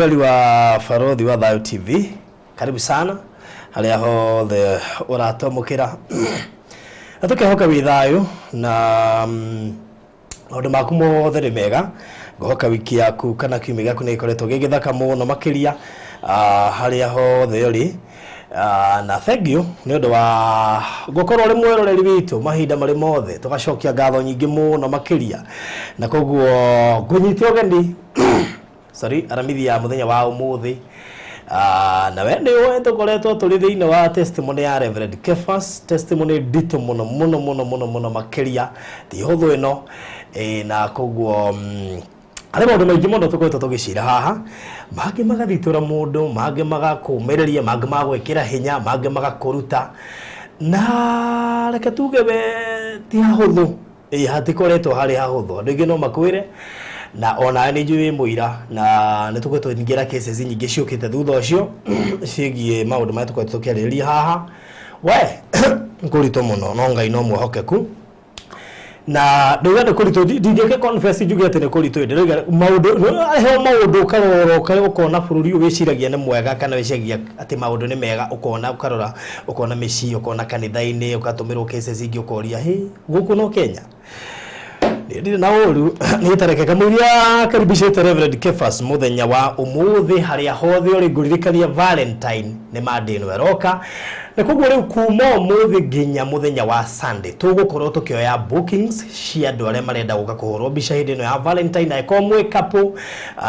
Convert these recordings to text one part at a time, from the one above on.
Murali wa Farodhi wa Thayo TV, karibu sana halia hothe uratomukira natukehoka wi thayo na maundu maku mothe ni mega. Ngohoka wiki yaku kana kiumia gĩaku nĩ ikoretwo gĩgĩthaka mũno makĩria halia hothe uri na thank you nĩ ũndũ wa gũkorwo uri mwĩroreri witũ mahinda marĩ mothe, tugacokia ngatho nyingĩ mũno makĩria na koguo ngũnyite ũgeni sorry aramithi ya muthenya wa umuthi na wende we tukoretwo tuli thiine wa testimony ya Reverend Kefas, testimony dito muno makiria ti huthu ino na koguo ari maundu maingi muno tukoretwo tugicira haha, mangi magathitura mundu, mangi magakumereria, mangi magwikira hinya, mangi magakuruta na reke tuge we ti huthu hatikoretwo hari huthu. Andu ingi no makwire na ona ni njui muira na nitukwetwo ngira cases nyingi ciukite thutha ucio cigie maundu maya tukwetwo tukiarĩrĩria haha we ngurito muno no Ngai no mwehokeku na ndigende kurito ndingeke confess njuge ati ni kurito ndirega maundu karoro ukona bururi wiciragia ni mwega kana wiciragia ati maundu ni mega ukona ukarora ukona mici ukona kanitha-ini ukatumirwo cases ingi ukoria guku no Kenya ndiri na uru ni tarekeka muria karibishete Reverend Kefas muthenya wa umuthi haria hothe uri nguririkania Valentine ni madini weroka na koguo riu kuma umuthi nginya muthenya wa Sunday tugukorwo tukioya bookings cia andu aria marenda guka kuhurwo mbica hindi no ya Valentine na iko mwe couple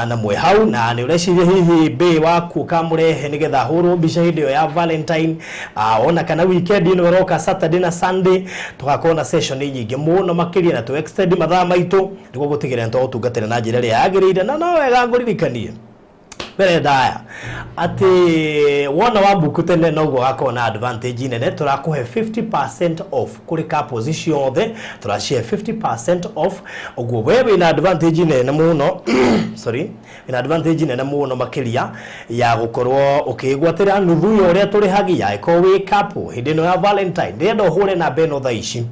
na mwe hau na ni ureciria hihi be waku kamurehe nigetha hurwo mbica hindi ya Valentine ona kana weekend ino weroka Saturday na Sunday tugakona session nyingi muno makiria na tu extend mathaa maitu niguo gutigirira nto utungatira na njira ria yagirire na no wega nguririkanie wele daya ati wona wa buku tene nogo gakona advantage nene turakuhe 50% off kuri ka position othe turashare 50% off ogwo wewe ina advantage nene muno sorry ina advantage nene muno makiria ya gukorwo ukigwatira nuthu yo ria turihagia iko we couple hindi no ya Valentine ndendo hure na beno thaici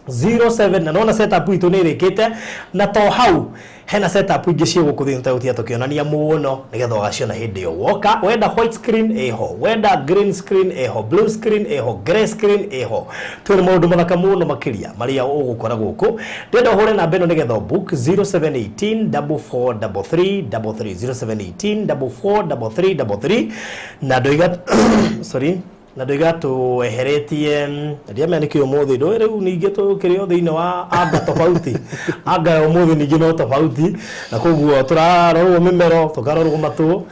07 na nona setup itu ni rikite na to hau hena setup ingi cie gukuthintha utia tukionania muno nigetha ugaciona hindi yo woka wenda white screen eho wenda green screen eho blue screen eho gray screen eho tuli maundu mathaka muno makiria maria ugukora guku ndendo hure na beno nigetha book 0718 4433 0718 na doiga sorry na doiga tu eheretie ndia menikio muthi ndo riu ningi tukirio thiine wa anga tofauti anga umuthi ningi no tofauti na koguo turarorwo mimero tukarorwo matu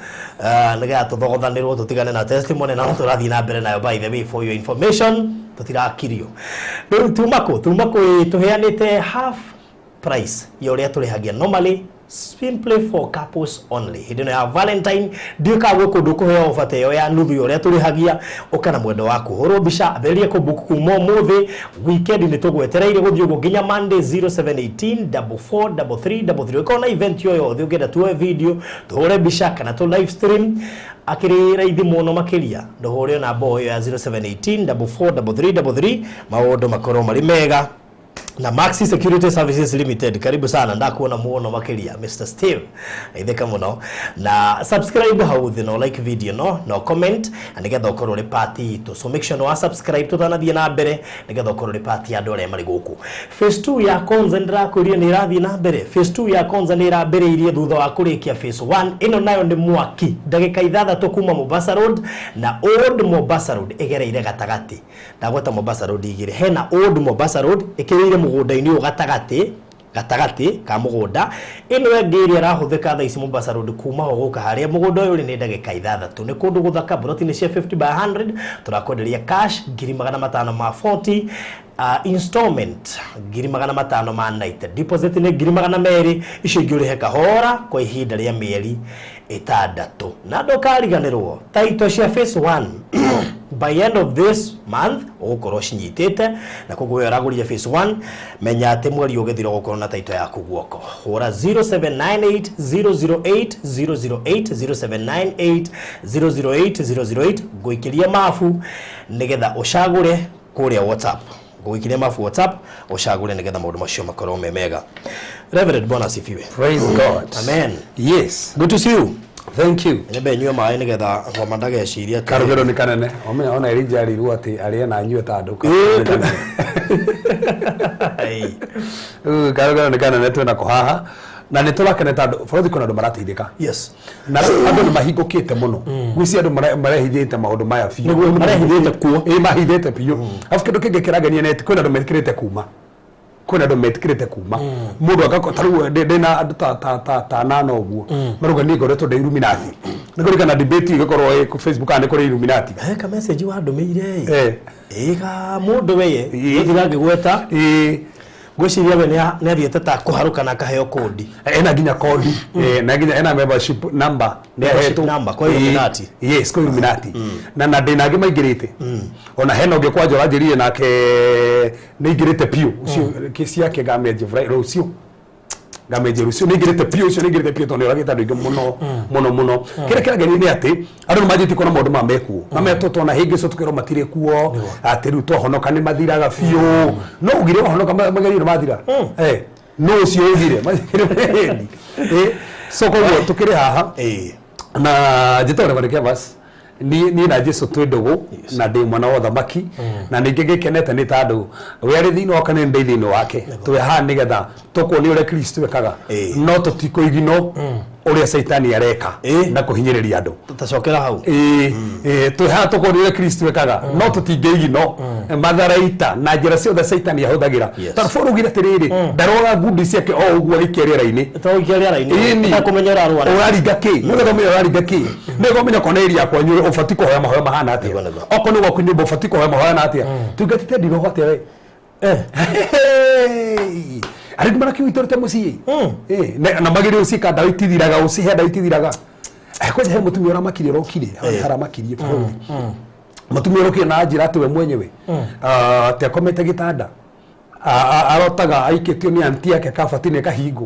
niga tuthogothanirwo tutigane na testimony na turathi na mbere nayo by the way for your information tutirakirio riu tumako tuheanite half price yoria turihagia normally simply for couples only. Hidino ya Valentine ndio kawe kundu kuheo offer yo ya nuthu yoria turihagia ukana mwendo waku horo bisha aberie ko book kumo muthi weekend ni tugwetereire guthio nginya Monday 0718 443333 kona event yo yo thugenda tuwe video tuhure bisha kana tu live stream akiri raithi muno makiria ndohore na boyo ya 0718 443333 maondo makoro mari mega na Maxi Security Services Limited. Karibu sana ndakuona muono makiria Mr. Steve itheka muno na subscribe hau thino like video no comment nigetha ukorwo ri party to so make sure no subscribe tutanathie na mbere nigetha ukorwo ri party andu aria mari guku. Phase 2 ya konza ndirakuria ni irathie na mbere. Phase 2 ya konza ni irambiriirie thutha wa kurikia phase 1 ino nayo ni mwaki ndagika 6 kuma Mombasa Road na Old Mombasa Road igereire gatagati ndagweta Mombasa Road igire hena Old Mombasa Road ikireire mugunda-ini gatagati ka mugunda ino ngiri arahuthika thaa ici Mombasa Road kuma ho guka haria mugunda uyu ni ndagika 6 ni kundu guthaka broti ni cia 50 by 100 turakwenderia cash 540 installment 590 deposit ni 200 icio ingĩurihe kahora kwa ihinda ria mieri 6 na ndukariganirwo taito cia phase 1 by end of this month ugukorwo cinyitite na koguo yaraguria phase 1 menya ati mweri ugithira gukorwo na taito yaku guoko hura 0798008008 0798008008 nguikiria mafu nigetha ucagure kuria WhatsApp Gwikire mafu WhatsApp ushagure nigetha maundu macio makorwo mega. Reverend, Bwana asifiwe. Praise God. Amen. Yes. Good to see you. Thank you. Nyambe nyue maĩ nigetha ngoma ndageciria Karugero ni kanene. Ona Elijah riru ati arie na nyue ta nduka. Karugero ni kanene twena ko haha. Na nä tå rakene tandå bå kå na andå marateithä ka na andå nä mahingå kä te må no gwä andå marehithä te maå ndå maya biå marehithä te kuo mahithä te biå arabu kä ndå kä ngä kä rangenia nä kwä na andå metä kä rä te kuma må ndå tarä ndä na andå ta nana å guo marauga nä ngoretwo ndä Illuminati nä kå rikana debate igä korwo Facebook kana nä kå rä Illuminati ka message wa ndå mä ire ga må ndå weye ngä gweta gwiciria we nä athiäte ta kå harå kana akaheo kodi ena nginya kodi na nginya ena membership number nä ahetwo kwa Illuminati yes kwa Illuminati na ndä nangä maingä rä te ona hena å ngä kwa njora njä rire nake nä ingä rä te piå å kä ciake ngamenje rå cio ngamenje rå cio nä ingä rä te piå å cio nä ingä rä te piå tondå nä å ragä te andå ingä må no kä rä a kä rangeni nä atä andå nä manjä kuona maå ndå mamekuo mametwo tona hä ngä co tå kä rwo matirä kuo atä rä u twahonoka nä mathiraga biå no å gire wahonoka magerio nä mathira no å cio å gire so koguo tå kä rä haha na njä tondå nä Kevas ni na Jesu twä ndågå na ndä mwana wa thamaki na nä ngä gä kenete nä tandå we arä thä inä waka nä ndä thä inä wake twä haha nä getha tåkwo nä å rä a Kristo ekaga no tå tikå igino å rä a Saitani areka na kå hinyä rä ria andå tacokera hau twä haha tåkwo nä å rä a Kristo ekaga no tå tingä igino matharaita na njä ra ciothe Saitani ahå thagä ra tondå bå rå gire atä rä rä ndaroga ngundi ciake o å guo agä kä rä ra-inä å raringa kä nä getha å menya å raringa kä nä getha å menya koneria yakwa nyå å bati kå hoya mahoya mahana atä okorwo nä gwaku nyå mba å bati kå hoya mahoya na atä tungatite ndirogo atä we arä ndå marakä witå rä te må ciä na magä rä å cika ndawa itithiraga å cihe ndawa itithiraga kwanja he må tumia å ramakirie rokire haramakirie må tumia å rokire na njä ra atä we mwenyewe te akomete gä tanda arotaga aikä tio nä anti yake kabati nä kahingå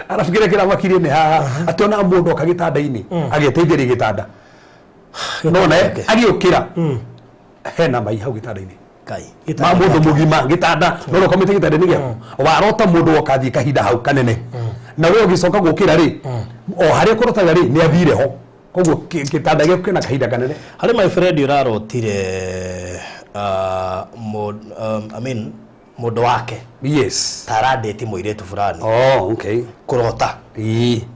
arabu kä rä a kä ramakirie nä haha atä ona må ndå oka gä tanda-inä agäteithä rä gä tanda nona agä å kä ra hena mai hau gä tanda-inä ma må ndå må gima gä tanda no no komete gä tanda-inä gä aku warota må ndå wakathiä kahinda hau kanene na we å gä coka gå kä ra rä o harä a kå rotaga rä nä athire ho koguo gä tanda gä kä na kahinda kanene harä my friend å rarotire må ndå wake yes tarandäti må irä tu fulani kå rota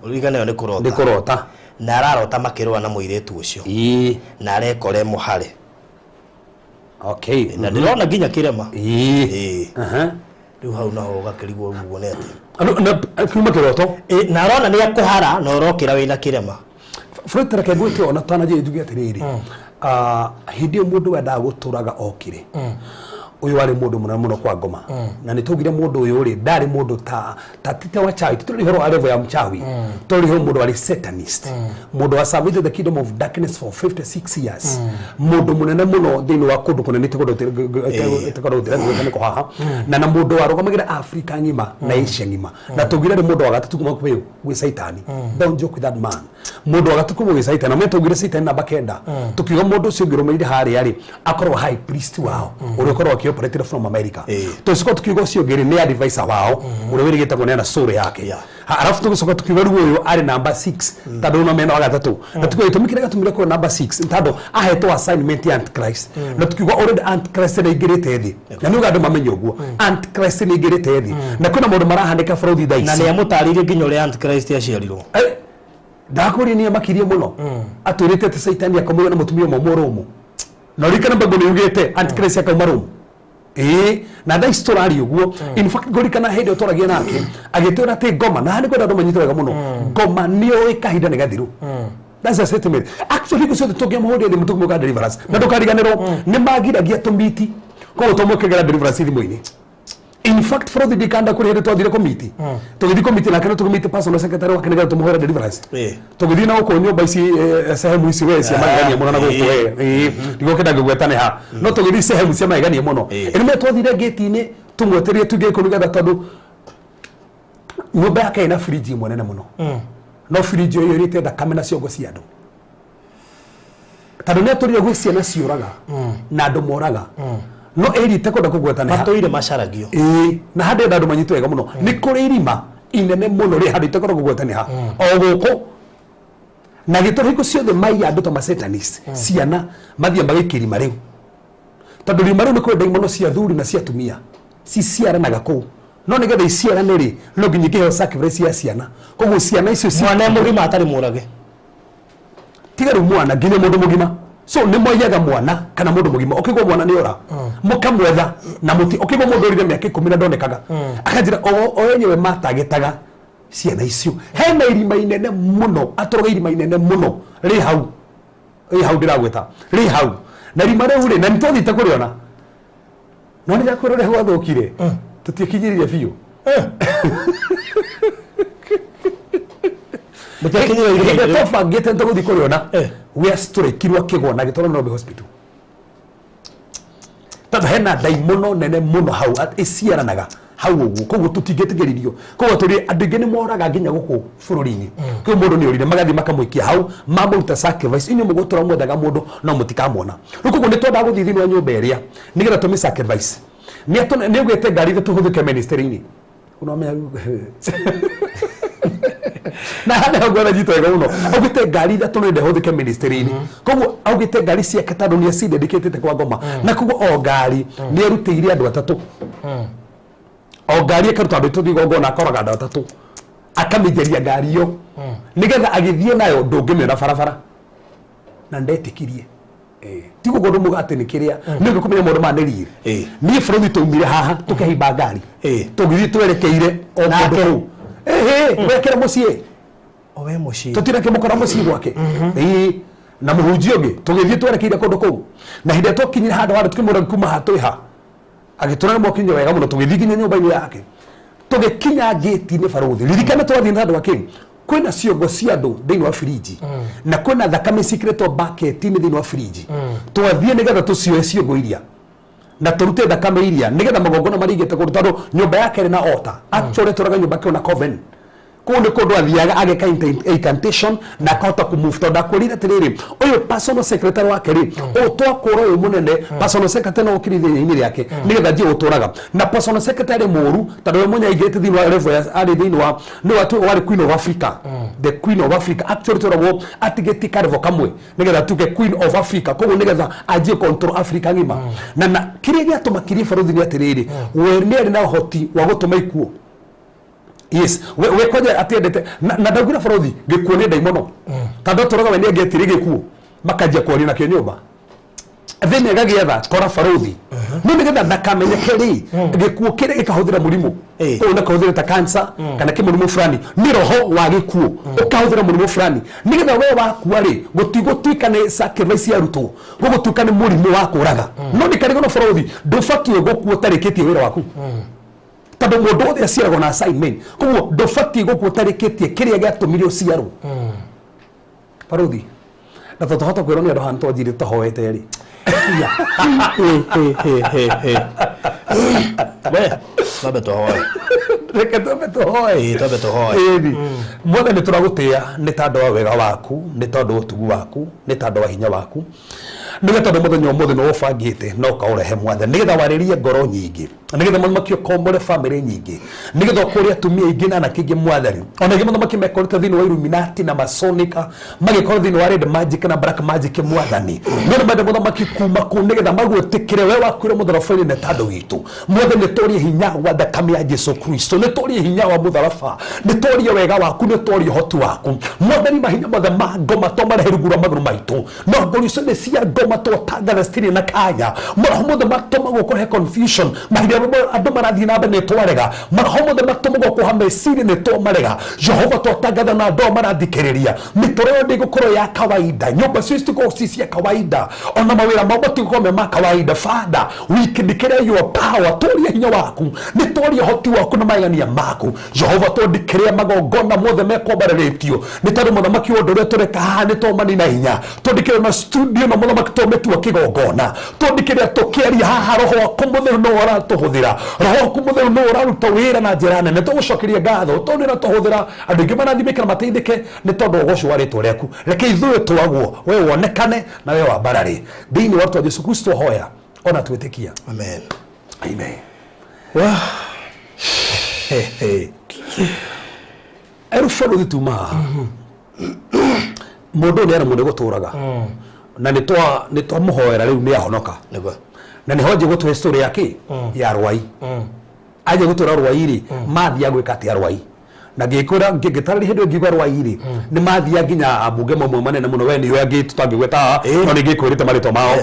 rigana yo nä kå rota na ararota makä rå na må irä tu å cio na arekore må harä na ndä rona nginya kä rema rä u hau naho gakä rigwo uguo nä atä kuma kä roto na arona nä akå hara na å rokä ra wä na kä rema bå rä reke ngwä te ona tananjä njuge atä rä rä hä ndä ä yo må ndå wendaga gå tå raga okä rä uyu wari mundu munene muno kwa ngoma na nitugire mundu uyu ri ndari mundu ta tite wa chawi tituri horo level ya mchawi tori ho mundu wari satanist mundu wa served the kingdom of darkness for 56 years mundu munene muno thini wa kundu kunene tikodo ko haha na mundu wa rugamagira Africa ngima na Asia ngima na tugire ri mundu wa gatatu kuma kweyo gwi Saitani don't joke with that man mundu wa gatatu kuma gwi Saitani na tugire Saitani na bakenda tukiga mundu ucio ngirumeire hari ari akorwo high priest wao uri akorwo operated from America tucoka tukiuga ucio ngiri ni advisor wao uri wiri gitagwo nena sura yake arafu tugicoka tukiuga ruo uyu ari number 6 tando no mena wa gatatu na tukiuga itumikire gatumire ko number 6 tando ahetwo assignment ya Antichrist na tukiuga already Antichrist ni igirite thi na nuga andu mamenye uguo Antichrist ni igirite thi na kuna mundu marahandika fraud thaisi na ni amutaririe nginya uri Antichrist aciarirwo ndakuri ni makirie muno atwirite te Saitani akomwe na mutumia momorumu na rikana mbago ni ugite Antichrist akamurumu na nda istorari uguo in fact gorikana hende utoragia nake agitwira ati ngoma na hani kwenda ndo manyitiraga muno ngoma nio ikahinda ne gathiru that's a statement actually kucio tutogia mahodi ndi mutumu ka deliverance na ndukariganirwo ni magiragia tumiti ko utomokegera deliverance thimu-ini in fact for the dikanda kuri hende twathire komiti tugithi komiti na kana tugimite personal secretary wa kanega tumuhera deliverance tugithi na uko nyumba ici sehemu ici we cia magania muno na guku we ndigo kenda ngwetane ha no tugithi sehemu cia magania muno ene twathire gate-ini tumweterie tuge ko nigetha tondu nyumba yake ina fridge munene muno no fridge yo irite thakame na ciongo cia andu tondu ne turire gwi ciana ciuraga na andu moraga no erite ko ndakugwetana matoire macaragio na hande ndandu manyitwega muno ni kuri irima inene muno ri handu itakoro gugwetani ha o guko na gitoro iko ciothe mai andu ta masetanis ciana mathia magikiri mariu tondu ri mariu ni kwe daimono cia thuri na cia tumia ciciaranaga kuu no ni getha iciarane ri no nginya kiheo sacrifice ya ciana koguo ciana icio mwana mugima atari murage tiga ru mwana nginya mundu mugima so ni moyaga mwana kana mundu mugima okigwo mwana ni ora mukamwetha na muti okigwo mundu rire miaka 10 ndonekaga akanjira o yenyewe matagetaga ciana icio hena irima inene muno atoroga irima inene muno ri hau ndiragweta ri hau na irima riu ri na nitothite kuriona no ni gakurore ho athukire tutikinyiririe biu mutekinyiririe tofa ngete ntoguthi kuriona we story kirwa kigwa na gitoro no hospital tada hena daimono nene muno hau iciaranaga hau ugu koguo tutingetigiririo koguo turi andu ingi ni moraga nginya guku bururi-ini koguo mundu ni urire magathi makamwikia hau mamuruta sacrifice inyu mugutura mwendaga mundu no mutikamwona koguo ni twenda guthi thini wa nyumba iria nigetha tumi sacrifice ni ugite ngari ithu tuhuthike ministry-ini unomenya na hana ngora jito ega uno augite ngari ithu tunende huthike ministry-ini koguo augite ngari ciake tondu ni acide dikitite kwa ngoma na koguo o ngari ni erutire andu atatu o ngari akaruta andu tuthi gongona akoraga andu atatu akamijeria ngari yo nigetha agithie nayo ndungimena barabara na ndetikirie tigo godo mugate ni kiria nigo kumenya mundu manirire ni bũrũri tuumire haha tukehimba ngari tugithi twerekeire o mundu wekera mucie o we mucie tutireke mukora mucie gwake na muhunjia ungi tugithi twerekeire kundu kuu na hinde twakinyira handu handu tukimura kuma hatwiha agitura mokinyo wega muno tugithi nginya nyumba-ini yake tugikinya gate-ini baruthi ririkana twathi handu hake kwina ciongo cia andu thiini wa fridge na kwina thakame secret bucket-ini thiini wa fridge twathie nigetha tucioe ciongo iria na turute thakame iria nigetha magongona marigite kundu tondu nyumba yake ri na altar actually turaga nyumba yake na coven kundu kundu athiaga ageka incantation na akahota kumove tondu akwirire atiriri uyu personal secretary wake ri utwakura uyu munene personal secretary no ukirithia-ini riake nigetha thie uturaga na personal secretary muru tondu we munya igete thiini wa level ari thiini wa ni watu wari queen of Africa the queen of Africa actually turagwo atigeti karvo kamwe nigetha tuke queen of Africa koguo nigetha ajie control Africa ngima na kiria giatuma kiria baruthi ni atiriri we ni ari na hoti wa gutuma ikuo yes we kwaje atiendete na ndagura baruthi gikuone daimono tondu turaga we ni angetire gikuo makajia kuoni na nyumba thini agagietha kora baruthi no nigetha ndakamenyeke ri gikuo kire gikahuthira murimu uyu nakahuthira ta cancer kana kimurimu fulani ni roho wa gikuo ukahuthira murimu fulani nigetha we wakua ri gutigutwika ni sacrifice ya ruto gugutwika ni murimu wa kuraga no nikarigo no baruthi ndubatie gukua tarikitie wira waku tondu mundu othe aciaragwo na assignment koguo ndubatie gukua tarikitie kiria giatumire uciarwo baruthi na tuhota kwirwo ni andu hanu twanjire tuhoete ri Tabe tuhoe. Reke tabe tuhoe. Tabe tuhoe. Mothe ni turagutia ni tondu wa wega waku, ni tondu utugu waku, ni tondu wa hinya waku. Ni tondu muthenya umuthe no ubangite no kaurehe mwathe nigetha waririe ngoro nyingi nigetha muthamaki ukomore family nyingi nigetha kuria atumia ingi na anake mwathari ona ngi muthamaki mekorete thiini wa Illuminati na Masonica magikorwo thiini wa Red Magic na Black Magic mwathani no mende muthamaki kuma ku nigetha magwetikire we wakwire mutharaba-ini ni tondu witu mwothe ni torie hinya wa thakame ya Jesu Kristo ni torie hinya wa mutharaba ni torie wega waku ni torie hoti waku mwathani mahinya mothe ma ngoma to mareherugura maguru maitu no ngori cene cia ngoma to tangana stiri na kaya marahomo de matoma go ko confusion mahira andu marathi na mbere twarega marahomo de matoma go ko hame siri ne to marega Jehova to tangatha na ndo marathikiriria mitoro ndi gukoro ya kawaida nyumba sisti ko sisi ya kawaida ona mawira maboti ko me ma kawaida fada wikindikire your power toria hinya waku ni toria hoti waku na mayania maku Jehova to ndikire magongona mothe mekombareretio ni tondu muthamaki undu ria tureka haha ni to mani na hinya to ndikire na studio na muthamaki to metua kigongona to ndikire tukiaria haha roho kumuthe no uratuhuthira roho kumuthe no uraruta wira na njira nene to gucokeria ngatho to nira tuhuthira andu ingi marathimikira mateithike ni tondu ugoco wa ritwa riaku reke ithuĩ twagwo we wonekane na we wambarare thiini wa rĩtwa Jesu Kristo hoya ona twitikia Amen. Amen. erufa rutuma mundu ni ara mundu guturaga na ni twa muhoera riu ni ahonoka Niguo. na ni hoje gutwe story yake ya rwai aje gutura rwai ri mathia gwika ati rwai na ngikura ngitari hindu ngigwa rwai ri ni mathia nginya ambunge mamwe manene muno we ni we ngi tutangigweta no ni ngikwirite marito mao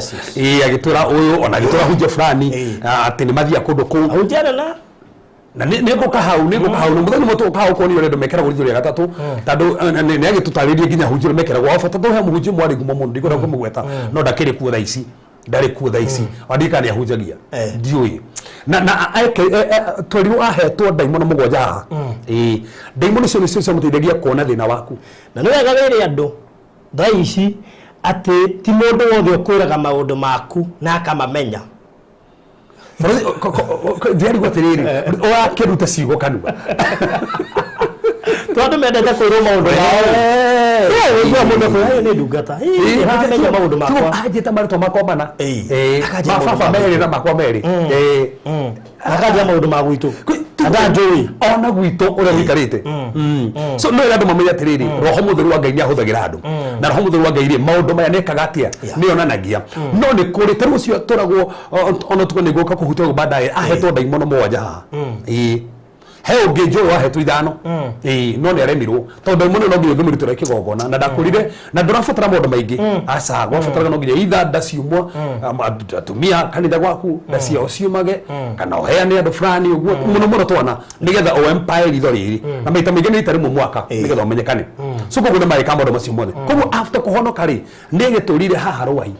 agitura uyu ona agitura huje fulani ati ni mathia kundu ku Hujana na nego kahau no muthenya mutu kahau ko ni ore mekera guri ya gatatu tando ni agitutaririe nginya hujire mekera gwa bata to he muhunjia mwari gumo muno ndikora kumugweta no ndakiri kuo tha ici ndari kuo tha ici andika ni ahunjagia ndiui na twariwo ahetwo daimono mugwanja daimono cio muteithagia kuona thina waku na no wega wiri andu tha ici ati ti mundu wothe ukwiraga maundu maku na akamamenya ndiari gwatiriri oya kiruta cigo kanua twandu mendete kwirwo maundu mao mundu ko ni ndungata menya maundu makwa ajita marito makwa mana mababa meri na makwa meri akaja maundu ma gwitu ada njui ona gwitu uria wikarite so no andu mamenya tiriri roho mutheru wa Ngai ni ahuthagira andu na roho mutheru wa Ngai ri maundu maya nekaga atia ni onanagia no ni kuri teru ucio turagwo ona tuko ni goka kuhutwa baadaye ahetwo daimono mwanja he ungejo ahetwo ithano no ni aremirwo to daimono no nginya ngumuritura kigogona na ndakurire na ndurafatara maundu maingi aca gwafatara no nginya itha ndaciumwa atumia kanitha gwaku ndacia uciumage kana oheane andu fulani uguo muno twana nigetha o empire itho riri na maita maingi ni itari mu mwaka nigetha umenyekane so koguo ni maika maundu macio mothe koguo after kuhonoka ri ni giturire haha rwai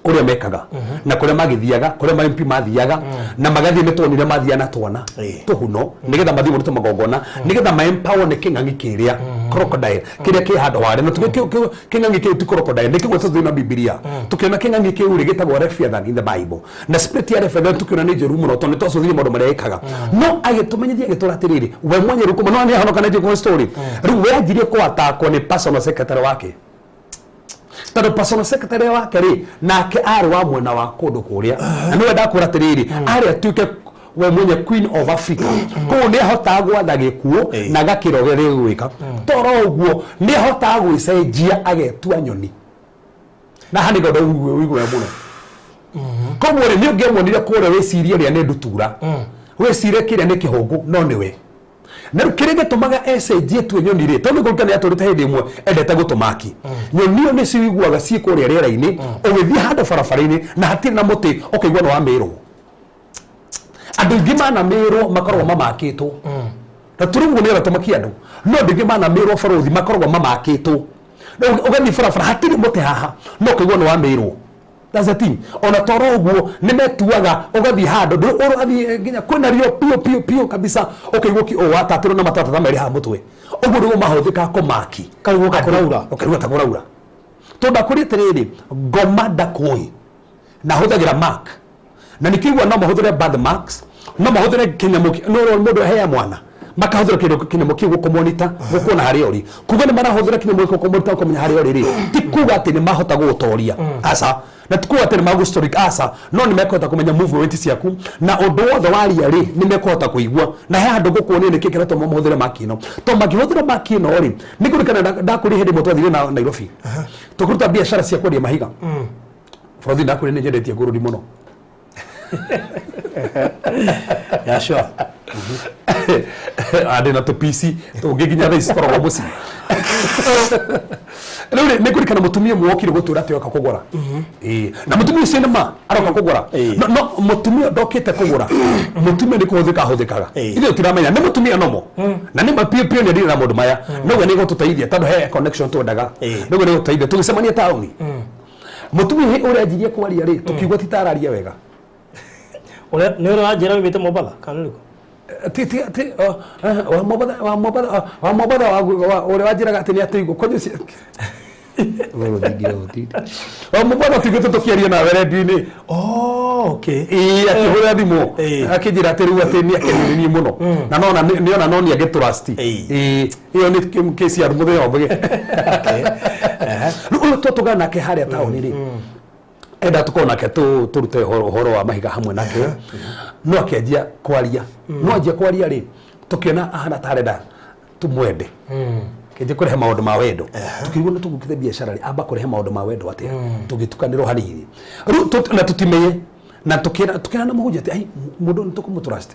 uria mekaga na kuria magithiaga kuria MP mathiaga na magathie netonire mathiana twana tuhuno nigetha mathie muruto magogona nigetha ma empower ne king'ang'i kiria crocodile kiria ki hando ware na tuke king'ang'i ki tu crocodile nikigwe tuthina Biblia tukiona king'ang'i ki uri gitagwo Leviathan in the Bible na spirit ya Leviathan tukiona ni jeru muno tonne tucuthire maundu maria ekaga no agitumenyithia gitura tiriri we mwenye ruko no ni ahonoka na jigo story riu we ajirie kwa atako ni personal secretary wake tado personal secretary wake ri nake ari wa mwena wa kundu kuria na niwe ndakura tiriri ari atuike we mwenye Queen of Africa ko ni ahota gwatha gikuo na gakirogere gwika toro uguo ni ahota gwicenjia agetua nyoni na hani godo uguo uguo muno ko mwere ni ngemonire kure weciria ria ne ndutura wecire kiria ni kihungu no niwe na kirege tumaga SAG tu nyoni ri tondu gukana aturite hindi imwe endete gutumaki nyoni ni ciiguaga ciiko ria riera-ini ugithie hando barabara-ini na hatiri na muti ukaigwa no amirwo andu ingi mana mirwo makorwo mamakitwo na turugu ni ratumaki andu no ndingi mana mirwo baruthi makorwo mamakitwo ugathi barabara hatiri muti haha no ukaigwa no amirwo that's the thing ona toro uguo ni metuaga ugathi hando ndu urathi nginya kwina rio pio kabisa ukaigwa ki o watatiro na matata meri ha mutwe uguo ndugo mahuthika komaki kaigwa kakuraura ukaigwa takuraura to ndakurite riri ngoma ndakui na huthagira mark na nikigwa no mahuthire bad marks no mahuthire kinyamuki no mundu heya mwana makahuthira kinyamuki gukomonitor gukuona hari ori kuga ni marahuthira kinyamuki gukomonitor kumenya hari ori ri ti kuga ati ni mahota gutoria asa na tikuwa ati ni magustorik asa no ni mekota kumenya movement ciaku na undu wothe waria ri ni mekota kuigwa na he andu gukuonia ni kikira to mahuthire makino to magihuthira makino ri ni kurikana ndakuri hindi mutwathire na Nairobi tukuruta biashara cia kwendia mahiga brodhi ndakuri ni nyendetie ngurudi muno ya sure ade na to PC to giginya tha isikora muci rĩu nĩ kũrikana mũtumia mwokire gũtũra atĩoka kũgũra na mũtumia ũcio nĩma aroka kũgũra no mũtumia ndokĩte kũgũra mũtumia nĩ kũhũthĩka ahũthĩkaga ithuĩ tiramenya nĩ mũtumia nomo na nĩ mapio nĩ ndĩrĩ na maũndũ maya noguo nĩ gũtũteithia tondũ he connection twendaga noguo nĩ gũtũteithia tũgĩcemania taũni mũtumia ũrĩa anjirie kwaria rĩ tũkiugua ti tararia wega nĩ ũrĩa wanjĩra wĩmĩte Mombatha kana rĩkũ wa Mombatha ũrĩa wanjĩraga atĩ nĩ atĩigwo kwenye wa Mombatha tũigũte tũkĩaria nawe redio-inĩ akĩhũra thimũ akĩnjĩra atĩ rĩu atĩ nĩ akenire mũno na nĩona no nĩ agĩtrust ĩyo nĩ kesi ya mũthenya ũmwe rĩu tũtũgana nake harĩa taũni-rĩ enda tuko nake turute horo wa mahiga hamwe nake no akĩanjia kwaria no anjia kwaria ri tukiona ahana tarenda tumwende kije kurehe maundu ma wendo tukigwo no tugukithe biashara ri amba kurehe maundu ma wendo atia tugitukaniro hanini na tutimeye na tukira na muhunjia ati ai mundu ntukumutrust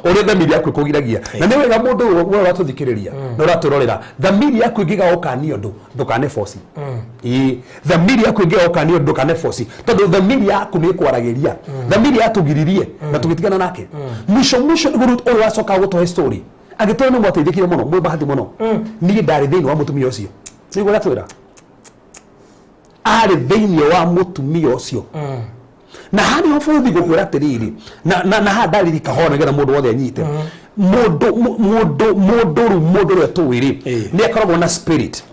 ore thamiri yaku ikugiragia na ni wega mundu we watuthikiriria na uraturorera thamiri yaku ingiga ukanio ndukane force thamiri yaku ingiga ukanio ndukane force tondu thamiri yaku ni kwaragiria thamiri yatugiririe na tugitigana nake mwisho niguru uri wacoka gutohe story agitore no mwateithikire muno mwe bahati muno ni ndari thiini wa mutumia ucio niguo gatwira ari thiini wa mutumia ucio na hani hofuthi gukwira atiriri na handari kahona getha mundu wothe anyite mundu etwiri ni akoragwo na spirit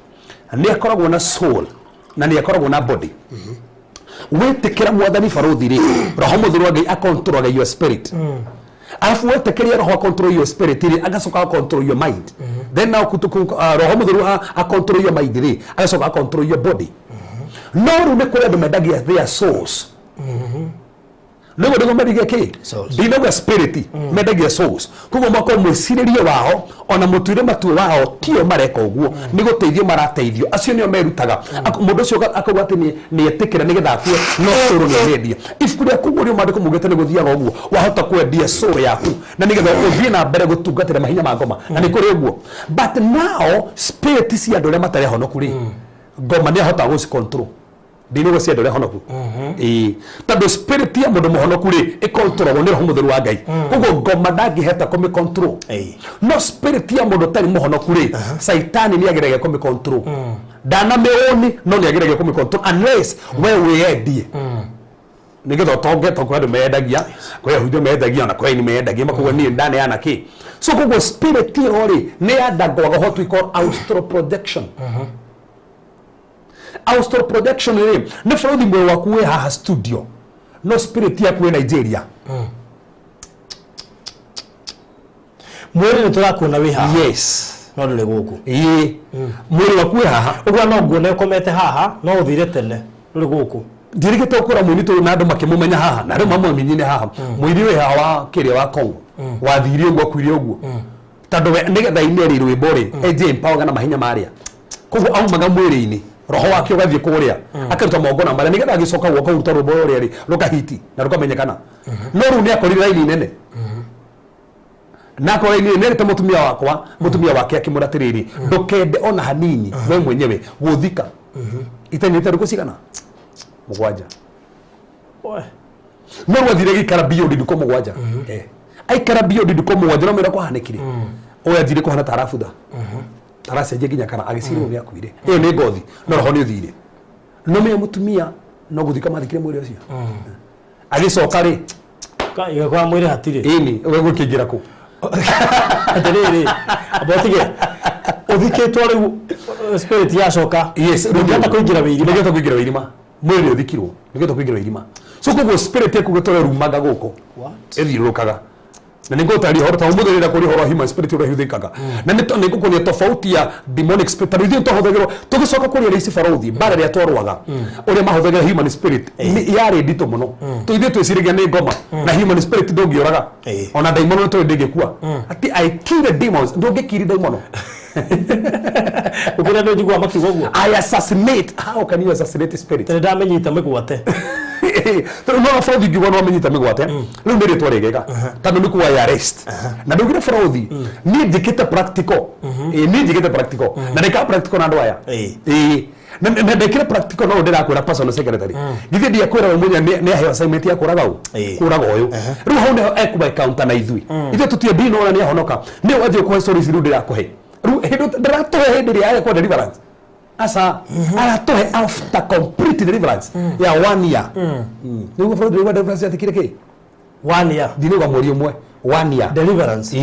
ni akoragwo na soul na ni akoragwo na body wetikira mwathani baruthi ri roho muthuru wa Ngai akontrol your spirit alafu wetikira roho control your spirit ri agacoka control your mind then now roho muthuru akontrol your mind ri agacoka control your body no rume kuri andu mendagia their souls Nego ndego mendagia ki ndinaga spirit mendagia souls kugo mako mwiciririe wao ona mutuire matue wao tio mareka uguo ni guteithio marateithio acio nio merutaga mundu cio akauga ati ni etikira ni getha akue no soro ni endia ifukuri akugurio mandiko mugete ni guthiaga uguo wahota kwendia soro yaku na ni getha uthie na mbere gutungatira mahinya ma ngoma na ni kuri uguo but now spirit cia andu aria matare honoku ri ngoma ni ahota guci control dino go cia andu aria honoku tando spirit ya mundu muhonoku ri ikontrol ni roho mutheru wa Ngai ugo ngoma ndangiheta kumi control no spirit ya mundu tari muhonoku ri saitani ni ageragia kumi control dana meoni no ni ageragia kumi control unless we endie nigetha tonge to kwadu medagia kwa hiyo medagia na kwa ni medagia makuwa ni ndani yana ki so kugo spirit yo ri ni adagwa what we call astral projection astral projection ni fraudi mwe wakuwe ha studio no spirit ya kuwe Nigeria mwere ni turakuna wi haha yes no ndule guku mwere wakuwe haha ugwa no nguone komete haha no uthire tene ndule guku ndirigite ukura mwinito na andu makimumenya haha na andu mamamenyine haha mwiri we haha wa kiria wa Kongo wathirie uguo kwirie uguo tando nigetha ineri rwibori eje empower na mahinya maria koguo aumaga mwiri-ini roho wake ugathie kuria akaruta mongona maria nigetha agicoka guoko ruta rwiboro ri rukahiti na rukamenyekana no ru ni akorira ini nene na kwa ini nene ta mutumia wake akimuratiriri ndukende ona hanini we mwenyewe guthika itenete rukucigana mugwanja no wathire gikara bio ndiko mugwanja aikara bio ndiko mugwanja no mera kwa hanikire oya thire ko hana tarafutha tarase nginya kana agicirwo ni akuire iyo ni ngothi no roho ni uthire no me mutumia no guthika mathikire mwiri ucio agicoka ri iga kwa mwiri hatire ini we gukingira ku atiriri abotige uthikitwo riu spirit yacoka yes ndigata kuingira wirima ndigata kuingira wirima mwiri uthikirwo ndigata kuingira wirima so kugo spirit yaku gutore rumaga guko ethirukaga na ningo tari horta umudherera kuri horo human spirit ura huthikaga na niko kuni tofauti ya demonic spirit tari thio tohothagirwo tugicoka kuri reisi farothi bara ria twarwaga uri mahothagira human spirit yari ndito muno tuithie twicirigia ni ngoma na human spirit ndungioraga ona daimono to ndingikua ati I kill demons ndungikiri daimono ukira ndo jigwa makigo guo I assassinate how can you assassinate spirit tene ndamenyita migwate no fraudi gigo no menyita migwate riu ni ritwa rigega tandu niku wa arrest na ndugire fraudi ni njikite practical ni njikite practical na ndika practical na ndwaya na ndikire practical no ndirakwira personal secretary githie ndia kwira we munya ni ahewa assignment ya kuraga uyu riu hau ne ekuba counter na ithui ithe tutie dino ona ni ahonoka ni wathie kwa stories riu ndirakuhe riu hindu ndiratohe hindi ria ya kwa deliverance asa aratohe after complete deliverance ya 1 year nigo fraud deliverance atikire ki 1 year dino ga muri umwe 1 year deliverance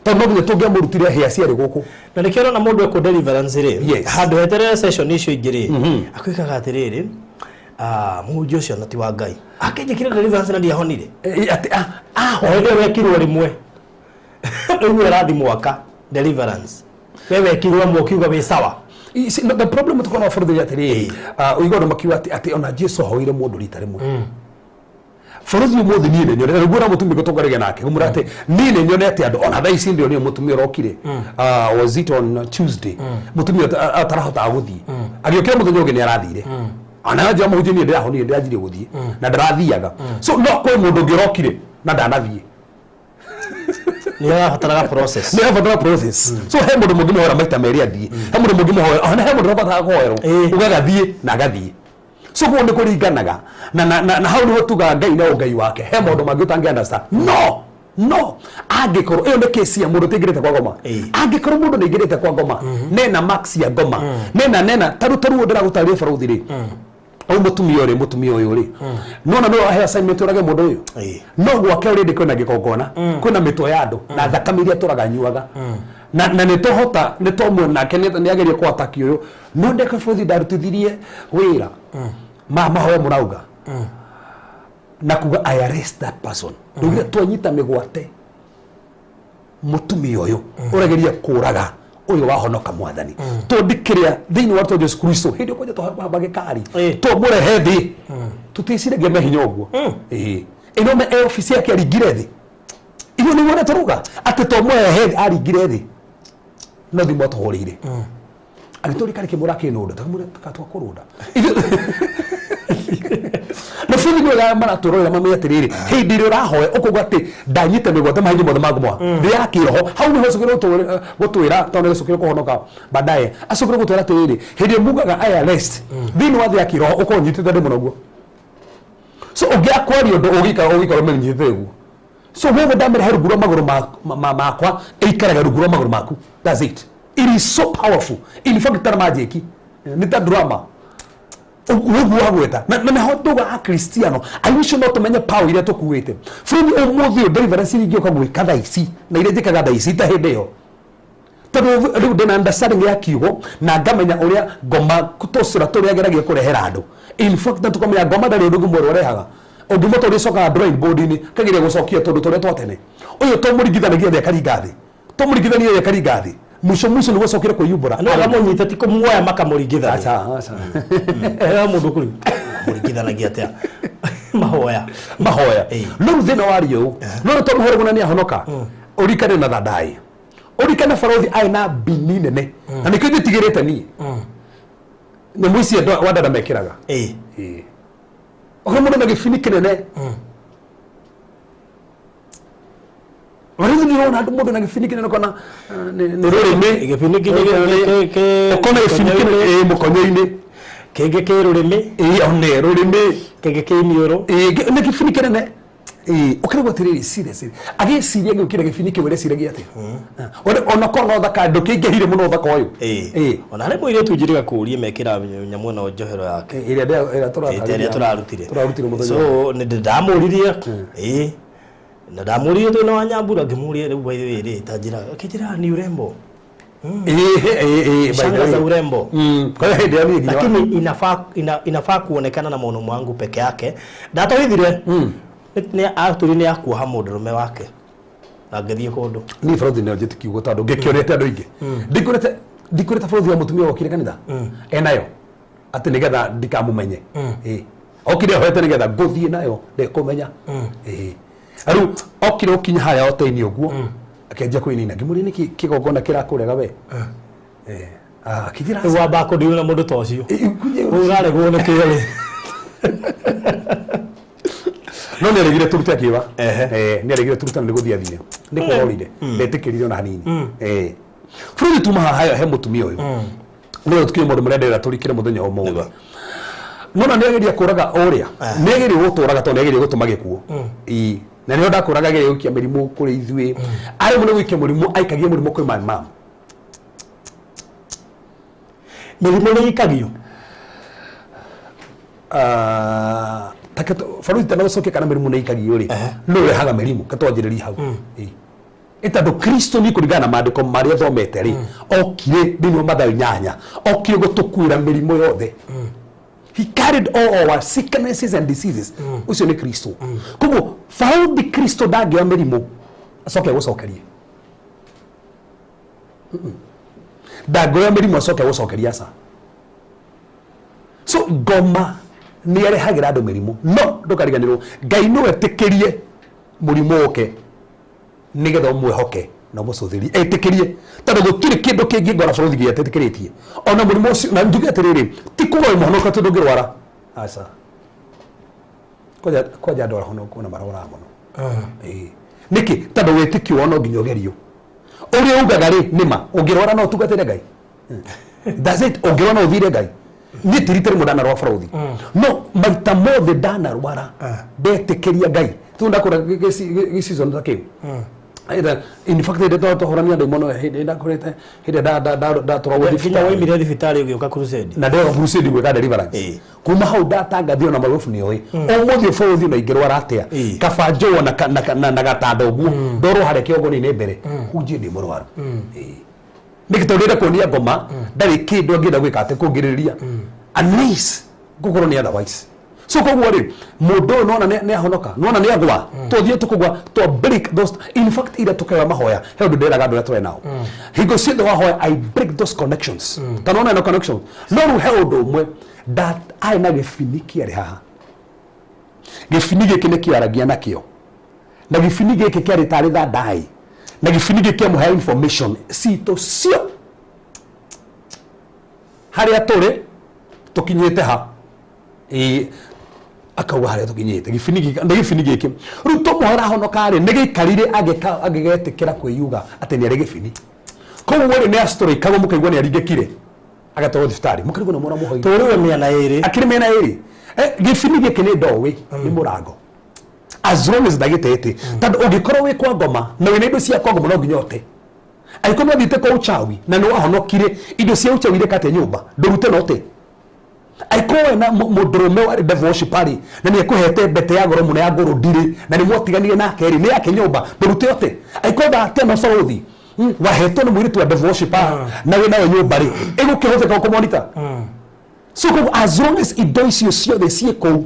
to no ngi tungia murutire hia ciari guku na nikero na mundu eko deliverance ri handu hetere session icio igiri akwikaga atiriri muhunjia ucio nati wa Ngai akinjikire deliverance na ndiahonire ati hoire wekirwo rimwe riu erathi mwaka deliverance wewe kirwa mwokiuga wi sawa the problem to kono for the atiri uigo no makiwa ati ona Jesu hoire mundu rita rimwe bũrũri ũmũthĩ niĩ nĩ nyonete rĩu na mũtumia gũtongoragia nake ngũmwĩra atĩ niĩ nĩ nyonete andũ ona thaa ici ndio nĩ mũtumia ũrokire was it on Tuesday mũtumia atarahotaga gũthiĩ agĩũkĩra mũthenya ũngĩ nĩ arathire ana njama hujia niĩ ndĩrahonire ndĩranjire gũthiĩ na ndarathiaga so no kwĩ mũndũ ũngĩ ũrokire na ndanathiĩ Ni abataraga process. Ni abataraga process. So he mũndũ mũngĩ mũhoera maita merĩ athiĩ. He mũndũ mũngĩ mũhoera, ona he mũndũ ũbataraga kũhoerwo. Ugagathiĩ na agathiĩ. So guo nĩ kũringanaga. Na hau nĩho tuga Ngai na Ngai wake. He maũndũ mangĩ ũtangĩ understand. No. Angĩkorwo ĩyo nĩ kesi ya mũndũ ũtingĩrĩte kwa ngoma. Angĩkorwo mũndũ nĩ ingĩrĩte kwa ngoma, nena max ya ngoma. Nena taru ndĩragũtarĩria barũthi rĩ. Au mutumia ũyũ rĩ nona no ahe assignment ũrage mũndũ ũyũ no gwake already kwĩna gĩkongona kwĩna mĩtwe ya andũ na thakame iria tũraga nyuaga na nĩ tũhota nĩ tomwe nake nĩ agerie kwa ataki ũyũ no ndeka bũthi ndarutithirie wĩra mahoya mũrauga na kuga I arrest that person ndugire twanyita mĩgwate mutumia ũyũ ũrageria kũraga uyu wahonoka mwathani to ndikiria thiini wa Jesu Kristo hindi kwaje to bagekari to murehe thi tuticirege mehinya uguo ino me ofisi yake aringire thi iyo ni wona turuga ati to murehe aringire thi no thimo tuhurire agituri kari kimura kinunda takamure takatwa kurunda na futhi ni ga mara turora mami atiriri hindi ri urahoya ukuga ati ndanyite migwate mahinyi mothe magumwa thi yakiroho hau ni hocukire gutwira tondu gicukire kuhonoka baadaye acukire gutwira atiriri hindi mugaga I arrest thini wa thi yakiroho ukonyitite ndi muno guo so ungiakwari undu ugikara menyitite guo so wewe ndamere he ruguru maguru makwa ikaraga ruguru maguru maku that's it is so powerful in fact tara magic ni ta drama ugu wagweta na hotuga a Cristiano I wish not to menye power ile tukuite from umuthi deliverance ingio kamwika thaici na ile njikaga thaici ta hindi yo tondu riu ndina understanding ya kiugo na ngamenya uria ngoma kutosura turia geragia kurehera andu in fact na tukamenya ngoma ndari undu gumwe urehaga undu moto ri soka drawing board ni kagiria gucokia tondu turia twatene uyu to murigithanagia thia karingathi to murigithania thia karingathi mwisho ni gũcokera kwa yumbura no aramunyita ti kumuoya makamurigithania acha mundu kuri murigithanagia atia mahoya no thina wario no to muhore guna ni ahonoka urikane na thadai urikane farothi aina bininene na nikyo nditigirite ni ni mwisi wadada mekiraga oke mundu na gibini kinene Warithi ni ona andu mundu na gibini kinene kona ni rurimi gibini kinene okona gibini kinene mukonyo-ini kenge ke rurimi one rurimi kenge ke inioro ni gibini kinene ukire gwatiriri seriously agiciria gukira gibini kiwere ciragia ati ona kono thaka ndukingehire muno thaka uyu ona ari mwire tunjiriga kurie mekira nyamu na njohero yake ira turarutire so ni ndamuririe na ndamuririe tu na Nyambura ngimurie riu wiri tajira kijira ni urembo shanga za urembo kwa hiyo ndio ni lakini inafaa kuonekana na muono wangu peke yake ndatohithire ni aturi ya kuoha mundurume wake na ngathie kundu ni borothi ni njiti kiugo tondu ngikionete andu ingi ndikurete borothi wa mutumia wokire kanitha enayo ati nigetha ndikamumenye okire hoete nigetha nguthie nayo ndikumenya aru okire ukinya haya oteini uguo akenja kwinina ngimuri niki kigongona kirakurega we akithira wamba kundiu na mundu tocio uraregwo ni kiri no ni regire turute akiwa ni regire turute ni guthia thire ni kuhorire ndetikirire ona hanini fundi tuma haya he mutumia uyu no tukire mundu murendera turikire muthenya umwe nona ni ageria kuraga uria ni ageria guturaga to ni ageria gutuma gikuo na ni onda kuraga ageria gukia mirimu kuri ithui ari muno gukia murimu aikagie murimu kwi mam mirimu ni ikagio takato faruita no soke kana mirimu ni ikagio ri no rehaga mirimu katwanjiriria hau itando Kristo ni kurigana na maandiko maria thomete ri okire thini Mathayo 8 okire gutukwira mirimu yothe He carried all our sicknesses and diseases. Ucio ni Kristo. Kugo faudi Kristo ndangĩoya mĩrimũ acoke gũcokerie. Ndangĩoya mĩrimũ acoke gũcokeria sa. So ngoma nĩ arehagira andũ mĩrimũ no ndũkariganĩrwo Ngai no etĩkĩrie mũrimũ ũke nĩgetha ũmwĩhoke na mũcũthĩrie etĩkĩrie tondũ gũtirĩ kĩndũ kĩngĩ ngora bũrũri gĩetĩkĩrĩtie ona mũrimũ ũcio na njuge atĩrĩrĩ ti kuga mũhonoka tondũ ngĩrwara aca koja andũ arahonoka na marwara mũno nĩkĩ tondũ wĩtĩkio no nginya ũgerio ũrĩa ugaga rĩ nĩma ũngĩrwara no ũtungatĩre Ngai that's it ũngĩrwara no ũthire Ngai niĩ tirite rĩmwe ndanarwara bũrũri no maita mothe ndanarwara ndetĩkĩria Ngai tu ndakora gĩcizo ta kĩu in fact ndio tohorania andũ mũno hĩndĩ ndakorete hĩndĩ ndatorwo thibitarĩ waimire thibitarĩ ũgĩũka crusade na ndio crusade gwĩka deliverance kuma hau ndatangathio na magofu nĩ oĩ ũmũthĩ bũrũri na ingĩrwara atĩa kaba njũo na gatanda ũguo ndorwo harĩa kĩongo-inĩ mbere hunjie ndĩ mũrwaru nĩgĩtũrĩre kuonia ngoma ndarĩ kĩndũ angĩenda gwĩka atĩ kũngĩrĩria unless ngũkorwo nĩ otherwise so koguo rĩ mũndũ nona nĩ ahonoka nona nĩ agwa tũthiĩ tũkũgwa to break those in fact ira tũkega mahoya he ũndũ ndĩraga andũ arĩa tũrĩ nao hingo ciothe wahoya I break those connections tanona no connection no rĩu he ũndũ ũmwe arĩ na gĩbini kĩarĩ haha gĩbini gĩkĩ nĩ kĩaragia nakĩo na gĩbini gĩkĩ kĩarĩ tarĩ thandai na gĩbini gĩkĩ kĩamũhe information citũ cio harĩa tũrĩ tũkinyĩte ha akauga harĩa tũkinyĩte gĩbini gĩkĩ rĩu tũmũhera honoka rĩ nĩ gĩikarire agĩgetĩkĩra kwĩyuga atĩ nĩ arĩ gĩbini koguo rĩ nĩ astorĩkagwo mũkaigua nĩ aringĩkire agatwarwo thibitarĩ mũkaigua nĩ mwana mũhoi tũrĩwe mĩena ĩrĩ akĩrĩ mĩena ĩrĩ gĩbini gĩkĩ nĩ ndoĩ nĩ mũrango as long as ndagĩtete tondũ ũngĩkorwo wĩ kwa ngoma na wĩna indo cia kwa ngoma no nginya ũte angĩkorwo no thiĩte kwa uchawi na nĩ wahonokire indo cia uchawi irĩkate nyũmba ndũrute no ũte aikowe na mũndũrũme wa devil worshipper na nĩ ekũhete mbete ya goro mũno ya ngũrũ ndirĩ na nĩ mwotiganire nake rĩ nĩ yake nyũmba ndũrute ũte aikowe thate no bũrũri wahetwo nĩ mũirĩtu wa devil worshipper na wĩ nayo nyũmba rĩ ĩgũkĩhũthĩka kũmonita so as long as indo icio ciothe ciĩ kũu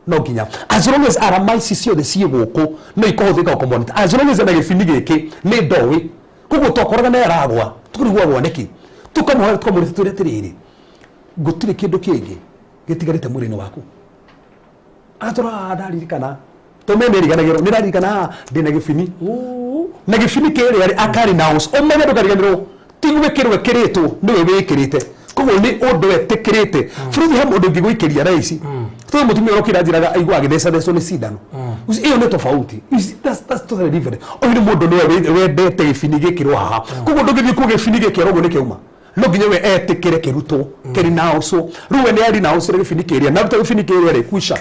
no nginya as long as arama ici ciothe ciĩ gũkũ no ikũhũthĩka kũmonita as long as na gĩbini gĩkĩ nĩ ndoĩ koguo tokoraga nĩ aragwa tũkũriguagwo nĩkĩ tũkamũhoya tũkamũrĩte tũrĩ atĩrĩrĩ gũtirĩ kĩndũ kĩngĩ gĩtigarĩte mwĩrĩ-inĩ waku atora ndaririkana tũmemerĩganagĩrwo nĩ ndaririkana ndĩna gĩbini na gĩbini kĩrĩa akarĩ naos ũmenye ndũkariganĩrwo ti gwĩkĩrwo kĩrĩtwo nĩwe wĩkĩrĩte koguo nĩ ũndũ etĩkĩrĩte bũrũri he mũndũ ũngĩgũikĩria raici tondũ mũtumia ũrokĩra njĩraga aigua agĩthecathecwo nĩ cindano ĩyo nĩ tofauti that's totally different ũyũ nĩ mũndũ nĩwe wendete gĩbini gĩkĩrwo haha koguo ndũngĩthiĩ kuo gĩbini gĩkĩrwo ũguo nĩ kĩauma no nginya we etĩkĩre kĩrutwo kĩrĩ naoco rĩu we nĩ ari naoco gĩbini kĩrĩa na ruta gĩbini kĩrĩa rĩ kuica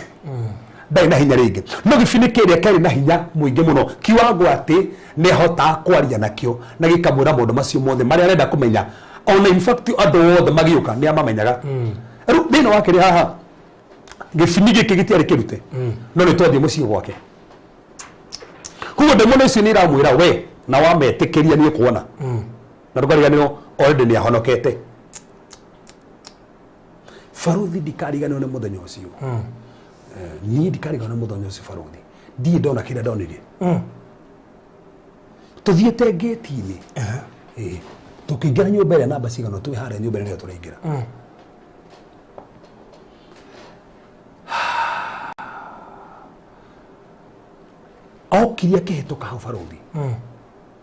ndarĩ na hinya rĩngĩ no gĩbini kĩrĩa kĩarĩ na hinya mũingĩ mũno kiwango atĩ nĩ ahotaga kwaria nakĩo na gĩkamwĩra maũndũ macio mothe marĩa arenda kũmenya ona in fact andũ othe magĩũka nĩ amamenyaga rĩu thĩinĩ wa kĩrĩ haha gĩbini gĩkĩ gĩtiarĩ kĩrute no nĩ twathiĩ mũciĩ gwake koguo ndemona icio nĩ iramwĩra we na wametĩkĩria nĩ ũkuona na ndũkariganĩrwo already nĩ ahonokete baruthi ndikariganĩrwo nĩ mũthenya ũcio niĩ ndikariganĩrwo nĩ mũthenya ũcio baruthi ndiĩ ndona kĩrĩa ndonirie tũthiĩte ngĩti-inĩ tũkĩingĩra nyũmba ĩrĩa namba cigana twĩ harĩa nyũmba ĩrĩa tũraingĩra okire akĩhĩtũka hau baruthi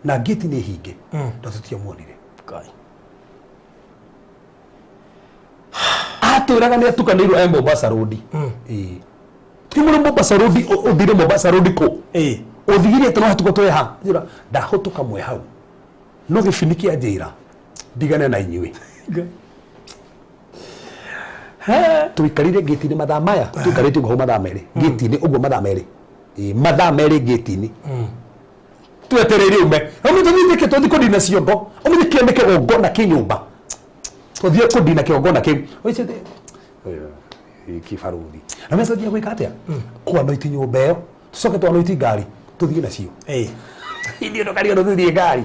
na ngĩti nĩ hinge na tũtiamuonire atwĩraga nĩ atukanĩirwo Mombasa Road ti mũrĩ Mombasa Road ũthire Mombasa Road kũ ũthigire atĩ no hatuko twĩ ha njĩra ndahũtũka mwe hau no gĩbini kĩanjĩra ndigane na inyuĩ tũikarire ngĩti-inĩ mathaa maya tũikarĩte ũguo mathaa merĩ ngĩti-inĩ ũguo mathaa merĩ ngĩti-inĩ twetereire ume ũmũthĩ tũthiĩ kũndina ciongo ũmũthĩ kĩone kĩgongona kĩnyũmba tũthiĩ kũndina kĩgongona kĩu kĩbaruthi na mecathiĩ gwĩka atĩa kwanoiti nyũmba ĩyo tũcoke twanoiti ngari tũthiĩ nacio ithiĩ ndũkariganĩrwo tũthiĩ ngari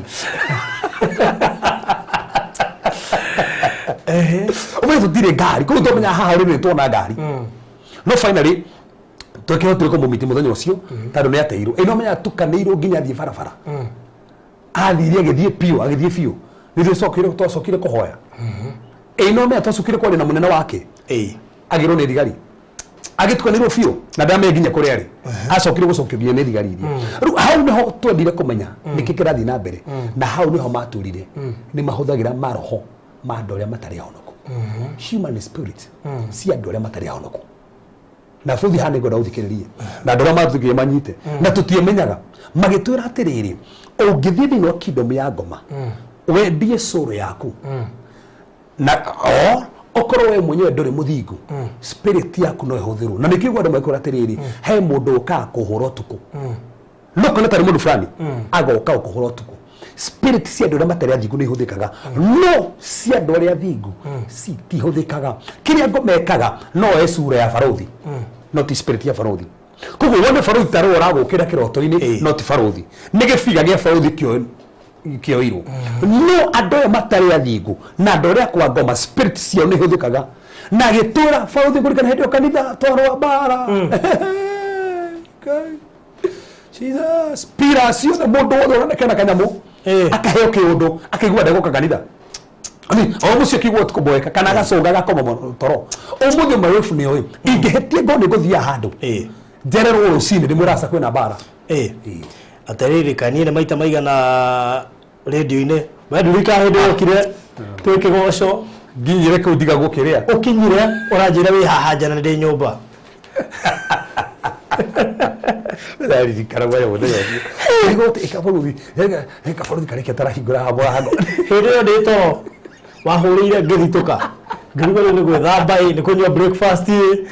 ũmũthĩ tũtirĩ ngari koguo tũmenya haha rĩrĩ tuona ngari no finally twĩkĩhotire kũmũmiti mũthenya ũcio tondũ nĩ ateirwo ĩno menya tukanĩirwo nginya athiĩ barabara athiire agĩthiĩ biũ nĩthuĩ twacokire kũhoya ĩno menya twacokire kwaria na mũnene wake agĩrwo nĩ thigari agitukanirwo biũ na ndame nginya kũrĩa arĩ acokire gũcokio nĩ thigari iria rĩu hau nĩho twendire kũmenya nĩkĩ kĩrathiĩ na mbere na hau nĩho matũrire nĩ mahũthagĩra maroho ma andũ arĩa matarĩ ahonoku human spirit si andũ arĩa matarĩ ahonoku na bũthi hane ngwenda ũthikĩrĩrie na andũ arĩa matũthikĩrĩrie manyite na tũtiamenyaga magĩtwĩra atĩrĩrĩ ũngĩthiĩ thĩinĩ wa kingdom ya ngoma wendie soul yaku na okorwo we mwenyewe ndũrĩ mũthingu spirit yaku no ĩhũthĩrwo na nĩkĩo andũ makwĩra atĩrĩrĩ he mũndũ ũkaga kũhũra ũtukũ no tarĩ mũndũ fulani agoka kũhũra ũtukũ spirit cia andũ arĩa matarĩ athingu nĩ ihũthĩkaga no cia andũ arĩa athingu citihũthĩkaga kĩrĩa ngoma ĩkaga no oe sura ya barothi no ti spirit ya barothi koguo wone barothi tarĩ ũragũkĩra kĩroto-inĩ no ti barothi nĩ gĩbiga gĩa barothi kĩoirwo no andũ aya matarĩ athingu na andũ arĩa kwa ngoma spirit ciao nĩ ihũthĩkaga na gĩtũra barothi kũrikana hĩndĩ ĩyo kanitha twarwa mbara Jesus pira ciothe mũndũ wothe ũronekana kanyamũ akaheo kĩũndũ akaigua ndegũka kanitha o mũcio kĩigua tũkũmboeka kana agacũnga agakoma toro ũmũthĩ marefu nĩ oĩ ingĩhĩtie ngo nĩ gũthiaga handũ njererwo rũcinĩ ndĩmwĩraca kwĩna mbara atĩrĩrĩ kanini maita maigana radio-inĩ wendurika hĩndĩ yokire twĩ kĩgoco nginyire kũu ndiga gũkĩrĩa ũkinyire ũranjĩra wĩ haha nja na ndĩ nyũmba Dari karawa yo de. Ego te kaburuthi. Kaburuthi kareke tarahingura habora hago. Hĩndĩ ndĩto wahũrĩire ngĩthitũka. Ngĩruga nĩ gwĩthamba nĩ kũnyua breakfast nĩ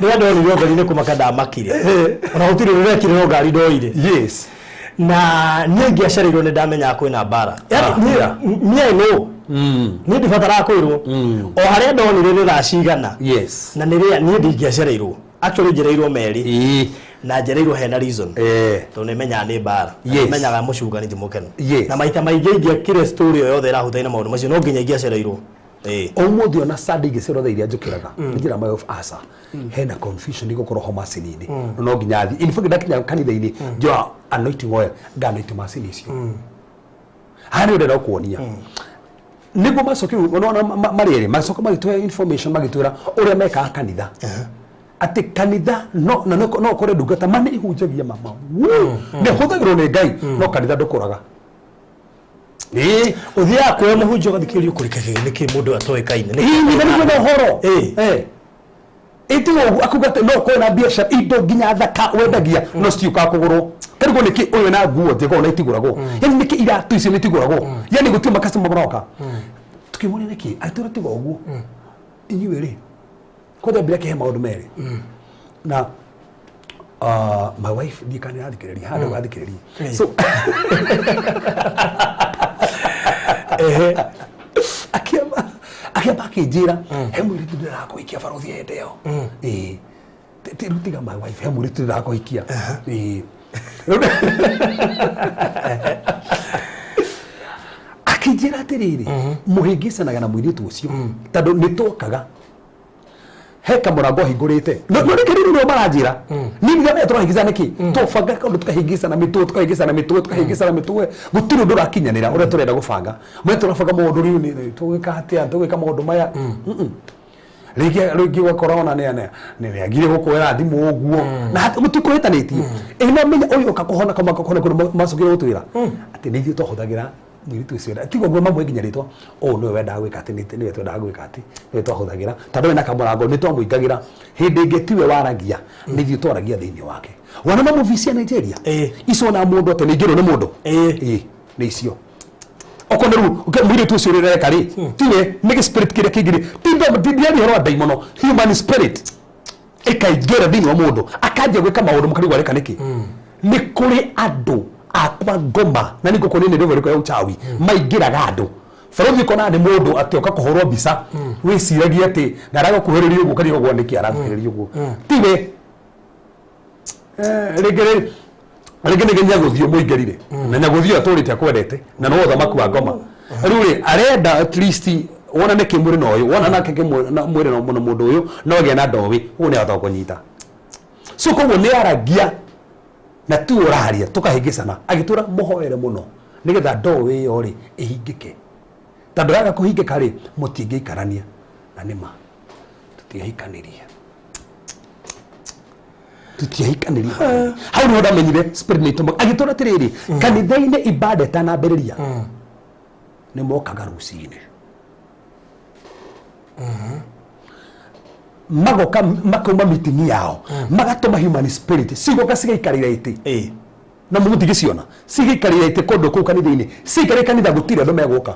andũ nĩ ngari-inĩ kũmaka ndamakire. Ona gũtirĩ rũrekire no ngari ndoire. Yes. Na niĩ ngĩacereirwo nĩ ndamenya kwĩna mbara. Niĩ no. Niĩ ndibataraga kwĩrwo. O harĩa ndonire nĩ racigana. Yes. Na niĩ ndingĩacereirwo. Actually njereirwo meri na njereirwo hena reason to nĩ menya nĩ mbara menyaga mũcunga nĩ ndimũkenu na maita maingĩ ingĩakire story yothe ĩrahutaine na maũndũ macio no nginya ingĩacereirwo ũmũthĩ ona Sunday ingĩcerwo thaa iria njũkĩraga nĩ njĩra my of asa hena confusion igũkorwo ho macini-inĩ no nginya thiĩ in fact ndakinya kanitha-inĩ njoa anointing oil nganointi macini icio harĩ ũrenda kuonia nĩguo macokire marĩ erĩ macoka magĩtũhe information magĩtwĩra ũrĩa mekaga kanitha ati kanitha no kore ndungata mane ihunjagia mama ne hũthagĩrwo nĩ Ngai no kanitha ndũkũraga ũthiaga kuoya mũhunjia ũgathikĩrĩrio kũrĩka nĩkĩ mũndũ atoĩkaine nĩ kwĩna ũhoro ĩtigo akuga atĩ no kwĩna biacara indo nginya thaka wendagia no citiũkaga kũgũrwo karĩguo nĩkĩ ũyũ na nguo njega na itigũragwo yani nĩkĩ iratũ icio nĩitigũragwo yani gũtirĩ makasitoma maroka tukĩmũria nĩkĩ atũra tiga ũguo inyuĩ rĩ kwanza bila kihema maũndũ merĩ na my wife ndikani athikĩrĩria handũ athikĩrĩria so akiamba akĩnjĩra he mũirĩtu ndĩrakũhikia barothi hĩndĩ ĩyo tirutiga my wife he mũirĩtu ndĩrakũhikia akĩnjĩra atĩrĩrĩ mũhĩngĩcanaga na mũirĩtu ũcio tondũ nĩtwokaga heka mũrango hingũrĩte no nĩkĩrĩrĩ nĩo maranjĩra nini gana tũrahingĩca nĩkĩ tũbanga kaũndũ tukahingĩcana mĩtwe gũtirĩ ũndũ ũrakinyanĩra ũrĩa tũrenda gũbanga mwe tũrabanga maũndũ rĩu tũgwĩka atĩa tũgwĩka maũndũ maya rĩngĩ ũgakora ona nĩagire gũkũĩra thimũ ũguo na mũtikũhĩtanĩtie no menya ũyũ ũka kũhona kũrĩa macokire gũtwĩra atĩ nĩ ithuĩ twahũthagĩra mwiritu ũcio tiga ũguo mamwe nginya rĩtwa nĩwe wendaga gwĩka atĩ nĩwe twendaga gwĩka atĩ nĩwe twahũthagĩra tondũ wĩna kamũrango nĩ twamũingagĩra hĩndĩ ĩngĩ tiwe waragia nĩ ithuĩ twaragia thĩinĩ wake wana mamuvi cia Nigeria icio na mũndũ atĩ nĩingĩrwo nĩ mũndũ nĩ icio okorwo rĩu mwiritu ũcio rĩreka rĩ tiwe nĩ spirit kĩrĩa kĩingĩrĩ ndiani ũhoro wa daimono human spirit ĩkaingĩra thĩinĩ wa mũndũ akanjia gwĩka maũndũ mũkarigwo areka nĩkĩ nĩ kũrĩ andũ akwa ngoma na niko konene ndio veriko ya uchawi maingiraga andũ barothi kona nĩ mũndũ atĩoka kũhũrwo mbica wĩciragia atĩ ndaraga kuhĩrĩrio ũguo kari ũguo nĩkĩ arakuhĩrĩrio ũguo tiwe rĩngĩ nĩgenya gũthiĩ mũingĩrire na nyagũthiĩ atũrĩte akwendete na no ũthamaki wa ngoma rĩu rĩ arenda at least wona nĩ kĩmwĩrĩ na ũyũ wona nake kĩmwĩrĩ na mũndũ ũyũ no gĩa na ndowi ũguo nĩ ahota kũnyita so koguo nĩ aragia na tu ũraharia tũkahĩngĩcana agĩtũra mũhoere mũno nĩgetha ndoo ĩyo rĩ ĩhingĩke tondũ yaga kũhingĩka rĩ mũtingĩikarania na nĩma tũtigahikanĩria tutiahikaniria hau no ndamenyire spirit ni tomo agitora tiriri kanitha-ini ibada itanambĩrĩria nĩ mokaga rũcinĩ magoka makauma meeting yao magatũma human spirit cigoka cigaikarĩra itĩ na mũtigiciona cigaikarĩra itĩ kũndũ kũu kanitha-inĩ cikarĩ kanitha gũtirĩ andũ megũka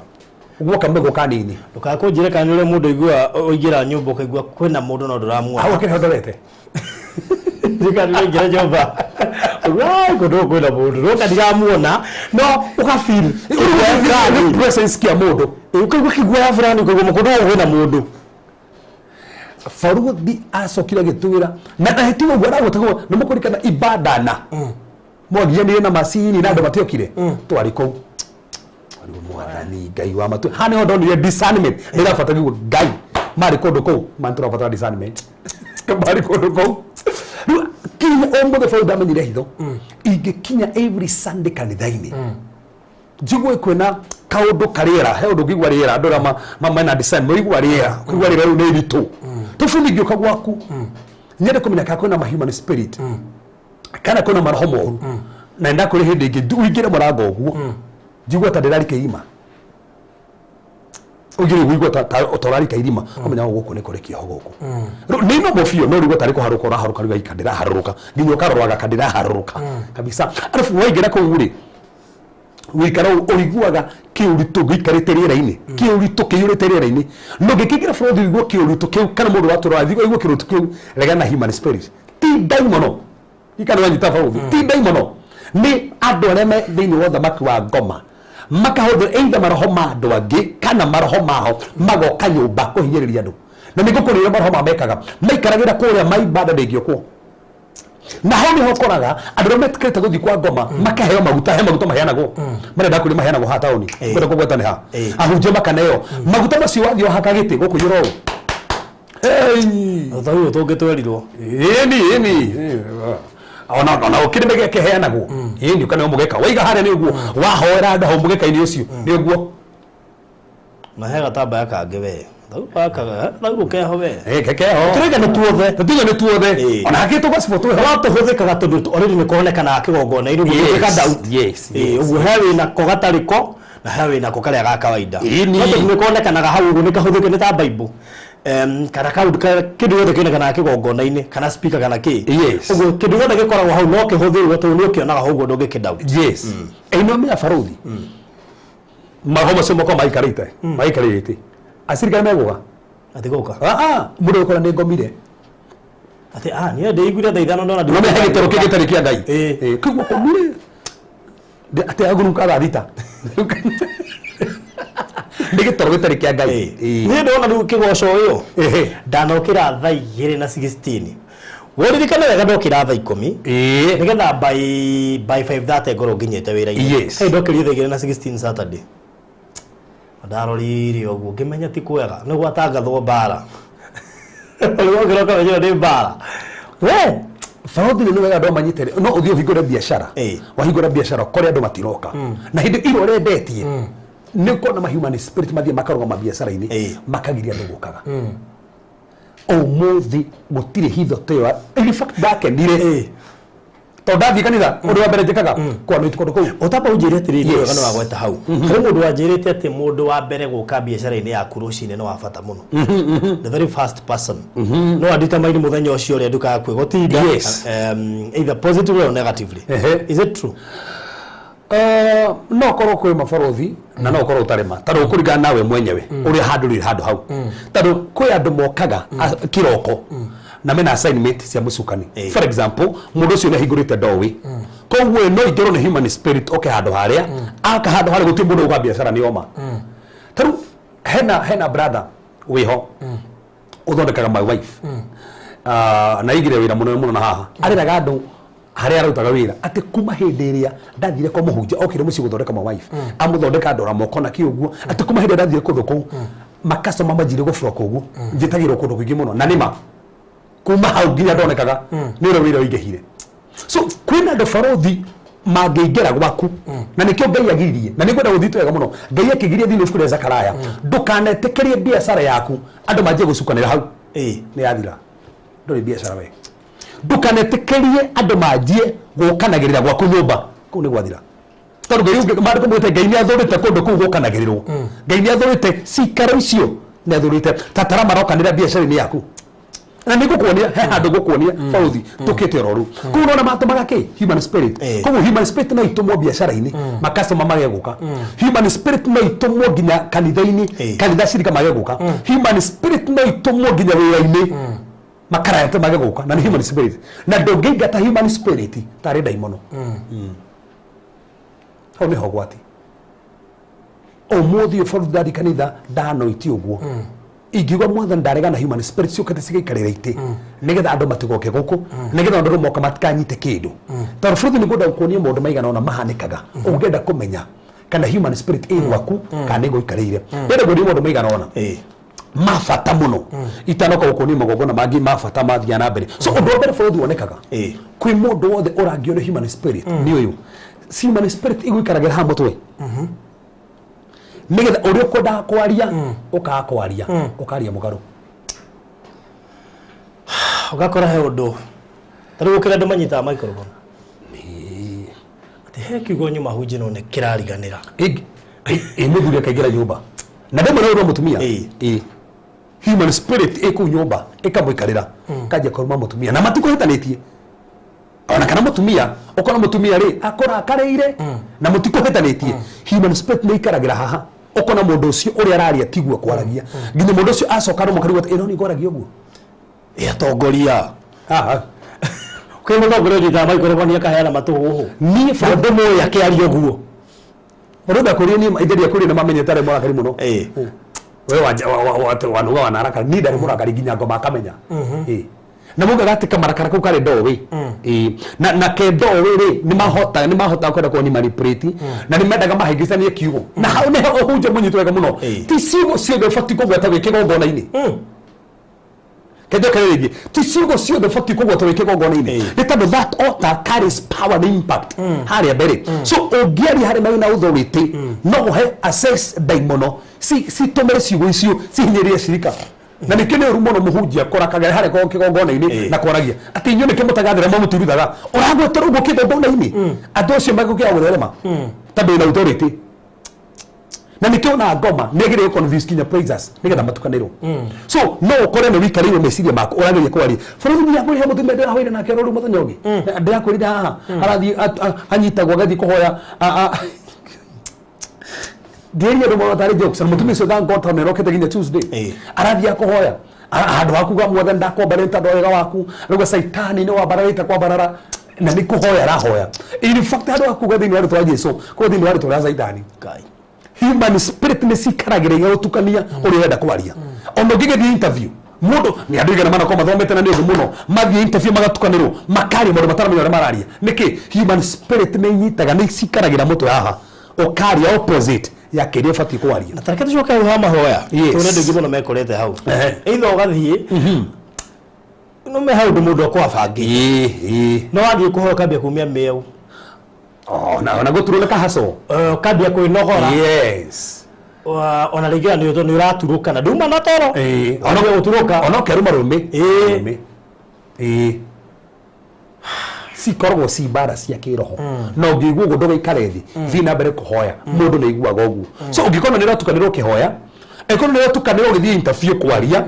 guoka megoka nini ndũgakũnjĩre kana nĩ ũrĩa mũndũ aigua oingĩra nyũmba ũkaigua kwĩna mũndũ no ndũramuona hau kĩrĩa ndorete ndikana nĩingĩra nyũmba kũndũ kwĩna mũndũ roka ndiramuona no ũgafeel presence kia mũndũ ũkaigua kĩguoya fulani ũkaigua mũkũndũ kwĩna mũndũ Faruthi acokire gĩtwĩra na ndahĩtiwe ũguo aragwĩtagwo nĩ mũkũrikana ibadana mwagianire na macini na andũ matiokire twarĩ kũu mwathani ngai wa matu hane ho ndonire discernment nĩrabatara guo ngai marĩ kũndũ kũu man tũrabatara discernment marĩ kũndũ kũu kinya ũmũthĩ Faruthi amenyire hitho ingĩkinya every Sunday kanitha-inĩ njigwe kwena kaũndũ karĩera he ũndũ ngĩigua rĩera andũ arĩa mena discernment mũigua rĩera kũigua rĩera rĩu nĩ iritũ tũbuni ngĩũka gwaku nyende kũmenya kana kwĩna human spirit kana kwĩna maroho moru na nda kũrĩ hĩndĩ ĩngĩ ũingĩre mũrango ũguo njigua ta ndĩrarika irima ũgĩrĩ ũigua ta ũtararika irima ũmenya gũkũ nĩ kũrĩ kĩoho gũkũ nĩ no mũbio no ũigua tarĩ kũharũka ũraharũka rĩu ikandĩra harũrũka nginya ũkaroraga kandĩra harũrũka kabisa arabu waingĩra kũu rĩ wikara ũiguaga kĩũritũ gĩikarĩte rĩera-inĩ kĩũritũ kĩiyũrĩte rĩera-inĩ no gĩkĩingĩra bũrũri ũigua kĩũritũ kĩu kana mũndũ watũra aigua kĩũritũ kĩu regana human spirit ti daimono ikana wanyita bũrũri ti daimono nĩ andũ arĩa me thĩinĩ wa ũthamaki wa ngoma makahũthĩra either maroho ma andũ angĩ kana maroho mao magoka nyũmba kũhinyĩrĩria andũ na nĩ gũkũrĩra maroho mamekaga maikaragĩra kũrĩa maibada ndĩngĩokwo na hau nĩho ũkoraga andũ arĩa metĩkĩrĩte gũthiĩ kwa ngoma makaheo maguta he maguta maheanagwo marenda kũrĩ maheanagwo ha taũni kwenda kũgweta nĩ ha ahunjia makaneo maguta macio wathiĩ ohaka gĩtĩ gũkũ nyũra ũũ ũthau tũngĩtwerirwo ĩni ona ũkĩrĩ megĩkeheanagwo ĩni ũkaneo mũgeka waiga harĩa nĩ ũguo wahoera andũ hau mũgeka-inĩ ũcio nĩ ũguo mahe gatambaya kangĩ we thau ũkeho we kekeho tũrĩga nĩ tuothe nĩ tuothe ona hakĩtwo gacibo tũhũthĩkaga tondũ already nĩ kuonekanaga kĩgongona-inĩ gũtuĩka doubt ũguo he wĩnako gatarĩ ko na he wĩnako karĩa ga kawaida tondũ nĩ kuonekanaga hau ũguo nĩ kahũthĩke nĩ ta Bible kana kĩndũ gĩothe kĩonekanaga kĩgongona-inĩ kana speaker kana kĩ ũguo kĩndũ gĩothe gĩkoragwo hau no kĩhũthĩrwo tondũ nĩ ũkĩonaga hau ũguo ndũngĩkĩdoubt ĩno mĩa Faruthi maroho macio moko maikarĩte acirikana megũga atĩ gũka mũndũ ũkora nĩ ngomire atĩ niĩ ndĩiguire thaa ithano ndona ndĩmenya gĩtoro kĩngĩ tarĩ kĩa Ngai kĩguo komire atĩ agũrũkaga thita nĩ gĩtoro gĩtarĩ kĩa Ngai niĩ ndona rĩu kĩgoco ũyũ ndanokĩra thaa 2:16 woririkane wega ndokĩra thaa 10 nĩgetha by 5:30 ngorwo nginyĩte wĩra-inĩ ndokĩrire thaa 2:16 Saturday ndarorire ũguo ngĩmenya ti kwega nĩ gwatangathwo mbara ũgĩroka wenyewe nĩ mbara we Faruthi nĩ wega andũ manyitĩre no ũthiĩ ũhingũre biacara wahingũra biacara kũrĩa andũ matiroka na hĩndĩ ĩrĩa ũrendetie nĩ kuona ma human spirit mathiĩ makarũgama biacara-inĩ makagiria andũ gũkaga ũmũthĩ gũtirĩ hitho teo in fact ndakenire tondũ ndathiĩ kanitha ũndũ wa mbere njĩkaga kwanĩti kũndũ kũu ũtamba ũnjĩre atĩrĩrĩ wega nĩ wagweta hau harĩ mũndũ wanjĩrĩte atĩ mũndũ wa mbere gũka biacara-inĩ yaku rũcinĩ nĩ wa bata mũno the very first person no anditamaini mũthenya ũcio ũrĩa ndukaga kwĩgũtinda either positively or negatively is it true no korwo kwĩ mabarothi na no korwo ũtarĩ ma tondũ kũringana nawe mwenyewe ũrĩa handũrire handũ hau tondũ kwĩ andũ mokaga kĩroko na mena assignment cia mũcukani for example mũndũ ũcio nĩ ahingũrĩte ndowi koguo no ingĩrwo nĩ human spirit oke handũ harĩa aka handũ harĩa gũtirĩ mũndũ ũga biacara nĩ oma tarĩu hena brother wĩho ũthondekaga my wife na igire wĩra mũnene mũno na haha arĩraga andũ harĩa arutaga wĩra atĩ kuma hĩndĩ ĩrĩa ndathire kwa mũhunjia okire mũciĩ gũthondeka my wife amũthondeka ndora moko na kĩũguo atĩ kuma hĩndĩ ĩrĩa ndathire kũndũ kũu makacoma manjire gũburoka ũguo njĩtagĩrwo kũndũ kũingĩ mũno na nĩma kuma hau nginya ndonekaga nĩ ũrĩa wĩra ũingĩhire so kwĩna andũ Faruthi mangĩingĩra gwaku na nĩkĩo Ngai agiririe na nĩngwenda gũthitũ wega mũno Ngai akĩgiria thĩinĩ ibuku rĩa Zakaraya ndũkanetĩkĩrie biacara yaku andũ manjie gũcukanĩra hau nĩ yathira ndũrĩ biacara we ndukanetekerie andu manjie gukanagirira gwaku nyumba ku ni gwathira tondu ngai ungi mariko mwete ngai ni athurite kundu kuu gukanagirirwo ngai ni athurite cikaro icio ni athurite tatara marokanira biacara ni yaku na niko kuonia he handu gukuonia fauthi tukite roru kuno na matumaga ki human spirit koguo human spirit no itumwo biacara-ini makasema mage guka human spirit no itumwo nginya kanitha-ini kanitha cirika mage guka human spirit no itumwo nginya wira-ini makarayate mage guka na ni human spirit na ndungĩingata human spirit tarĩ daimono hau nĩho gwati ũmũthĩ ũborithi ndari kanitha ndanoiti ũguo ingiuga mwathani ndaregana human spirit ciũkĩte cigaikarĩra itĩ nĩgetha andũ matigoke gũkũ nĩgetha andũ moka matikanyite kĩndũ tondũ borithi nĩngwenda kuonia maũndũ maigana ona mahanĩkaga ũngĩenda kũmenya kana human spirit ĩ gwaku kana ĩgũikarĩire ndĩrenda kuonia maũndũ maigana ona mabata muno itanoka gukuonia magongona mangi mabata mathia na mbere so ũndũ wa mbere borithi wonekaga kwĩ mũndũ wothe ũrangĩona human spirit nĩ ũyũ human spirit ĩgũikaragĩra ha mũtwe nĩgetha ũrĩa ũkwendaga kwaria ũkaga kwaria ũkaria mũgarũ ũgakora he ũndũ tarĩu gũkĩra andũ manyitaga microphone atĩ he kiugo nyuma hunjĩ no nĩ kĩrariganĩra mũthuri akaingĩra nyũmba na ndĩmwe na ũrĩa mũtumia human spirit ĩkũu nyũmba ĩkamũikarĩra kanjia kũruma mũtumia na matikũhĩtanĩtie ona kana mũtumia ũkona mũtumia rĩ akũrakarĩire na mũtikũhĩtanĩtie human spirit nĩ ikaragĩra haha ũkona mũndũ ũcio ũrĩa araria tiguo kwaragia nginya mũndũ ũcio acoka rũmo karigwo ĩno nĩ ngwaragia ũguo atongoria kwĩ mũtongoria ũnyitaga microphone akaheana matũhũhũ niĩ mũndũ mũĩ akĩaria ũguo mũndũ akũria niĩ itharia kũrĩ nĩ mamenyete arĩ mũrakari mũno we wanuga wanarakari niĩ ndarĩ mũrakari nginya ngoma akamenya na munga gatika marakara kau kare ndowe na ke ndowe ri ni mahota kwenda kwa ni manipulate na ni mendaga mahingicanie kiugo na hau ne ohunje munyitwega muno ti ciugo ciothe fati kugweta wike gongona-ini kende karege ti ciugo ciothe fati kugweta wike gongona-ini ni tondu that altar carries power and impact haria mbere so ungiari hari mai na authority no he access daimono si tomere ciugo icio cihinyerie cirika na nikene rumo no muhunjia korakaga hare ko kigongona-ini na kwaragia ati nyo nike mutagathira mamutiruthaga uragweta rugo kigongona-ini andu acio magukia gutherema tondu ina authority na nikiona ngoma negire convince kinya praisers nigetha matukanirwo so no ukore no wikarire meciria maku urageria kwaria borithi ni yakuri he mutumia ndira hoire nake roru muthenya ungi ndira kwirira haha arathi anyitagwo gathi kuhoya Geri ndo mwana tari jokes mutumia cio thango tone rokete ginya Tuesday arathi akuhoya andu akuga mwothe ndakombareta ndoega waku ruga saitani ni wabararita kwa barara na ni kuhoya rahoya in fact andu akuga thini wari twa Jesu ko thini wari twa saitani kai human spirit ni sikaragire utukania uri wenda kwaria ono gige interview mundu ni andu igana mana ko mathomete na ni undu muno mathie interview magatukanirwo makari mundu mataramenya uri mararia niki human spirit ni nyitaga ni sikaragira mutwe haha okaria opposite ya keria fati kwaria atareke tucoke hau ha mahoya tuna ndu ngibona mekorete hau either ugathie no me hau mundu akwa bangi no wathie kuhoya kambia kumia meu na guturuleka haso kambia kwinogora yes ona rigira ni uraturuka na nduma na toro ona guturuka ona keruma rume si korwo si bara cia kiroho no ngiguo go ndogaikare thi thina mbere kuhoya mundu ni iguaga uguo so ungikona ni ratukanirwo kihoya ekono ni ratukanirwo githie interview kwaria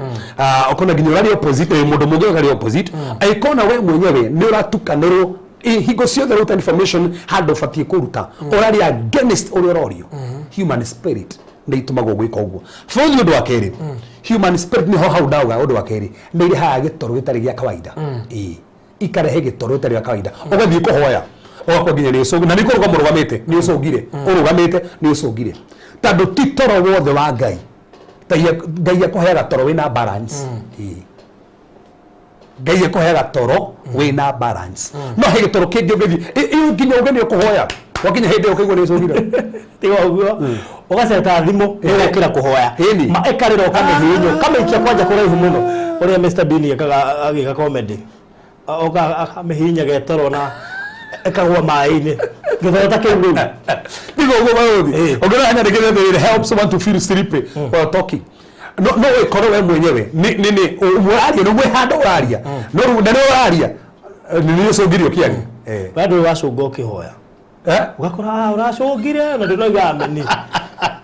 okona nginya urari opposite mundu mungi urari opposite aikona we mwenyewe ni uratukanirwo higo ciothe ruta information handu fatie kuruta urari against uri rorio human spirit ni itumagwo gwika uguo borithi undu wa keri human spirit ni ho hau ndauga undu wa keri ni iri haga gitoro gitari gia kawaida ikarehe gitoro gitari gia kawaida ugathie kuhoya ogakwa nginya ni ucogi na ni kuruga murugamite ni ucogire urugamite ni ucogire tondu ti toro wothe wa Ngai Ngai akuheaga toro wina balance Ngai akuheaga toro wina balance no he gitoro kingi ugathie nginya ugeni kuhoya wakinya hindi ukaigwa ni ucogire tiga uguo ugaceta thimu ugakira kuhoya ma ekarira ukamihinyo kameikia kwanja kuraihu muno uria Mr Bean agika comedy oka akamihinya getoro na ekagwa mai-ini githota kiu tiga uguo bayothi ogera hanya ndigire it helps someone to feel sleepy while talking no ikoro we mwenyewe ni uraria no mwe handa uraria no runda no uraria Nini sogirio kiani? Bado wasongo kihoya. Ugakora uracongire na ndinoiga ameni.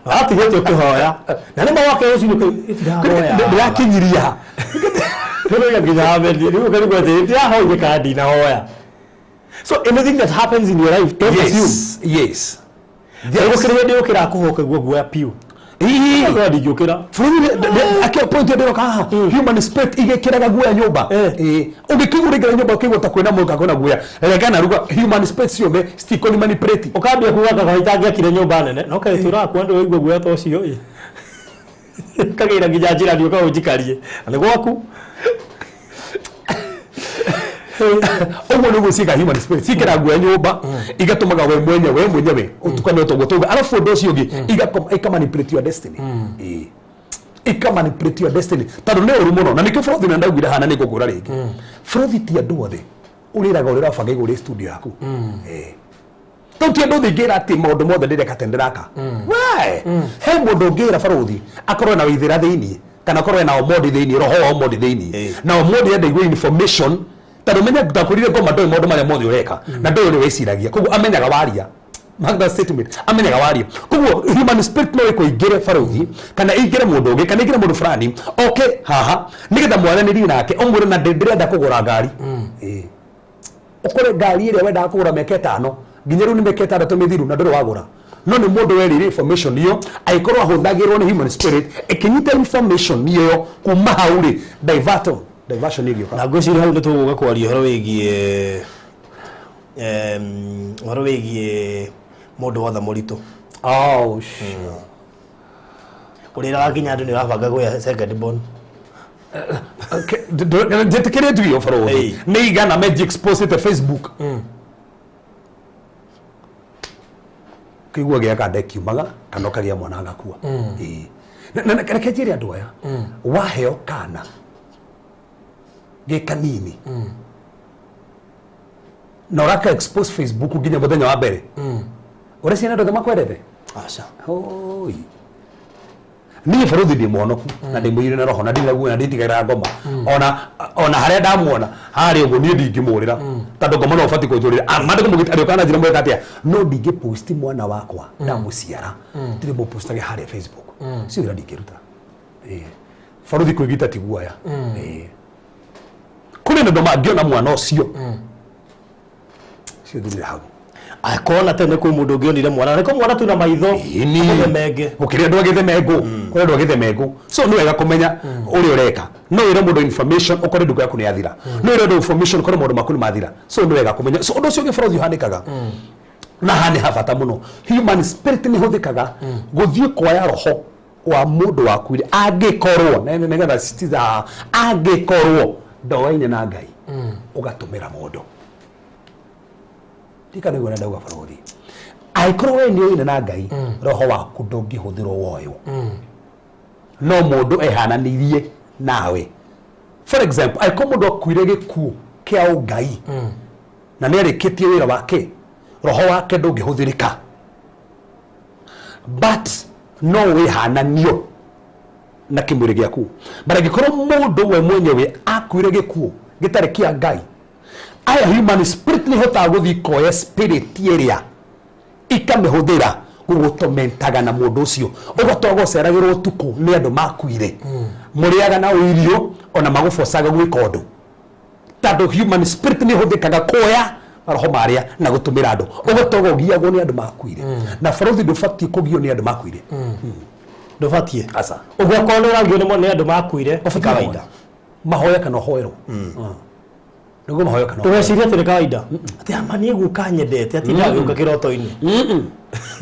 Atigete ukihoya. Na nĩ mawake ucio itirahoya. Ndirakinyiria. Ndinoiga nginya ameni. Rĩu ũkarigwo itirahoya kandi na hoya. So anything that happens in your life, don't assume. Yes. Ndĩgũkĩrĩria ndĩũkĩra kũhoka guoya piu. Kwa ndigĩũkĩra. Akĩa point ndĩroka haha. Human spirit igĩkĩraga guoya nyũmba. Ũngĩkĩgũrĩra nyũmba ũkĩgwata kwĩna mũka kwĩna guoya. Rega na ruga human spirit ciothe citikoni manipulate. Ũkambia kuga kagaitangiakire nyũmba nene. No kaĩtura kwa ndũ ũigua guoya ta ũcio ĩ. Kagĩra nginya njĩra nĩ ũkaũnjikarie. Nĩ gwaku. Omo no gusika human spirit sikira guoya nyũmba igatumaga we mwenyewe utukane utogotoga alafu ndo cio ngi ikamanipulate your destiny ikamanipulate your destiny tondũ nĩ ũru mũno na nĩkĩo Frothi na ndagwire hana nĩ kũgũra rĩngĩ Frothi ti andũ othe ũrĩraga ũrĩra banga igũrĩ studio yaku tondu ti andũ thingĩra atĩ maũndũ mothe ndĩreka tenderaka we he mũndũ ũngĩra Frothi akorwo na wĩthĩra thĩinĩ kana akorwo na omodi thĩinĩ roho omodi thĩinĩ na omodi enda igwe information taro menya ndakurire ngoma ndoĩ maũndũ marĩa mothe ũreka na ndoĩ ũrĩa wĩciragia koguo amenyaga waria magda statement amenyaga waria koguo human spirit no ĩkũingĩre Frothi kana ĩingĩre mũndũ ũngĩ kana ĩingĩre mũndũ fulani okay haha nĩgetha mwaranĩrie nake ũmwĩre na ndĩrenda kũgũra ngari ũkore ngari ĩrĩa wendaga kũgũra mĩaka 5 nginya rĩu nĩ mĩaka 6 mĩthiru na ndũrĩ wagũra no nĩ mũndũ werire information iyo aikorwo ahũthagĩrwo nĩ human spirit ĩkĩnyita information iyo kuma hau rĩ diversion igioka na ngwĩciria hau nĩ tũgũka kwaria ũhoro wĩgiĩ mũndũ wothe mũritũ ũrĩraga nginya andũ nĩ ũrabanga gwĩa second born njĩtĩkĩrie ndugi Frothi nĩ igana meji expose te Facebook kĩigua gĩaka ndekiumaga kana ũkagĩa mwana agakua na reke njĩre andũ aya waheo kana kanini na ũraka expose Facebook nginya mũthenya wa mbere ũrĩa ciana ndothe makwendete aca oi niĩ Frothi ndĩ mwonoku na ndĩ mũire na roho na ndĩraguo na ndĩtigagĩra ngoma ona harĩa ndamuona harĩ ũguo niĩ ndingĩmũrĩra tondũ ngoma no ũbatiĩ kũnjũrĩra mandĩko mũgĩtarĩ ũkana njĩra mweka atĩa no ndingĩposti mwana wakwa ndamũciara ndirĩ mũpostage harĩa Facebook cio wĩra ndingĩruta Frothi kwĩgita ti guoya kune ndo mangĩona mwana ũcio cio thirire hau akona tene kwĩ mũndũ ũngĩonire mwana nĩko mwana tu na maitho menge gũkĩrĩa andũ agĩthemengu kũrĩa andũ agĩthemengu so nĩ wega kũmenya ũrĩa ũreka no wĩre mũndũ information ũkore nduka yaku nĩ yathira no wĩre mũndũ information ũkore maũndũ maku nĩ mathira so nĩ wega kũmenya so ũndũ ũcio ũngĩ Frothi ũhanĩkaga na hanĩ habata mũno human spirit nĩ hũthĩkaga gũthiĩ kwaya roho wa mũndũ wakuire angĩkorwo nĩgetha citiza angĩkorwo ndoaine na Ngai ugatumira mũndũ tikana gwana ndauga Frothi aikorwo we nĩ oine na Ngai roho waku ndũngĩhũthĩrwo woyo no mũndũ ehananirie nawe for example aikorwo mũndũ akuire gĩkuũ kĩa ũngai na nĩ arĩkĩtie wĩra wake roho wake ndũngĩhũthĩrĩka but no wĩhananio na kimwiri gĩaku baragĩkorwo mũndũ we mwenyewe akuire gĩkuũ gĩtarĩ kĩa Ngai aya human spirit nĩ hotaga gũthiĩ koya spirit ĩrĩa ikamĩhũthĩra gũgũtomentaga na mũndũ ũcio ũgatwagwo ũceragĩrwo ũtukũ nĩ andũ makuire mũrĩaga na irio ona magũbocaga gwĩka ũndũ tondũ human spirit nĩ hũthĩkaga koya roho marĩa na gũtũmĩra andũ ũgatwagwo ũgiagwo nĩ andũ makuire na Frothi ndũbatiĩ kũgio nĩ andũ makuire ndũbatiĩ aca ũguo korwo ũragio nĩ andũ makuire kawaida mahoya kana hoerwo nĩguo mahoya kana ndũgecirie atĩ nĩ kawaida atĩ amani egũka nyendete atĩ ndagĩũka kĩroto-inĩ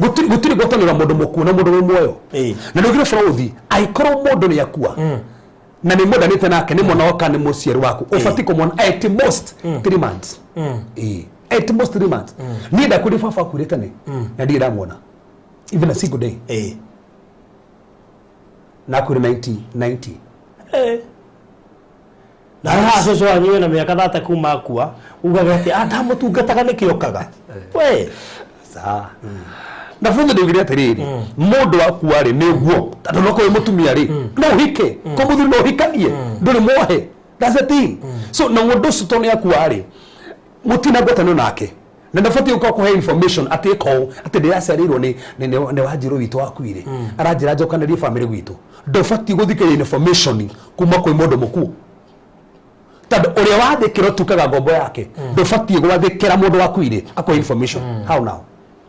gũtirĩ gwatanĩra mũndũ mũkuũ na mũndũ wĩ muoyo na nĩũgire Frothi aikorwo mũndũ nĩ akua na nĩ mwendanĩte nake nĩ mwana waka nĩ mũciari waku ũbatiĩ kũmwona at most 3 months at most 3 months niĩ ndakwĩrĩ baba akuire tene na ndirĩ ndamuona even a single day na kuri 90 na haha cũcũ wanyu na mĩaka 30 kuma akua ugaga atĩ ndamũtungataga nĩkĩokaga we na Frothi ndĩugire atĩrĩrĩ mũndũ wakua rĩ nĩguo tondũ no kũrĩ mũtumia rĩ no ũhike ko mũthuri no ũhikanie ndũrĩ mwohe that's the thing so na mũndũ ũcio tondũ nĩ akua rĩ mutina ngwatano nake na ndafati uko kuhe information ati ko ati ndiracerirwo ni Wanjiru witu wakuire aranjira njokanĩrie family gwitu ndafati guthikĩrĩria information kuma kwĩ mũndũ mũkuũ tondu ũrĩa wathĩkĩrwo tukaga ngombo yake ndafati gwathĩkĩra mũndũ wakuire akwa information how now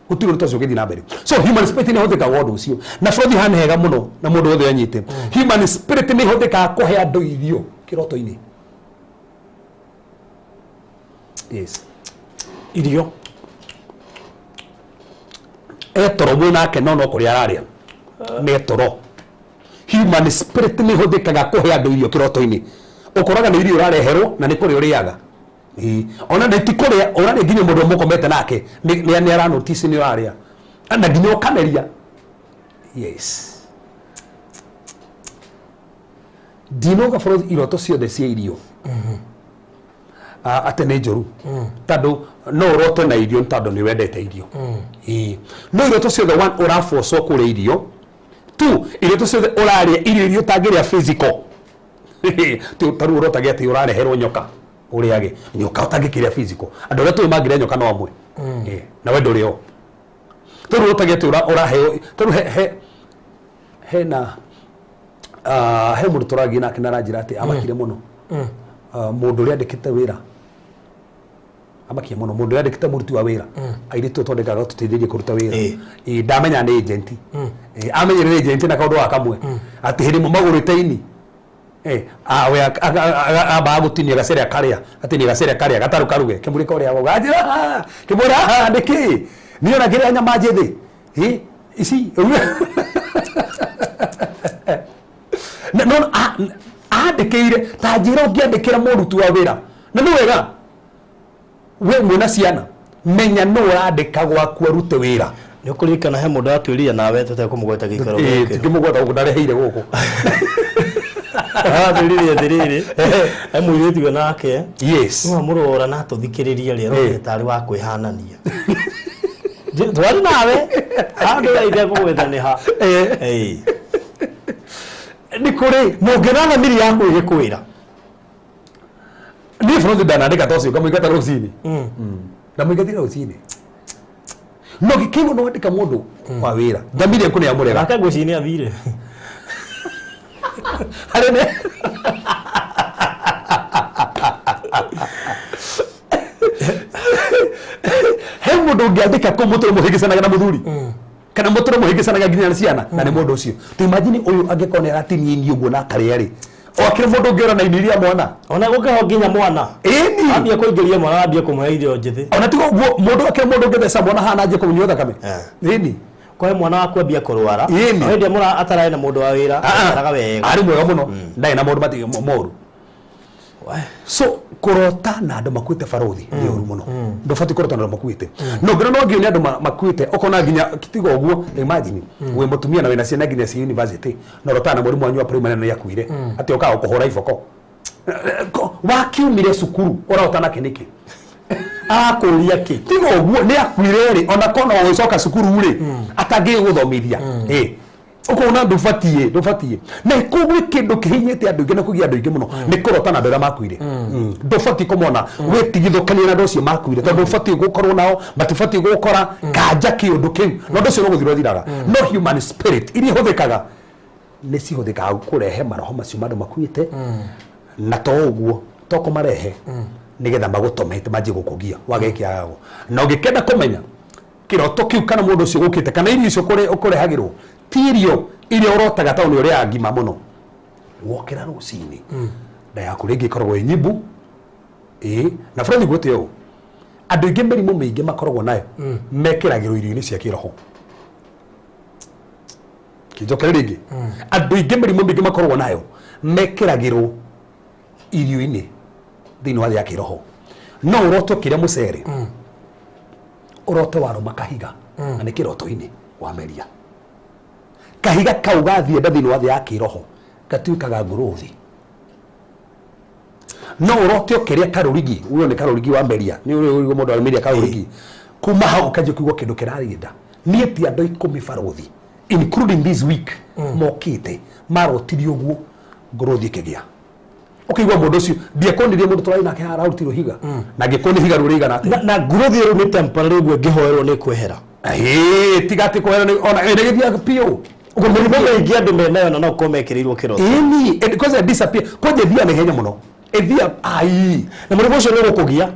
gutiro rutacio gĩthi na mbere so human spirit ni hotheka wondu ucio na bũrũri hana hega mũno na mũndũ wothe anyite human spirit ni hotheka kuhe andũ irio kiroto-inĩ yes irio etoro munake no kuri araria metoro human spirit ni hothekaga kuhe andu irio kiroto-ini ukoraga ni irio urareherwo na ni kuri uriaga ona ni ti kuri ona ni nginya mundu mukomete nake ni ara notice ni uraria na nginya ukameria yes dinoga foro iroto ciothe cia irio ate nĩ njũru tondũ no ũrote na irio tondũ nĩ wendete irio no iroto ciothe one ũraforce kũrĩa irio two iroto ciothe ũrarĩa irio ũtangĩrĩa physical tarĩu ũrotagia atĩ ũrareherwo nyoka ũrĩage nyoka ũtangĩkĩrĩa physical andũ arĩa tũĩ mangĩrĩa nyoka no amwe na we ndũrĩ o tarĩu ũrotagia atĩ ũraheo tarĩu hena he mũndũ tũragia nake na aranjĩra atĩ amakire mũno mũndũ ũrĩa andĩkĩte wĩra amakia mũno mũndũ ũrĩa andĩkĩte mũruti wa wĩra airĩtu tondekaga tũteithĩrie kũruta wĩra ndamenya nĩ agent amenyerere agent na kaũndũ wa kamwe atĩ hĩndĩ magũrĩte ini we ambaga gũtinia gacere akarĩa atinia gacere akarĩa gatarũ karuge kĩmũrĩ korĩa gajĩra kĩmũra ndĩkĩ niona kĩrĩa nyama njĩthĩ ici no andĩkĩire ta njĩra ũngĩandĩkĩra mũruti wa wĩra na nĩ wega we mwĩna ciana menya no ũrandĩka gwaku arute wĩra nĩ ũkũririkana he mũndũ atwĩria nawe tũtekũmũgweta gĩikaro gĩkĩ ngĩmũgweta gũkũ ndareheire gũkũ atwĩrire he mũirĩtu nake yes no mũrora na tũthikĩrĩria rĩera tarĩ wa kwĩhanania twari nawe andũ aithe kũgweta nĩ ha ni kuri mũngĩrana miri yaku ĩgĩkwĩra ni bũrũri ndanandĩka ta ũcio ngamũingata rũcinĩ ndamũingatire rũcinĩ no gĩkĩgo no andĩka mũndũ wa wĩra ngamire kũ nĩ amũrega aka ngwĩciria athire harĩ ne he mũndũ ũngĩandĩka kũ mũtũrũ mũhĩgĩcanaga na mũthuri kana mũtũrũ mũhĩgĩcanaga nginya na ciana na nĩ mũndũ ũcio tu imagine ũyũ angĩkorwo nĩ aratinia ini ũguo na karĩa-rĩ okĩrĩ mũndũ ũngĩora na ini iria mwana ona gũkĩho nginya mwana ĩni ambia kũingĩria mwana ambia kũmũhe irio njĩthĩ ona tiga ũguo mũndũ okĩrĩ mũndũ ũngĩtheca mwana hana anjie kũmũnyua thakame ĩni kwa mwana waku ambia kũrwara hĩndĩ mũra ataraĩ na mũndũ wa wĩra ataraga wega arĩ mwega mũno ndarĩ na mũndũ matigĩ moru so kurota na andũ makuĩte barothi nĩ ũru mũno ndũbatiĩ kurota na andũ makuĩte no ngĩra no ngĩone andũ makuĩte ũkona nginya tiga ũguo imagine wĩ mũtumia na wĩna ciana nginya ci university na rota na mũrimũ wanyu wa primary nĩ yakuire atĩ ũkaga kũhũra iboko wakiumire cukuru ũrota nake nĩkĩ akũria kĩ tiga ũguo nĩ akuire-rĩ ona kona ũgĩcoka cukuru-rĩ atangĩgũthomithia ukona ndũbatiĩ na kũgwĩ kĩndũ kĩhinyĩte andũ aingĩ na kũgia andũ aingĩ mũno nĩ kũrota na andũ arĩa makuire ndũbatiĩ kũmona wĩtigithũkanie na andũ acio makuire tondũ ndũbatiĩ gũkorwo nao matibatiĩ gũkora kanja kĩũndũ kĩu na ũndũ ũcio no gũthira ũthiraga no human spirit iria ihũthĩkaga nĩ cihũthĩkaga kũrehe maroho macio andũ makuĩte na to ũguo to kũmarehe nĩgetha magũtomete manjie gũkũgia wagekĩagago na ũngĩkenda kũmenya kĩroto kĩu kana mũndũ ũcio gũkĩte kana irio icio ũkũrehagĩrwo tirio iria ũrotaga taũni ũrĩa ngima mũno wokĩra rũcinĩ nda yaku rĩngĩ ĩkoragwo ĩ nyimbu na bũrũri gwĩte ũũ andũ aingĩ mĩrimũ mĩingĩ makoragwo nayo mekĩragĩrwo irio-inĩ cia kĩroho kĩnjokere rĩngĩ andũ aingĩ mĩrimũ mĩingĩ makoragwo nayo mekĩragĩrwo irio-inĩ thĩinĩ wa thĩ ya kĩroho no ũrote ũkĩrĩa mũcere ũrote warũma kahiga na nĩ kĩroto-inĩ wameria kahiga kau gathiĩ nda thĩinĩ wa thĩ ya kĩroho gatuĩkaga ngũrũthi no ũrote ũkĩrĩa karũrigi ũyũ nĩ karũrigi wameria nĩ ũrĩa mũndũ ameria karũrigi kuma hau ũkanjia kũigua kĩndũ kĩrathiĩ nda niĩ ti andũ 10 barothi including this week mokĩte marotirie ũguo ngũrũthi ĩkĩgĩa ukigwa mundu ucio ndiekonire mundu turai nake ararutirwo higa na ngikoni higa ruriga na growth yo ni temporary gwe ngihoerwo ni kwehera tigati kwehera ona egithia pio ugo murimu maingi andu menayo na no komekereirwo kiroto because disappear kwaje thia ni henya muno ethia ai na murimu ucio ni gukugia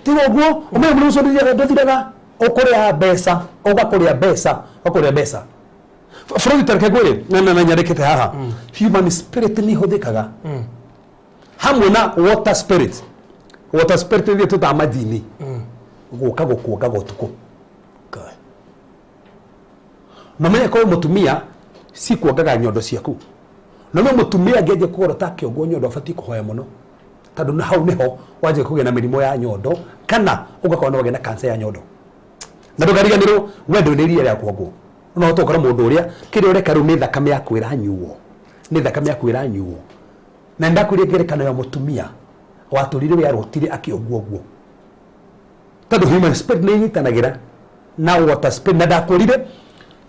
tigoguo ume murimu ucio ndithiraga ukuria mbeca ugakuria mbeca Freud tarikagwire na nyandikite haha human spirit ni huthikaga hamwe na water spirit ni tuta majini guka gukuoga gotuko na menya kwa mutumia si kuogaga nyondo ciaku na no mutumia ngeje kugorota kiongo nyondo afati kuhoya muno tondu na hau niho waje kugia na mirimo ya nyondo kana ugakorwo wage na cancer ya nyondo na ndugariganirwo wendo ni ria ya kuongo no tokora mundu uria kiri ureka ru ni thakame yaku iranyuo na ndakuria ngerekano ya mutumia waturire we arotire akionguo tondu human spirit ni nyitanagira na water spirit na ndakurire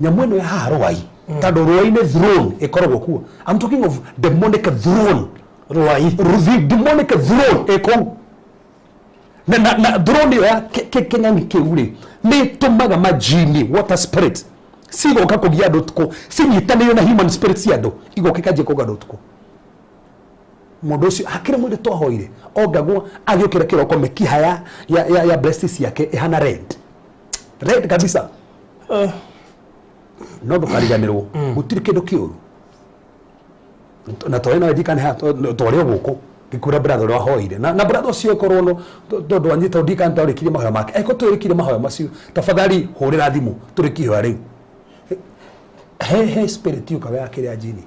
nyamu ino ya harwai tondu rwai ni throne ikoragwo kuo. I'm talking of demonic throne. Rwai demonic throne eko na throne ya kenyani keuri ni tumaga majini water spirit sigo kakugia dotko sinyitanire na human spirit siado igo kikaje koga dotko mundu ucio hakire mwende twahoire ogagwo agiokira kiroko mekiha ya breasts yake ihana red kabisa no ndukariganirwo gutiri kindu kiuru na toina ndikane ha tore guko ngikura brother wa hoire na brother ucio korono ndo anyita ndikane tawrikire mahoya make eko twirikire mahoya macio tafadhali hurira thimu turikihoya riu he spirit yuka ya kile ajini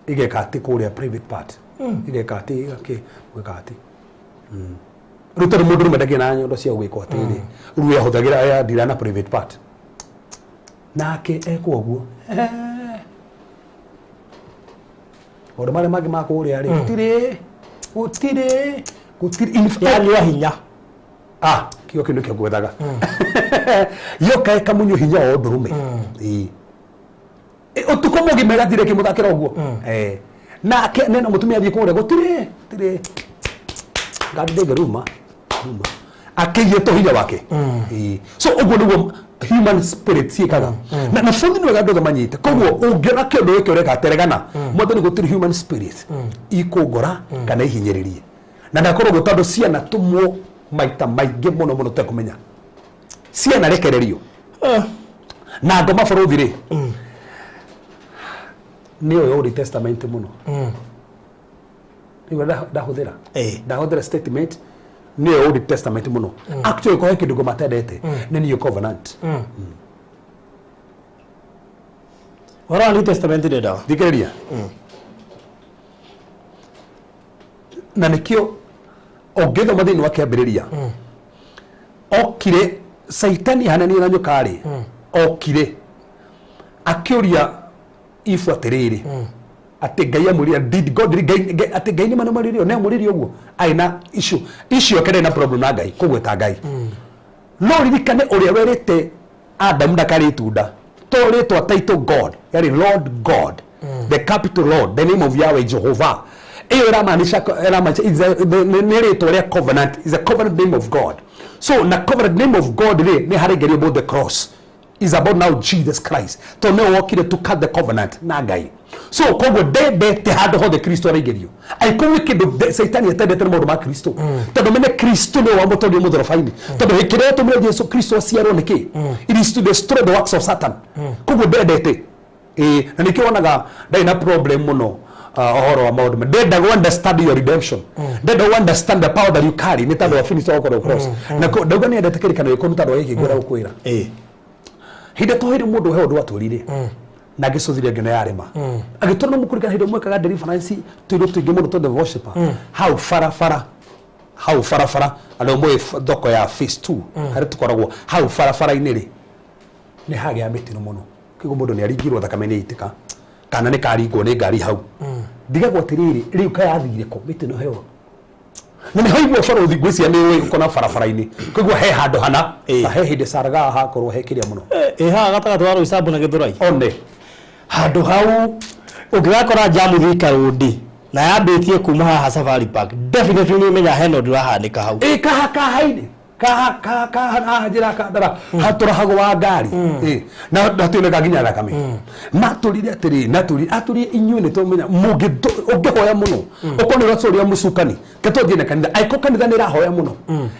igekati kuria private part igekati igake gwekati ruta mundu rumedage na nyondo cia gwikwa tiri ru yahuthagira ya ndira na private part nake ekwoguo ora mare magi makuria ri gutire yani ya hinya kio kindu kio gwethaga yo kae kamunyo hinya o ndurume utuko mugi megathire kimuthakira uguo nake nena mutumia athie kuria gutire ngabide geruma akiye to hinya wake so uguo niguo human spirit siekaga na fundi no gado manyite koguo ungiona kindu gikio reka teregana mothe ni gutire human spirit ikugora kana ihinyiririe na ndakorwo gutandu ciana tumwo maita maingi muno tekumenya ciana rekererio na ngoma bũrũri-rĩ nĩyo Old Testament muno nĩyo ndahũthĩra statement nĩyo Old Testament muno actually kwa kĩndũ matendete nĩ New Covenant wara New Testament ndio thikĩrĩria na nĩkĩo ongethoma thĩinĩ wa kĩambĩrĩria okire Saitani hanani na nyukari okire akĩũria Ifu atiriri ati Ngai amũria did God ati Ngai nĩ mane mũririo ne mũririo guo aina icio kende na problem na Ngai kũgweta Ngai no ririkane ũrĩa werĩte Adam ndakari tunda tũrĩtwa title God yani Lord God the capital Lord the name of Yahweh Jehovah iyo ramaanisha nĩrĩtwa rĩa covenant is a covenant name of God. So na covenant name of God ni harigeri about the cross is about now Jesus Christ to no walking to cut the covenant na Ngai. So kogo te hado ho the Kristo arigerio ai kowe kido Saitani atendete na maundu ma Kristo tondu mene Kristo ni wa mutorio muthorofaini tondu hikire to mwe Yesu Kristo aciarwo niki it is to destroy the works of Satan kogo ndendete na nikionaga ndai na problem muno ohoro wa maundu ndenda go understand your redemption ndenda go understand the power that you carry ni tando wa finish oko the cross na ndauga ni ndete kirikano iko mutando wa ikigwira gukwira hinde tohiri mundu he undu aturire na gicuthiria ngene yarema agitorwo mukurikana hinde mwekaga deliverance tuiru tuingi muno to the worshiper how fara alo mwe thoko ya phase 2 hari tukoragwo how fara iniri ni hage ya mitino muno kigo mundu ni aringirwo thakame ni itika kana ni karingwo ni ngari hau ndigagwo atiriri riu kayathire ko mitino hewa na ni haigwo faro thigwisia ni ukona farafara-ini kugwo he handu hana he hinde saraga hakorwo hekiria muno ha gatagatu wa Roysambu na Githurai one handu hau ungigakora jamu thika rudi na yambĩtie kuma haha Safari Park definitely nĩ menya heno ndĩrahanĩka hau kaha-inĩ kaha njĩra kandara hatũrahagwo wa ngari na tuoneka nginya thakame matũrire atĩrĩ atũrire inyuĩ nĩ tũmenya ũngĩhoya mũno ũkorwo nĩ ũracoria mũcukani ketũthiĩ na kanitha aiko kanitha nĩ ĩrahoya mũno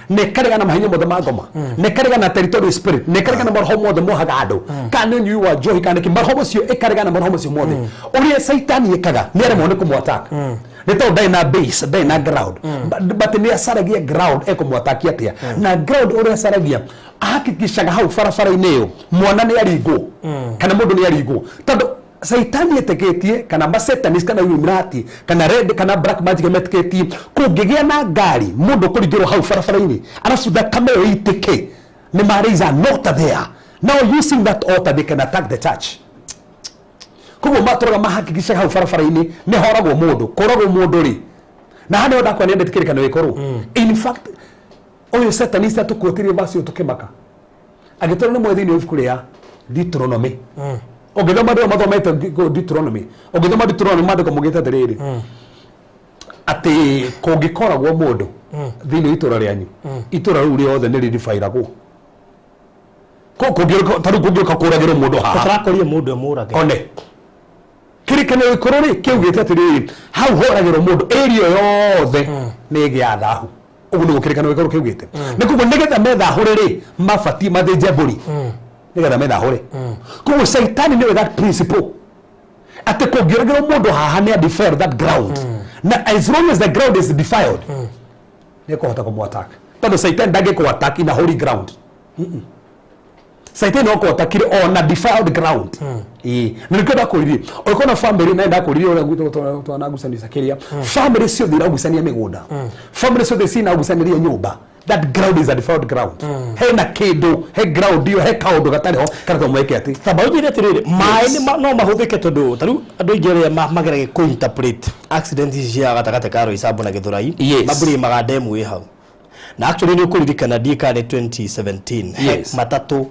nĩ karega na mahinya mothe ma ngoma nĩ karega na territorial spirit nĩ karega na maroho mothe mohaga andũ kana nĩ ũnyui wa njohi kana kĩ maroho macio ĩkarega na maroho macio mothe ũrĩa Saitani ĩkaga nĩ aremwo nĩ kũmũattack nĩ tondũ ndarĩ na base ndarĩ na ground but nĩ acaragia ground ekũmũattack atia na ground ũrĩa acaragia ahakikishaga hau barabara-inĩ ĩyo mwana nĩ aringwo kana mũndũ nĩ aringwo tondũ Saitani etĩkĩtie kana masatanist kana Illuminati kana red kana black magic metĩkĩtie kũngĩgĩa na ngari mũndũ kũringĩrwo hau barabara-inĩ arabu thakame ĩyo itĩke nĩ marĩiza altar there now using that altar they can attack the church koguo matũraga mahakikishaga hau barabara-inĩ nĩ horagwo mũndũ kũragwo mũndũ rĩ na hano ndakwa nĩ ndetĩkĩrĩkana wĩkorwo in fact oyo satanist atũkũtirie verse tũkĩmaka agĩtũra nĩ mwethini ibuku rĩa Deuteronomy ogethoma ndio mathomete Deuteronomy ogethoma Deuteronomy mandĩko mugĩte atĩrĩrĩ atĩ kũngĩkoragwo mũndũ thĩinĩ itũra rĩanyu itũra rĩu rĩothe nĩ rĩdifairagwo kũngĩũka kũragĩrwo mũndũ haha tũrakorie mũndũ mũrage one kĩrĩkanĩro gĩkorwo rĩ kĩugĩte atĩrĩrĩ hau horagĩrwo mũndũ area yothe nĩ ĩgĩa thahu ũguo nĩguo kĩrĩkanĩro gĩkorwo kĩugĩte nĩ koguo nĩgetha methahũre rĩ mabatiĩ mathĩnje mbũri nĩgetha methahũre koguo Saitani nĩwe that principle atĩ kũngĩũragĩrwo mũndũ haha nĩ defile that ground na as long as the ground is defiled nĩ kũhota kũmũattack tondũ Saitani ndangĩkũattack in a holy ground Saitani no kũattack on a defiled ground na nĩkĩo ndakũririe ũrĩkona na family na ndakũririe ũrĩa twanagucanĩria kĩrĩa family ciothe iragucania mĩgũnda family ciothe cinagucanĩria nyũmba that ground is a defiled ground hena kĩndũ he ground ĩyo he kaũndũ gatarĩ ho kana tũmweke atĩ sababu nĩ atĩrĩrĩ maĩ no mahũthĩke tondũ tarĩu andũ aingĩ arĩa mageragia kũ-interpret accident cia gatagatĩ ka Roysambu na Gĩthũrai mambũrĩ magandemu ĩ hau na actually nĩ ũkũririkana ndika nĩ 2017 matatũ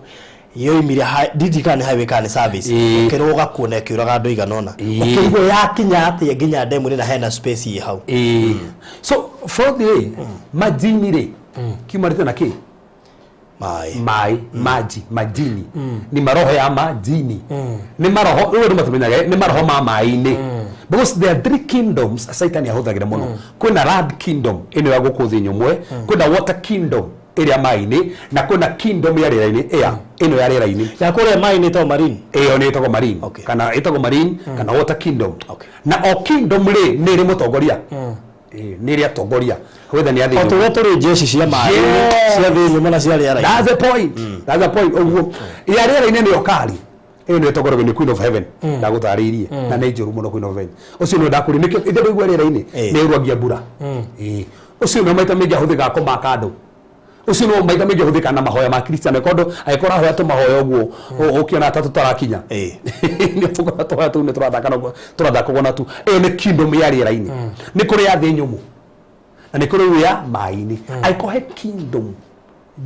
yoimire didikane highway kana service ũkĩroga kuona ĩkĩũraga andũ iganona ũkĩigua yakinya atĩ nginya ndemu nĩ na hena space ĩ hau so for the majini rĩ kiumarĩte na kĩ maji majini ni maroho ya majini ni maroho rĩu andũ matumenyaga nĩ maroho ma maĩ-inĩ because there are three kingdoms Saitani ahũthagĩra mũno kwĩna land kingdom ĩno ya gũkũ thĩ nyũmwe kwĩna water kingdom ĩrĩa maĩ-inĩ na kwĩna kingdom ya rĩera-inĩ ĩno ya rĩera-inĩ ya kũrĩa maĩ-inĩ ĩtagwo marine ĩyo nĩ ĩtagwo marine kana ĩtagwo marine kana water kingdom na o kingdom rĩ nĩ ĩrĩ mũtongoria nĩ ĩrĩ atongoria whether nĩ athĩ tũrĩa tũrĩ jeshi cia maĩ cia thĩ nyũmũ na cia rĩera-inĩ that's the point ũguo ya rĩera-inĩ nĩyo kari ĩyo nĩ ĩtongoragio nĩ Queen of Heaven ndagũtarĩirie na nĩ njũru mũno Queen of Heaven ũcio nĩ ndakũria nĩkĩo ithe ndĩigua rĩera-inĩ nĩ ĩrwagia mbura ũcio nĩ maita maingĩ ahũthĩkaga kũmaka andũ ucio no maita maingĩ hũthĩka na mahoya ma Kristiano kondo agĩkora hoya tũmahoya ũguo ũkĩona ta tũtarakinya nĩ tũkora tũhoya tũu nĩ tũrathakagwo na tu ĩyo nĩ kingdom ya rĩera-inĩ nĩ kũrĩ ya thĩ nyũmũ na nĩ kũrĩ ya maĩ-inĩ agĩkora kingdom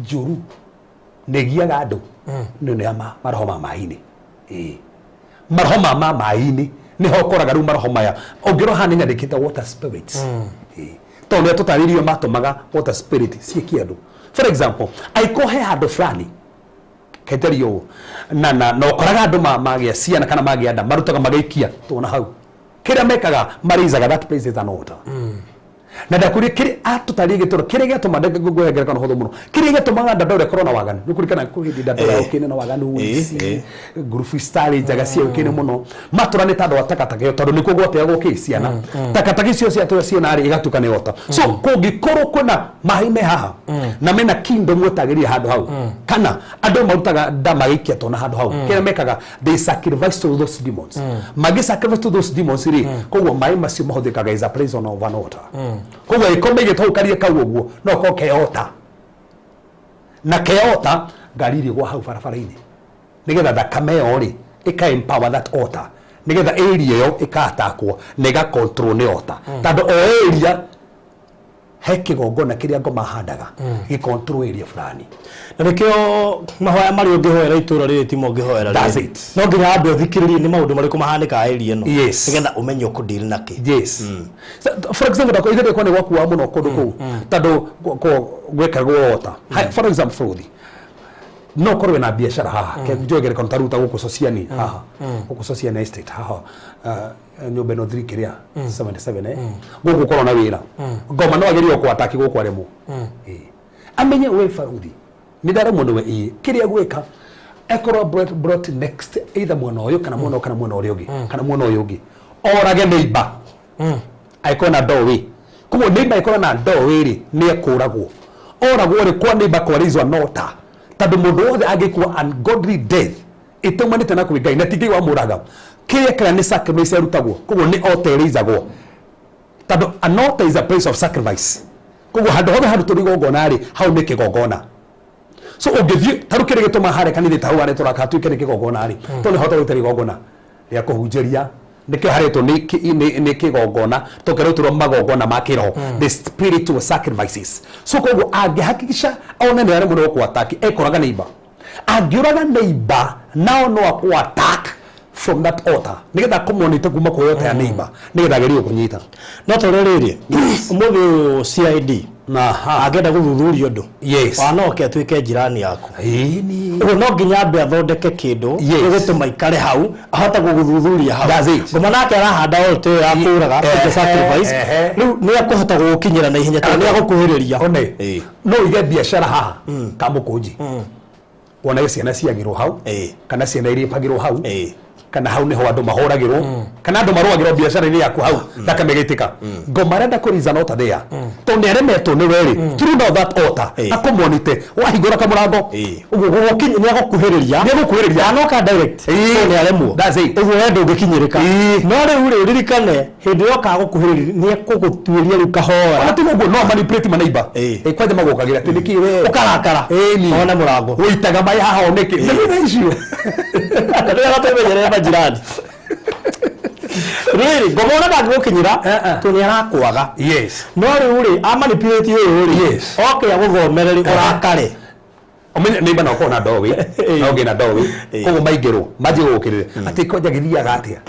njũru nĩgiaga andũ nĩ maroho ma maĩ-inĩ maroho ma maĩ-inĩ nĩho ũkoraga rĩu maroho maya ũngĩroha nĩ nyandĩkĩte water spirits tondũ nĩ tũtarĩirio matũmaga water spirit ciĩkie andũ. For example, aikohe handũ fulani kaiterio na ũkoraga andũ magĩa ciana kana magĩa nda marutaga magaikia tuona hau kĩrĩa mekaga marizaga that place is an altar. Na ndakuri kiri atutari gitoro kiri gĩatũma ngwehengera kana hũthũ mũno kiri gĩatũmaga nda ndore korona waganu nĩ kurikana kũhindi nda ndore ukene na waganu wisi group star jaga cia ukene mũno matura nĩ tandũ atakatake tondũ nĩ kũgwatĩa gũkĩ ciana takatake cio cia tũra ciana rĩ igatuka nĩ ota so kũngĩkorwo kuna maĩ me haha na mena kingdom wetagĩria handũ hau kana andũ marutaga nda magĩikia tona handũ hau kĩrĩa mekaga they sacrifice to those demons magi sacrifice to those demons rĩ koguo maĩ macio mahũthĩkaga is a place on an altar. Koguo ikombe gĩtũkarie kau ũguo no ko keota na keota ngari ĩrĩ gwa hau barabara-inĩ nĩgetha thakame ĩyo rĩ ĩka empower that altar nĩgetha area ĩyo ĩkatakwo na ĩga control nĩ altar tondũ o area he kigongona kiria ngoma handaga gikontrol area fulani na nikio mahoya mari ungihoera itura riri timo ungihoera that's it no nginya andu thikiririe ni maundu mariku mahanika area no yes nigetha umenye ku deal naki yes for example ndako ithe ko ni gwakuwa muno kundu ku tando gwekagwo wota for example Frodi no korwe na biashara haha ke njogere kon taruta guko sociani haha guko sociani estate haha nyumba no 3 kiria 77 guko korwo na wira ngoma no agerio kwa ataki guko aremo amenye we Frodi ni dara mundu we kiria gweka ekoro brought next either mwana oyo kana mwana ori ogi kana mwana oyo ogi orage neighbor aikona dowe kugo neighbor aikona na dowe ri ni ekuragwo oragwo ri kwa neighbor kwa rizwa nota tando mundu wothe angikuwa ungodly death itumanite na kuigai na tigi wa muraga kiria kana ni sacrifice rutagwo kugo ni oterizagwo tando anota is a place of sacrifice kugo handu turigogona ri hau ni kigogona so ogithie tarukire gituma hare kanithe tahu are turaka tuike ni kigogona ri to ni hota gutari gogona ria kuhunjeria nikio hareto ni kigogona tokero turo magogona makiro the spiritual sacrifices so kogo angihakikisha aone ni ari muno kwa attack ekoraga neighbor angiuraga neighbor now no aku attack from that altar nigetha community kuma kwa yote ya neighbor nigetha gerio kunyita no torerire umuthi CID na agenda guthuthuria undu yes wanoke atwike jirani yaku ni no nginya ambe athondeke kindu gutuma ikare hau ahota guguthuthuria hau ngoma nake arahanda altar ya kuraga sacrifice riu ni akuhota gukinyira na ihenya to ni agukuhiriria no ige biashara haha kamukunji wona ciana ciagirwo hau kana ciana iria pagirwo hau kana hau niho andu mahoragirwo kana andu marwagirwo biashara ni yaku hau ndakamegitika ngoma renda kuriza nota there to ni aremetwo ni weri through that altar akomonite wahingura kamurango uguo gukinyi ni agukuhiriria anoka direct ni aremwo that's it uguo wendo ngikinyirika no riu ririkane hindi yo ka gukuhiriria ni akugutuiria riu kahoya ona tigo no manipulate maneiba kwaje magokagira tiniki we ukarakara ona murango uitaga mai haha oneke ni icio ndio gatwemenyerera majirani really gomona ndagukinyira to ni arakwaga yes no riu amanipulate uyu yes okay aguthomereri urakare omenye neighbor no kona dowi no gina dowi kogo maigero maji gukirire ati koja githiaga atia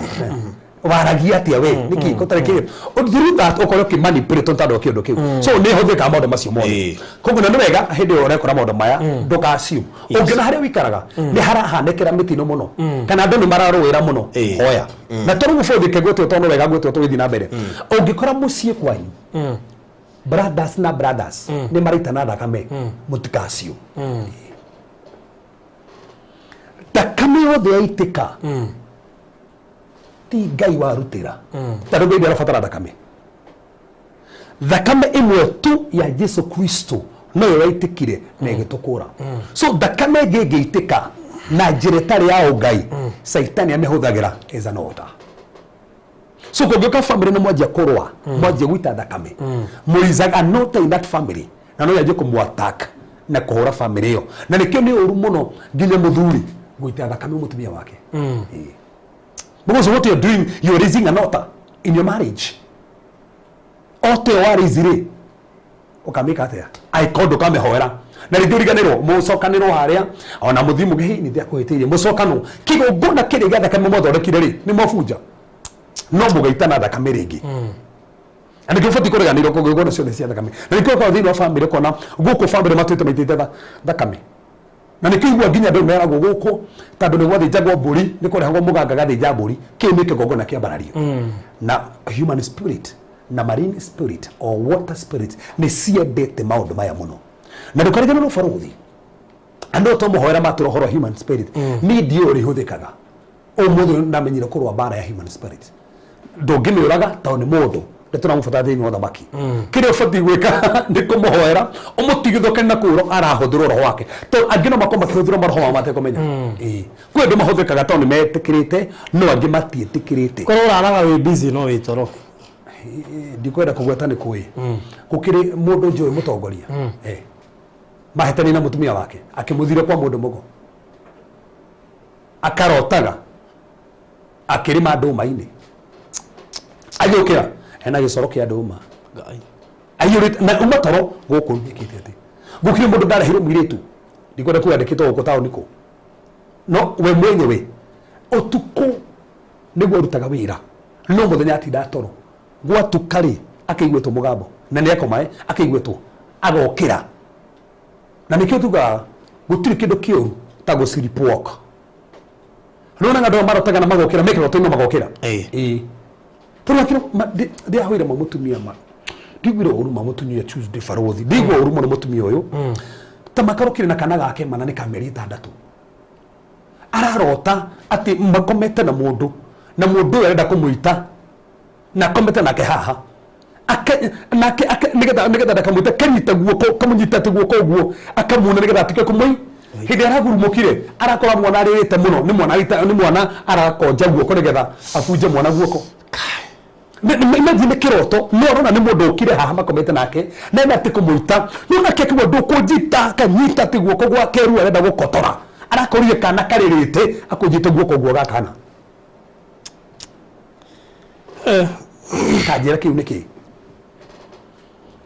waragia atia we niki kotarekire through that okoro ki manipulate ntando kindu kiu so ni huthika maundu macio mothe kogo ni wega hindi ore kora maundu maya nduka assume ungina haria wikaraga ni harahanekera mitino muno kana andu ni mararwira muno hoya na toru gubuthike gwetu tono wega gwetu twithi na mbere ungikora mucie kwanyu brothers na brothers ni maritana thakame mutikasio thakame yothe yaitika ti Ngai warutira tando Ngai arabatara thakame imwe tu ya Yesu Kristo no yaitikire na igitukura so thakame ngeitika na njira tari ya Ngai Saitani amehuthagira as an altar so kugioka family no mwaje kurwa mwaje gwita thakame muizaga not in that family na no yaje kumwattack na kuhura family yo na nikio ni uru muno nginya muthuri gwita thakame mutumia wake because what you're doing, you're raising an altar in your marriage. Altar wari zire ukamika atia aikondo kame hoera na riduriganiro mucokaniro haria ona muthimu gehi ni thia kuhitirie mucokano kigongona kiri gatha kame mothondekire ri ni mofunja no mugaitana thakame ringi ani kifoti kureganiro kugongona ciothe cia thakame na nikio kwa thini wa family kona guku family matwite maitite thakame na nikigwa nginya ndu mera guku tando ni gwathi jagwa mburi ni kurehagwo muganga gathi jamburi kimi kigongona kia barario na human spirit na marine spirit or water spirit ni ciendete maundu maya muno na ndukarigana no faruthi ando to muhoera maturohoro human spirit ni dio ri huthikaga umuthi ndamenyire kurwa bara ya human spirit ndungimiuraga to ni mundu ndeturamufuata thiini wa thamaki kiria fati gwika ni kumuhoera umutigithoke na kuro arahuthirwo roho wake to angino makoma kihuthirwo roho mate kumenya kwe ndu mahuthikaga to ni metikirite no angi matietikirite koro uraraga we busy no witoro ndikwenda kugweta ni kui kukiri mundu njui mutongoria mahetani na mutumia wake akimuthire kwa mundu mugo akarotaga akirima nduma-ini ayukira ena gicoro kia nduma aiyũrĩte na uma toro gũkũ nyekĩte atĩ gũkire mũndũ ndarehirwo mũirĩtu ndikwenda kwandĩkĩtwo gũkũ taũni kũ no we mwenyewe ũtukũ nĩguo arutaga wĩra no mũthenya atinda toro gwatuka rĩ akĩiguĩtwo mũgambo na nĩ akoma akĩiguĩtwo agokĩra na nĩkĩo tugaga gũtirĩ kĩndũ kĩũru ta gũ sleepwalk no na andũ marotaga na magokĩra mĩkĩroto-inĩ magokĩra tũrĩa kĩro ndĩahũire mũtumia ma ndigwire ũru mũtumia Tuesday Barothi ndigwa ũru mũno mũtumia ũyũ ta makarokire na kana gake mana nĩ kameri 6 ararota atĩ makomete na mũndũ ũyũ arenda kũmũita na komete nake haha nĩgetha ndakamũita kanyita guoko kamũnyita atĩ guoko ũguo akamuona nĩgetha atike kũmũi hĩndĩ aragurumũkire arakora mwana arĩrĩte mũno nĩ mwana arakonja guoko nĩgetha abunje mwana guoko nĩ kĩroto no arona nĩ mũndũ ũkire haha makomete nake na ena atĩ kũmũita no nake kĩgwa ndũkũnjita kanyita atĩ guoko gwake rĩu arenda gũkotora arakorire kana karĩrĩte akũnjĩte guoko guo gakana kanjĩra kĩu nĩkĩ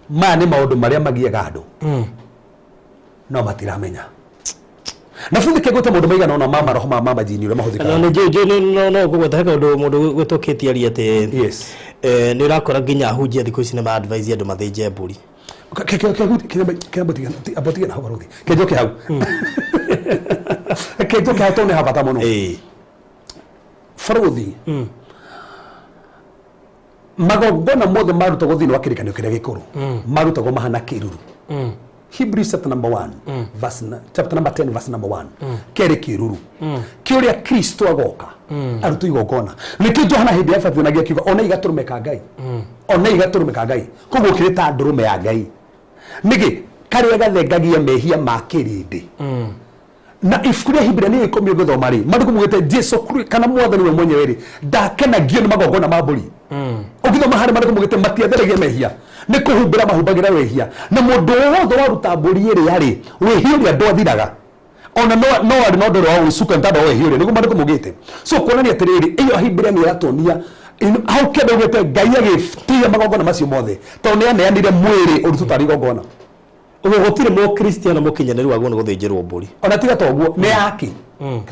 maya nĩ maũndũ marĩa magiaga andũ no matiramenya na fundi kegota mũndũ maigana ona mama roho mama jini ũrĩa mahũthĩkaga no kũgweta heka mũndũ gwĩtũkĩtie aria atĩ yes nĩ ũrakora nginya ahunjia thikũ ici nĩ ma advise andũ mathĩnje mbũri abotiga na Barothi kejoke hau kejoke hau tone habata mũno Barothi magongona mothe marutagwo thĩinĩ wa kĩrĩkanĩro kĩrĩa gĩkũrũ marutagwo mahana kĩruru Hebrews chapter number 1 chapter number 10 verse number 1 kĩrĩ kĩruru kĩũrĩa Kristo agoka arutu igongona nĩkĩo Johana hĩndĩ ya batithanagia akiuga ona igatũrũmĩka Ngai ona igatũrũmĩka Ngai koguo kĩrĩ ta ndũrũme ya Ngai nĩgĩ karĩa gathengagia mehia ma kĩrĩndĩ na ibuku rĩa Hebrew nĩ ikomi gũthoma rĩ maandĩko mugĩte Jesu kana mwathani we mwenyewe rĩ ndakenagio nĩ magongona ma mbũri ũgĩthoma harĩ maandĩko mugĩte matiatheragia mehia nĩ kũhumbĩra mahumbagĩra wehia na mũndũ wothe waruta mbũri ĩrĩa rĩ wehia ũrĩa ndwathiraga ona no arĩ na ũndũ wa gũcuka ntanda wehia ũrĩa nĩguo maandĩko mugĩte so kuonania atĩrĩrĩ ĩyo Hebrew nĩ ĩratuonia hau kĩndũ ũgĩte Ngai agĩtia magongona macio mothe tondũ nĩ aneanire mwĩrĩ ũrutwo tarĩ igongona ũguo gũtirĩ mũkristiano mũkinyanĩru wagwo nĩ gũthĩnjĩrwo mbũri ona tiga ta ũguo nĩ yaki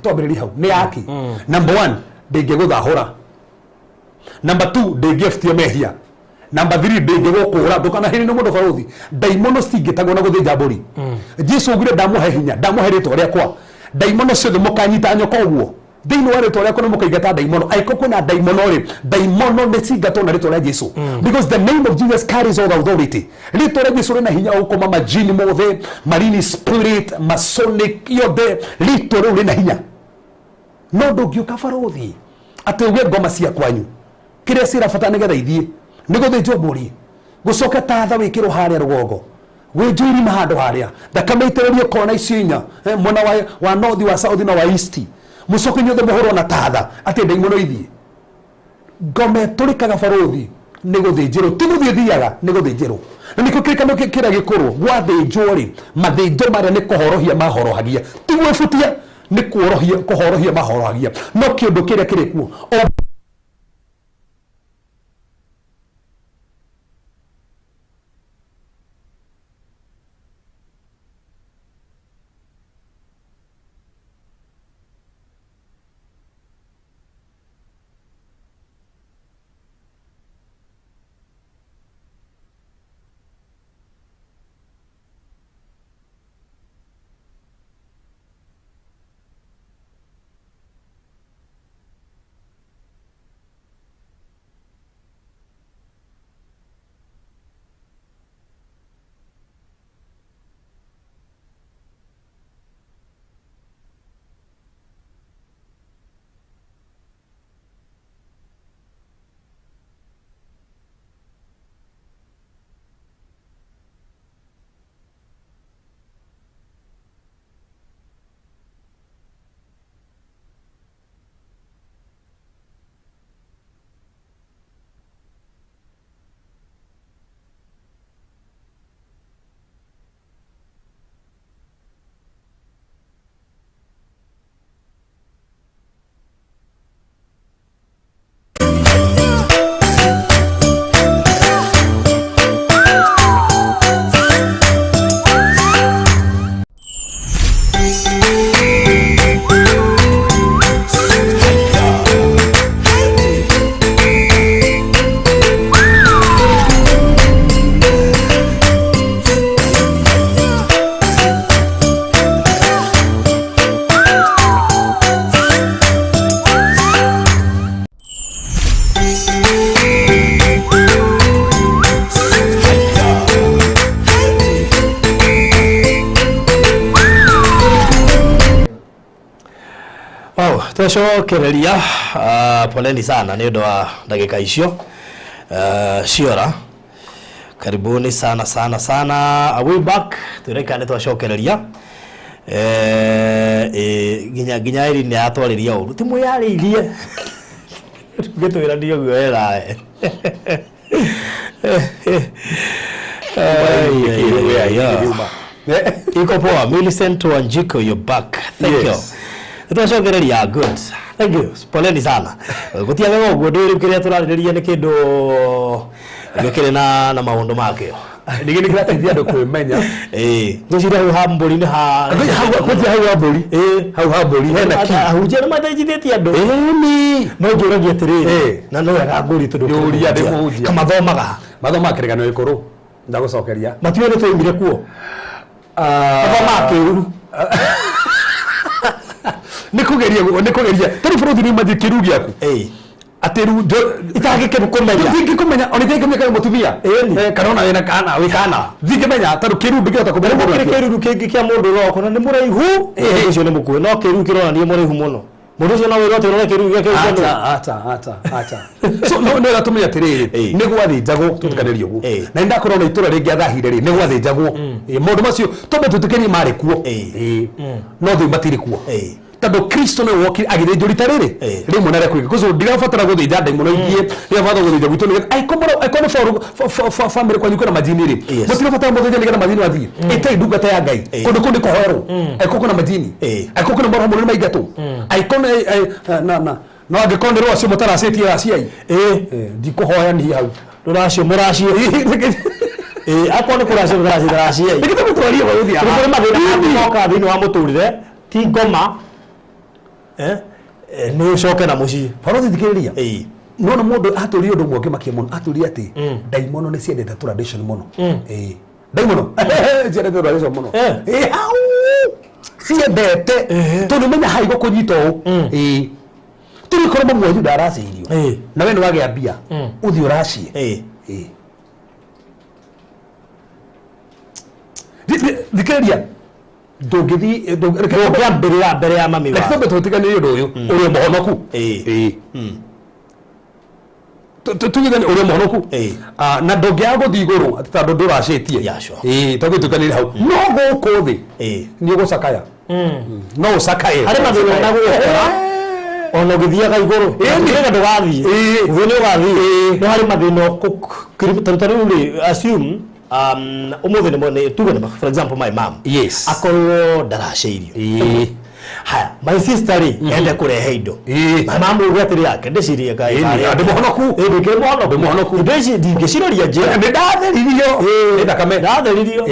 twambĩrĩria hau nĩ yaki number 1 ndĩngĩgũthahũra number 2 ndĩngĩebutia mehia number 3 ndĩngĩgũkũra ndũkanahĩrĩ nĩ mũndũ Barothi ndaimono citingĩtagwo na gũthĩnja mbũri Jesu augire ndamũhe hinya ndamũhe rĩtwa rĩakwa ndaimono ciothe mũkanyita nyoka ũguo thĩinĩ wa rĩtwa rĩakwa nĩ mũkaingata ndaimono aiko kwĩna ndaimono rĩ ndaimono nĩ cingatwo na rĩtwa rĩa Jesu because the name of Jesus carries all the authority rĩtwa rĩa Jesu rĩna hinya wa gũkoma majini mothe marine spirit masonic yothe rĩtwa rĩu rĩna hinya no ndũngĩũka Barothi atĩ uge ngoma cia kwanyu kĩrĩa cirabata nĩgetha ithiĩ nĩ gũthĩnjwo mbũri gũcoka tatha wĩkĩrwo harĩa rũgongo wĩnjwo irima handũ harĩa thakame itĩrĩrio kona icio 4 mwena wa north wa south na wa east mũcoke nyothe mũhũrwo na tatha atĩ ndaimono ithiĩ ngome tũrĩkaga Barothi nĩ gũthĩnjĩrwo ti gũthiĩ thiaga nĩ gũthĩnjĩrwo na nĩkĩo kĩrĩkanĩro kĩrĩa gĩkũrũ gwathĩnjwo rĩ mathĩnjo marĩa nĩ kũhorohia mahorohagia ti gwĩbutia nĩ kũhorohia mahorohagia no kĩũndũ kĩrĩa kĩrĩ kuo Wow, tucokereria poleni sana ni ndo wa dakika icio ciora. Karibuni sana sana sana. Are we back? Tureka ni tucokereria ginya iri ni atwariria uru timu yariirie gitwira ndio gwera iko poa. Millicent Wanjiko, you're back. Thank you. Tucokereria good. Thank you. Poleni sana. Gutia wego guo ndu kiria turariria ni kindu gikire na maundu makio. Nige ni kira teithia ndo kwimenya. Gucira hau mburi ni ha. Gucira hau mburi. Hau mburi hena ki. Hujia na mathijithia andu. Ni. No ngiragia atiriri. Na no yaga nguri tundu. Yuria ndi muhujia. Kama thomaga. Mathoma kirigano ikuru. Ndagucokeria. Matiwe ni tuimire kuo. Mathoma kiuru. Nikugeria tari furuthi ni mathikiru giaku ateru itagike kumenya oni tegeke mutumia kanona wena kana we kana thikimenya taru kiru ndikihota kumenya kiru kingi kia mundu roko na ni muraihu ucio ni mukuwe no kiru kirona ni muraihu muno mundu ucio no wirote no kiru giake acha so no gatumenya tiriri ni gwathinjagwo tutikanirio guo na ndakorona itura ringi athahire ri ni gwathinjagwo mundu macio tumbe tutikeni mari kuo no thu matiri kuo tando Kristo no woki agithĩnjwo rita rĩrĩ rĩmwe na rĩkwĩka kuzo ndirabatara gũthĩnja ndaimono ingie rĩabatara gũthĩnja gwitũ nĩ aikoma family kwa nyuko na majini rĩ mũtirabatara mũthĩnja nĩgetha majini wathiĩ ĩtai ndungata ya Ngai kũndũ kũhoerwo aikoko na majini aikoko na marhamu nĩ maingatwo aikona no angĩkonderwo acio mũtaracĩtie raciai ndikũhoya ni hau rũracio mũracio akone kuracio mũracio nĩgĩtũma mũtwarie wa gũthia kũrĩ mathĩna moka thĩinĩ wa mũtũrĩre ti ngoma ni ucoke na muci borothi thikiriria nona mundu aturi undu mwoke makiamono aturi ati daimono ni ciendete tradition muno daimono ciendete tradition muno ciendete tondu menya haigo kunyita u turi koroma mwanyu ndaraceirio na we ni wage ambia uthi uracie thikiriria ndungithi mbere ya mami wa lakini tutigane undu uyu uri muhonoku tugithane uri muhonoku na ndungiaga guthi iguru tondu nduracitie tugitukanire hau no guku thi ni ugucakaya no ucakaye hari mathina na guokora ono githiaga iguru ndirega ndugathii thini ugathii no hari mathina tarutari assume umuthi ni tuge for example my mom akorwo ndaraceirio haya my sister ende kurehe indo my mom ugwatiri yake ndicirie kai ndi muhonoku ndeci ndingiciroria je ndatheririo ndakame ndatheririo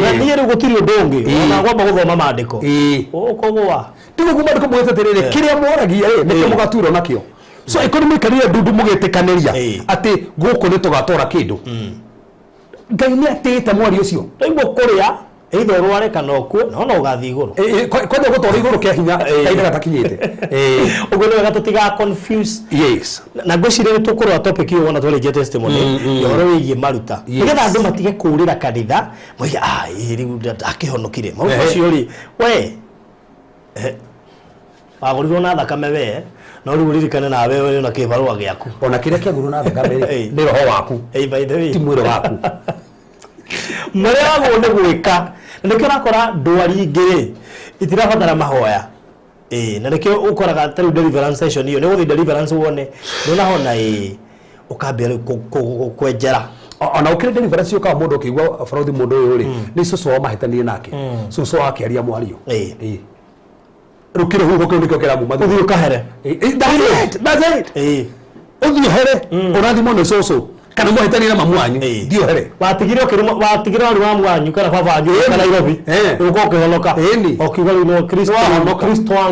na niye gutiri ndungi ona gwamba guthoma maandiko ukogwa tigo kuma ndiko mweteterere kiria moragia niki mugaturo nakio so economically ndundu mugetekaniria ati guku ni tugatora kindu Ngai ni atete mwari ucio ndaigwo kuria either rware kana okwe no ugathi iguru kwenda gutora iguru kia hinya kaida gatakinyite ugo no gatutiga confuse na ngocire tukurwa topic iyo wona twale testimony yoro wigie maruta nigetha andu matige kurira kanitha moiga riu akihonokire mauko cio ri we aguriro na thakame we no riu ririkane na wewe na kibarua giaku ona kiria kia guru na thakame ni roho waku by the way ti mwiro waku maria wone gwika ndikio nakora ndwari ingire itirabatara mahoya na nikio ukoraga tari deliverance session iyo ni guthi deliverance wone ndona hona ukambia kwenjera ona ukire deliverance uka mundu ukigwa borothi mundu uyu ri ni susu wa mahitanie nake susu wake aria mwario rukire huko nikio kira muma uthi ukahere that's it uthi here urathimo ni susu kana muhitani na mamu wanyu ndio here watigire wari wa mwanyu kana baba wanyu kana Nairobi uko kihonoka okiga no Kristo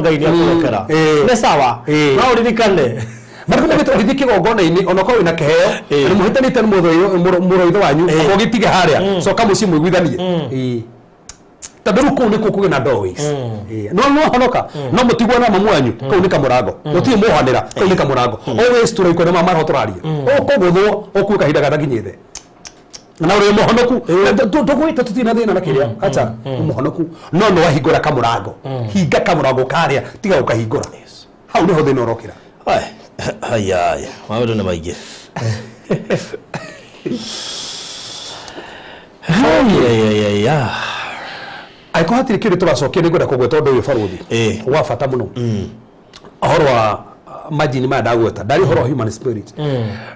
Ngai ni akurokera ni sawa no uririkane mariko mugito ithiki gongona ini onako wina keheo ni muhitani tan muroitho wanyu ogitige haria so kama usimu igwithanie taberu ko niko kuge na dois no honoka no mutigwa na mamu wanyu ko ni kamurango mutie muhanira ko ni kamurango always turaiko na mama rotoraria ko guthwo okuka hinda gatakinyite na uri muhonoku tugwita tutina thina na kiria acha muhonoku no ahingura kamurango hinga kamurango karia tiga ukahingura hau niho thina urokira haya maundu ni maingi aiko hatire kindu turacokia nigwenda kugweta undu uyu baruthi wa bata muno ahoro wa majini ma ndagweta ndari horo human spirit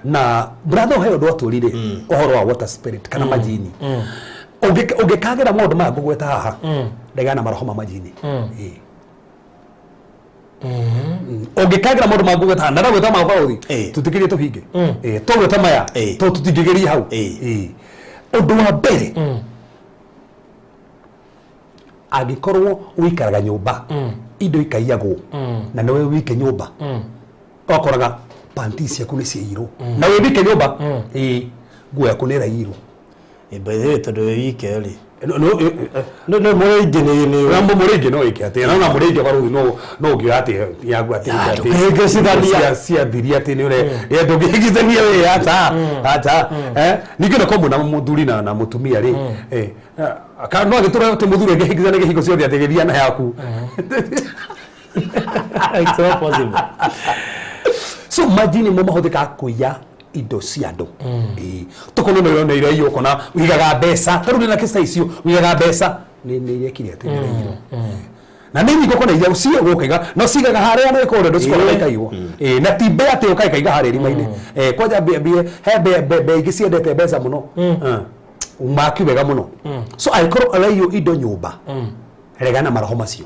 na brother hayo ndo aturire ohoro wa water spirit kana majini ungikagira maundu ma ngugweta haha ndegana maroho majini ungikagira maundu ma ngugweta na ndagweta ma baruthi tutikirie tuhinge tugweta maya to tutingigeria hau undu wa mbere agikorwo wikaraga nyumba indo ikaiyagwo na nawe wike nyumba okoraga panti ciaku ni ciiro na we wike nyumba nguo yaku ni rairo by the way tondu wike ri no muringi ni rambo muringi no ike ati na muringi baruthi no ngio ati yagu ati ati cidania cia thiria ati ni ure ndungigithania we ata ningina ko muna muthuri na mutumia ri aka no agitura ati muthuri ngihigithania gihingo ciothe ati giria na yaku it's not possible so majini mo mahuthika kuya indo cia andu tukono no yone ira iyo kona wigaga mbeca tarudi na kisa icio wigaga mbeca ni irekire ati na nini goko na iya ucio gokiga no cigaga haria na ikore ndo cikora ikaiwo na tibe ati ukaiga haria rimaini kwaja be igiciendete mbeca muno umaki wega muno so aikoro alayo indo nyumba regana maroho macio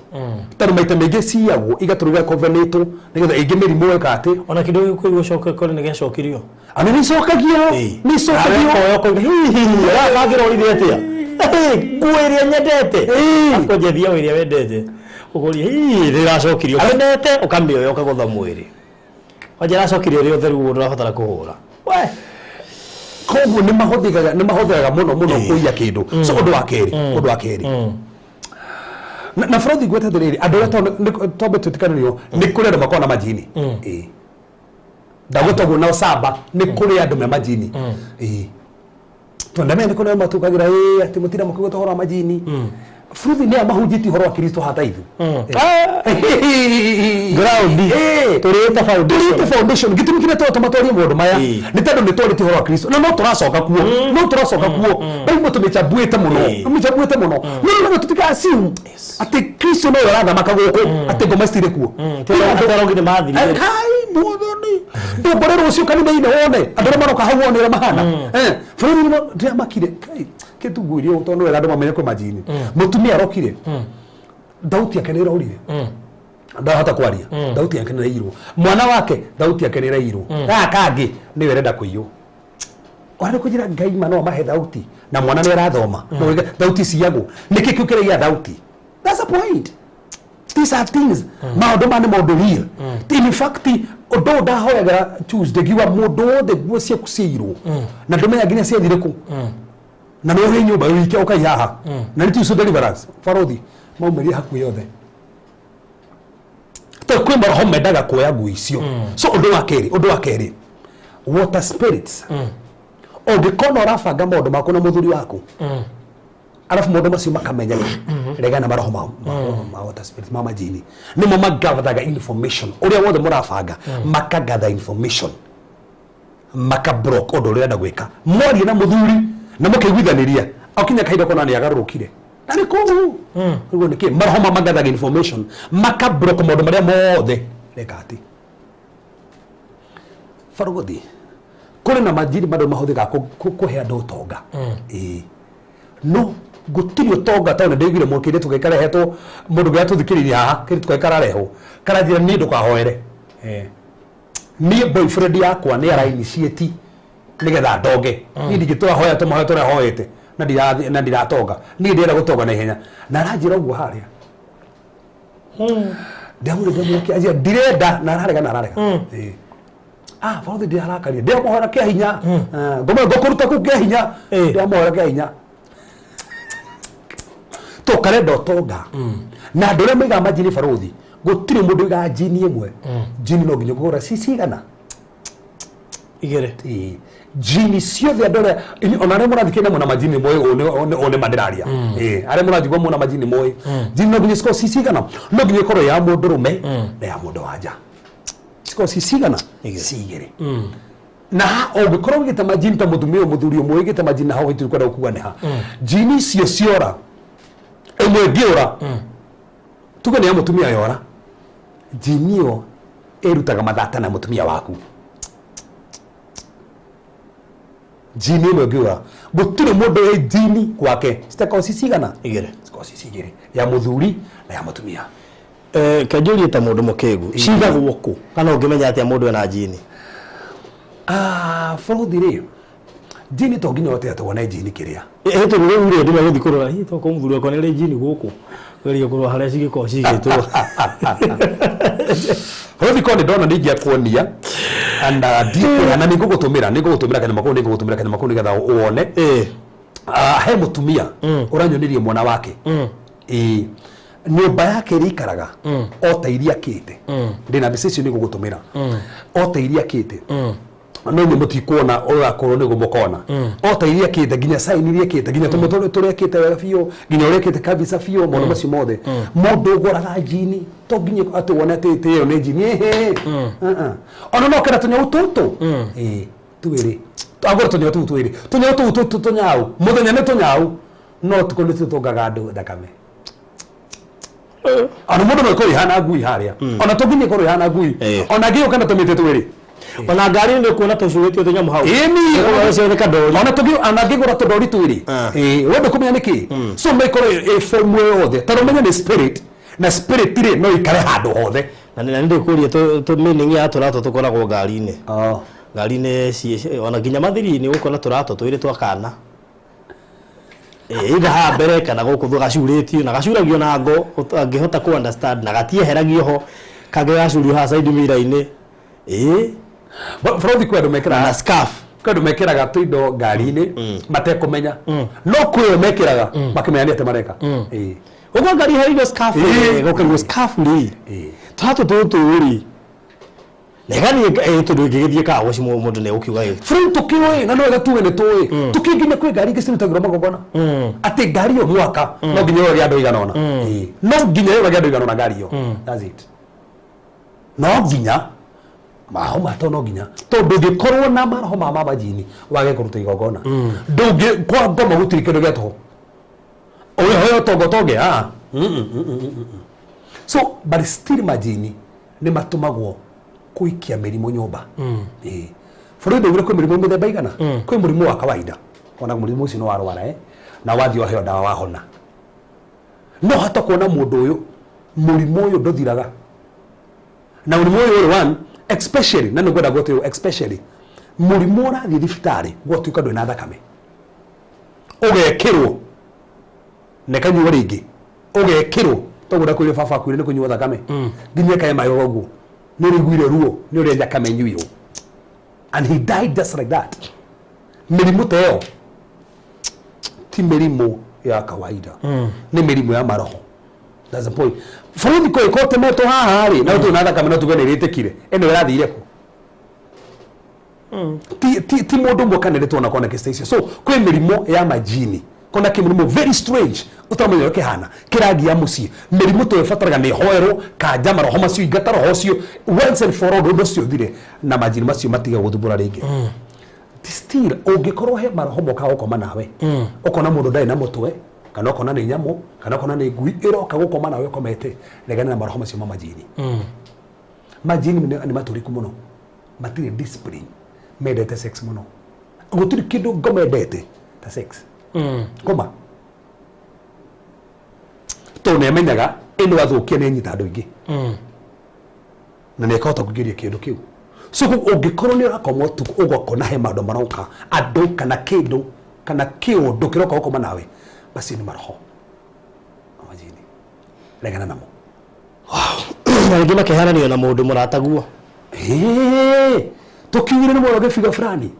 tano maita mege ciagwo igaturuga covenant nigetha ingi mirimu weka ati ona kidogo kuigwo coke kore ne gacokirio ana ni cokagia ragira uri atia kuiria nyendete afko jethia wiria wendete ugoria riracokirio wendete ukamioyo ukagotha mwiri wajira cokirio ri utheru urabatara kuhura we koguo ni mahothaga muno kuiya kindu so undu wa keri na Frodi gweta diriri andu tobe tutikario ni kuri andu makona majini ndagweta guna saba ni kuri andu me majini tondame ni kuri matukagira ati mutira mukigota horo majini Frodi ni amahujiti horo wa Kristo hata hivi ground turita foundation gitumi kile tomatori mundu maya ni tando ni tori horo wa Kristo no turacoka kuo baibo tumechabuete muno no tutika asimu ati Kristo no yaranda makaguko ati ngomastire kuo tutarogi ni mathiri kai muthoni ndo borero ucio kanine ine wone andora maroka hau wonera mahana Frodi no ndia makire kai ketuguirio tondu wega andu mamenye kwa majini mutumia arokire dauti yake ni raurire ndahota kwaria dauti yake ni rairo mwana wake dauti yake ni rairo kangi ni werenda kuiyo wale kujira ngai mano mahe dauti na mwana ni arathoma dauti ciago niki kiukireia dauti that's a point these are things maundu mane maundu real in fact odo ndahoyaga Tuesday giwa mundu de guo cia kuciirwo na ndumenya nginya cia thiriku na no he nyumba wiki ukai haha na ni tuso deliverance Farodhi maumeri haku yothe to kwimba roho mendaga kuoya ngui icio so undu wa keri water spirits ungikona urabanga maundu maku na muthuri waku alafu maundu macio makamenyaga regana maroho ma water spirits ma majini nimo magavathaga information uria wothe murabanga makagatha information makablock undu urenda gwika mwarie na muthuri na mukiguithaniria akinya kaida kona ni agarurukire nani kuhu ugo niki marahoma magathaga information makablock maundu maria mothe rekati Farodhi kuri na majini bado mahuthika kuhe andu utonga no gutiri utonga taone ndigire mukire tugekara heto mundu gya tuthikiriria haha kiri tukekara reho karajira ni ndukahoere ni boyfriend yakwa ni ara initiate nigetha ndonge ni ndigitwa hoya tumahoya tore hoete na ndiratonga ni ndira gutonga na ihenya na aranjira uguo haria ndamure kiajia ndirenda na ararega Farodhi ndi harakaria ndamuhora kia hinya ngoma ngokuruta ku kia hinya ndamuhora kia hinya to kare ndotonga na ndore mega majini Farodhi gutiri mundu ga jini imwe jini no nginya gura cicigana igere jini ciothe andore ona arĩa mũrathikĩrĩria mũna majini moĩ one mandĩraria arĩa mũrathikwo mũna majini moĩ jini no nginya cikorwo cicigana no nginya ikorwo ya mũndũrũme na ya mũndũ wanja cikorwo cicigana cigĩrĩ na ũngĩkorwo ũgĩte majini ta mũtumia mũthuri ũmwe ũgĩte majini hau haitũ kwenda gũkuga nĩ ha jini icio ciora ĩmwe ngĩũra tuge nĩ ya mũtumia yora jini ĩyo ĩrutaga mathata na mũtumia waku jini ĩmwe ngĩũra gũtirĩ mũndũ wĩ jini gwake citakorwo cicigana igere cikorwo cicigĩrĩ ya mũthuri na ya mũtumia kanjũrie ta mũndũ mũkĩgu cigagwo kũ kana ũngĩmenya atĩa mũndũ ena jini bũrũthi rĩ jini to nginya wote atwone jini kĩrĩa ĩtũ rĩu rĩ ndĩma gũthiĩ kũrora hihi toko mũthuri wakwa nĩ jini gũkũ geria kũrora harĩa cigĩkorwo cigĩtwo bũrũthi ko nĩ ndona nĩingĩakuonia na nĩngũgũtũmĩra kanyama kau nĩgetha uone he mũtumia ũranyonirie mwana wake nyũmba yake ĩrĩikaraga o ta iria akĩte ndĩna mbica icio nĩngũgũtũmĩra o ta iria akĩte no nĩ mũtikuona ũrakorwo nĩguo mũkona o ta iria akĩte nginya saini iria akĩte nginya tũmũtũrĩ tũrĩa akĩte wega biũ nginya ũrĩa akĩte kabisa biũ maũndũ macio mothe mũndũ ũgũraga jini to nginya atĩ wone atĩ ĩyo nĩ jini ona no kena tũnyau tũtũ twĩrĩ agũra tũnyau tũu twĩrĩ tũnyau tũu tũnyau mũthenya nĩ tũnyau no tuko nĩ tũtũngaga andũ thakame ona mũndũ no ĩkorwo ihana ngui harĩa ona tũnginya ĩkorwo ihana ngui ona ngĩyo kana tũmĩte twĩrĩ ona ngari nĩ kuona tũcurĩtio tũnyamũ hau ona tũngĩ ana ngĩgũra tũndori twĩrĩ wende kũmenya nĩkĩ so mĩkorwo ĩfomu yothe tondũ menya nĩ spirit na spirit rĩ no ikare handũ hothe na nĩ ndĩkũria meaning ya tũratũ tũkoragwo ngari-inĩ ngari-inĩ ona nginya mathiri-inĩ ũkona tũratũ twĩrĩ twa kana ĩga ha mbere kana gũkũ gacurĩtio na gacuragio na ngo angĩhota ku understand na gatieheragio ho kangĩ gacurio ha side mirror-inĩ bũrũthi kwĩ andũ mekĩraga na scarf kwĩ andũ mekĩraga tũindo ngari-inĩ matekũmenya no kwĩ o mekĩraga makĩmenya nĩ atĩ mareka ũguo ngari harĩirio scarf gũkĩrwo scarf rĩ tũratũ tũtũ rĩ negani tondũ ingĩgĩthiĩ kaga gũci mũndũ nĩ ũkiuga friend tũkĩoĩ na no wega tuge nĩ tũĩ tũkĩnginya kwĩ ngari ingĩ cirutagĩrwo magongona atĩ ngari ĩyo mwaka no nginya yũrage andũ igana ũna no nginya yũrage andũ igana ũna ngari ĩyo that's it no nginya maho mato no nginya tondũ ngĩkorwo na maroho ma majini wage kũruta igongona ndũngĩ kwa ngoma gũtirĩ kĩndũ gĩa tũho ũyũ tongotonge so but still majini nĩ matũmagwo kuikia mĩrimũ nyũmba bũrũri ndũgire kwĩ mĩrimũ mĩthemba igana kwĩ mũrimũ wa kawaida ona mũrimũ ũcio nĩ warwara na wathiĩ waheo ndawa wahona no hata kuona mũndũ ũyũ mũrimũ ũyũ ndũthiraga na mũrimũ ũyũ one especially na nĩngwenda gwĩtĩo especially mũrimũ ũrathiĩ thibitarĩ gwatuĩka ndũrĩ na thakame ũgekĩrwo na kanyuo rĩngĩ ũgekĩrwo togũra kwĩrĩ baba kwĩrĩ nĩ kũnyua thakame nginya kae mayo ũguo nĩ rĩguire ruo nĩ ũrĩa thakame nyuirwo and he died just like that mĩrimũ ta ĩyo ti mĩrimũ ya kawaida nĩ mĩrimũ ya maroho that's the point bũrũthi kũ ĩkote metwo haha rĩ na ũtũ na thakame no tuge nĩ rĩtĩkire ĩno ĩrathire kũ ti mũndũ ũmwe kana rĩtwo na kona kĩsta icio so kwĩ mĩrimũ ya majini kona kĩmũrimũ very strange ũtamenyo kĩhana kĩrangia mũciĩ mĩrimũ to ĩbataraga nĩ hoerwo kanja maroho macio ingata roho cio once and for all ũndũ ũcio thire na majini macio matiga gũthumbũra rĩngĩ still ũngĩkorwo he maroho moka gũkoma nawe ũkona mũndũ ndarĩ na mũtwe kana ũkona nĩ nyamũ kana ũkona nĩ ngui ĩroka gũkoma nawe ũkomete regana na maroho macio ma majini majini nĩ matũriku mũno matirĩ discipline mendete sex mũno gũtirĩ kĩndũ ngomendete ta sex ngoma to nĩ amenyaga ĩno athũkia nĩ nyita andũ aingĩ na nĩ akahota kũgeria kĩndũ kĩu so ũngĩkorwo nĩ ũrakomwo tu ũgakona he maũndũ maroka andũ kana kĩndũ kana kĩũndũ kĩroka gũkoma nawe basi nĩ maroho majini regana namo na rĩngĩ makĩharanio na mũndũ mũrataguo tũkiugire nĩ mũndũ gĩbiga fulani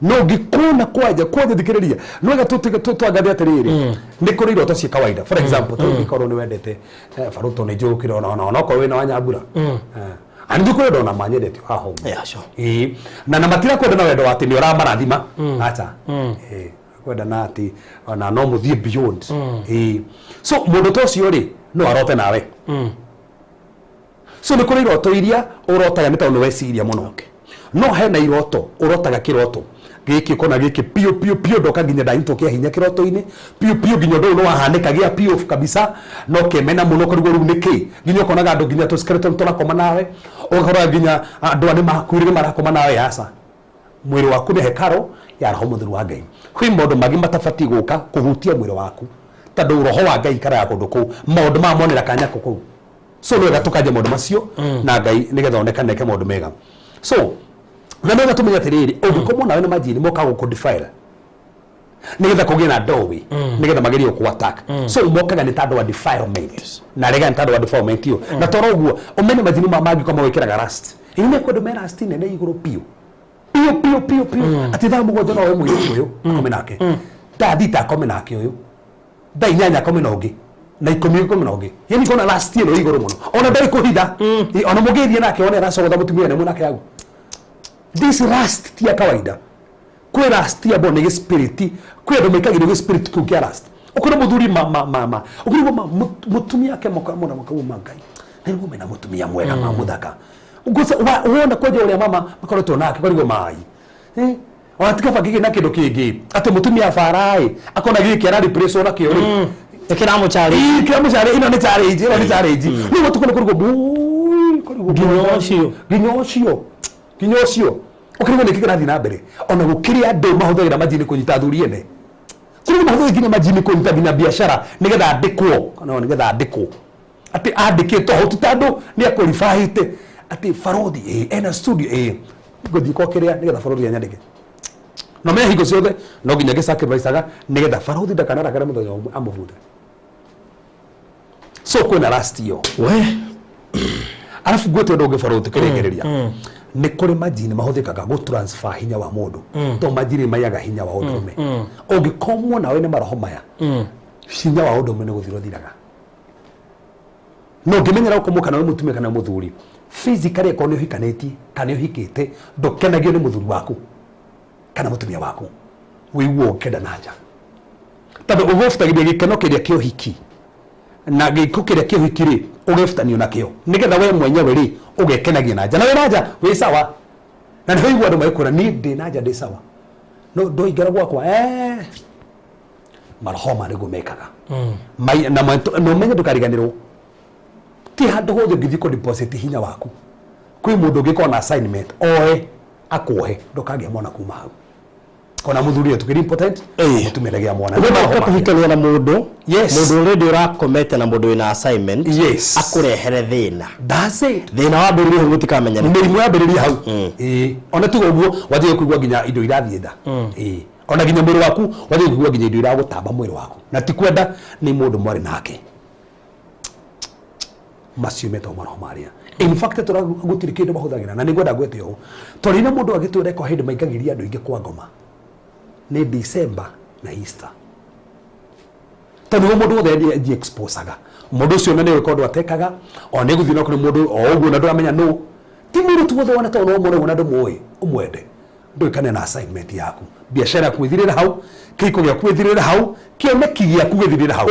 no ngĩkona kwanja thikĩrĩria no wega twangathĩ atĩrĩrĩ nĩ kũrĩ iroto cia kawaida for example tondũ ngĩkorwo nĩ wendete baruto nĩ njũkĩra ona okorwo wĩna wa Nyambura ani ndiko ndona manyendete haho yeah sure na matira kwenda na wendo ati ni ora marathima acha kwenda na ati ona no muthie beyond so mundu tocio ri no arote nawe so ni kuri iroto iria urotaga ni tauni weciria muno no he na iroto urotaga kiroto giki kona giki pio ndoka nginya ndaito kia hinya kiroto-ini pio nginya ndo no ahaneka gia pio kabisa no kemena muno kuri ru niki nginya kona gando nginya to skeleton to nakoma nawe ogora nginya andu ani makurire marakoma nawe yasa mwiri waku ni hekaro ya roho mutheru wa Ngai kwi maundu magi matabati guka kuhutia mwiri waku tondu roho wa Ngai kara kundu ku maundu ma monera kanya ku so no gatukaje maundu macio na Ngai nigetha onekaneke maundu mega so na mega tumenya tiriri ungikomwo nawe na majini moka guku defile nigetha kugia na dowi nigetha magerio ku attack so mokaga ni tando wa defilement na rega ni tando wa defilement yo na toro guo umene majini ma magi kama wekeraga rust ine ko domera rust ne iguru pio ati tha mugonjo no we mwiri uyu akome nake dadita akome nake uyu dainyanya akome nogi na ikomi akome nogi yani kona rust no iguru muno ona dai kuhitha ona mugeithie nake ona rasogotha mutumia ne munake agu this rust tia kawaida kwe rust ya bone spirit kwe ndo mekagire spirit ku kia rust ukuri muthuri mama ukuri mutumia ke mona makamu Ngai na ngo mena mutumia mwega muthaka ugusa uona kwaje ule mama makoretwo nake kwarigo mai watika fakige na kindu kingi ati mutumia farai akona giki ara replace na kio ekiramo chari ino ni challenge ni watu kuna kurigo kinyocio ukirigo ni kigarathi na mbere ona gukiria andu mahuthagira majini kunyita thuri ene kuri mahuthagira majini kunyita bina biashara nigetha andikwo kana nigetha andikwo ati andikitwo ho tutandu ni akurifahite ati Farodhi ena studio gothi ko kiria nigetha Farodhi anyandike no me higo ciothe no nginya gisacrifice nigetha Farodhi ndakanara kare muthenya amuvute so kuna last yo we alafu gwote ndo Farodhi kirengereria ni kuri majini mahuthikaga go transfer hinya wa mundu to majini mayaga hinya wa undume ungikomwo nawe ni maroho maya hinya wa undume ni guthiro thiraga no ngimenyera ukomuka nawe mutumia kana muthuri physically ko ni uhikaneti kana uhikite ndukenagio ni muthuri waku kana mutumia waku wiwo kenda nanja tabe ugofutagiria gikeno kiria kio hiki na giko kiria kio hikiri ugefutanio nakio nigetha we mwenyewe ri ugekenagia nanja na we nanja we sawa na ndio igwa ndo maikura ni ndi nanja ndi sawa no ndo igara gwakwa marhoma rigo mekaga mai na no menye ndukariganirwo ti handu hothe ngithiko deposit hinya waku kwi mundu ngikona assignment oe akohe ndukagia mwana kuma hau kona muthuri tukiri important mutumiragia mwana ndio kuhikania na mundu mundu already urakomete na mundu ina assignment akurehere thina that's it thina wa mbere hu gutikamenya mirimu ya mbere hau ona tugo uguo wathie kuigwa nginya indo irathie tha ona nginya mwiri waku wathie kuigwa nginya indo iragutamba mwiri waku na ti kwenda ni mundu mwari nake macio meto maroho maria in fact turagutiri kindu mahuthagira na ningwenda gwete yo torina mundu agitwire ko hindi maingagiria andu ingi kwa ngoma ni December na Easter tanu mundu wothe di exposaga mundu cio nene record atekaga ona guthina kuri mundu o uguo na nduramenya no ti mundu tu wothe wana to no mundu wana ndu umwende ndukane na assignment yaku biashara kwithirira hau kiko gya kwithirira hau kioneki gya kwithirira hau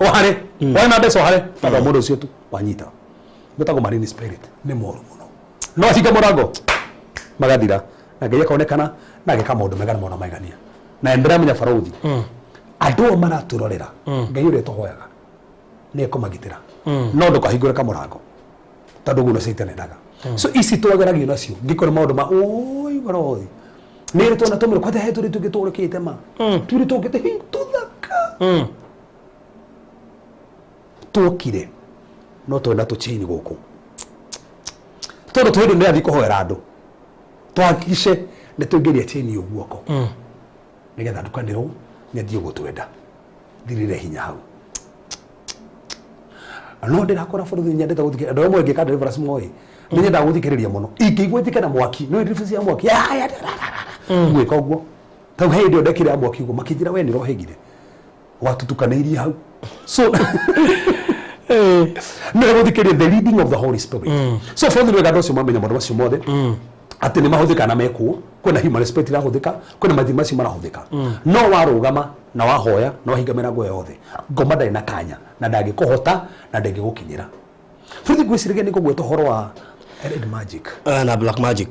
ohare wana beso ohare tada mundu cio tu wanyita gutago marine spirit ni moru muno no hinga morago magathira na ngai akaonekana na ageka maundu mega mona maigania na ndramenya Farodhi andu maraturorera ngai ure tohoyaga ni ekomagitira no ndukahingure kamurango tondu guno saitani ndaga so isi twageragio nacio ngikora maundu ma oi Farodhi nire tona tumire kwate he turi tugiturukite ma turi tukite hintu thaka tukire no twenda tuchaini guku tondu twindo ni athi kuhoera andu twakishe ni tugeria chaini uguoko nigetha ndukanirwo ni athie gutwenda thirire hinya hau no ndirakora Farodhi nyendete guthikira andu amwe ngika deliverance moi ni nyenda guthikiriria muno ingigwe njikana mwaki no deliverance ya mwaki gwika uguo tau he ndio ndekire mwaki uguo makinjira we ni rohegire watutukanirie hau so no guthikeria the leading of the Holy Spirit. So for the regard of mamenya maundu macio mothe ati ni mahuthika na mekuo kwina human spirit irahuthika kwina mathima macio marahuthika no warugama na wahoya na wahinga mirango yothe ngoma ndari na kanya na ndangikuhota na ndangigukinyira futhi gwiciragia ni kugweta horo wa red magic na black magic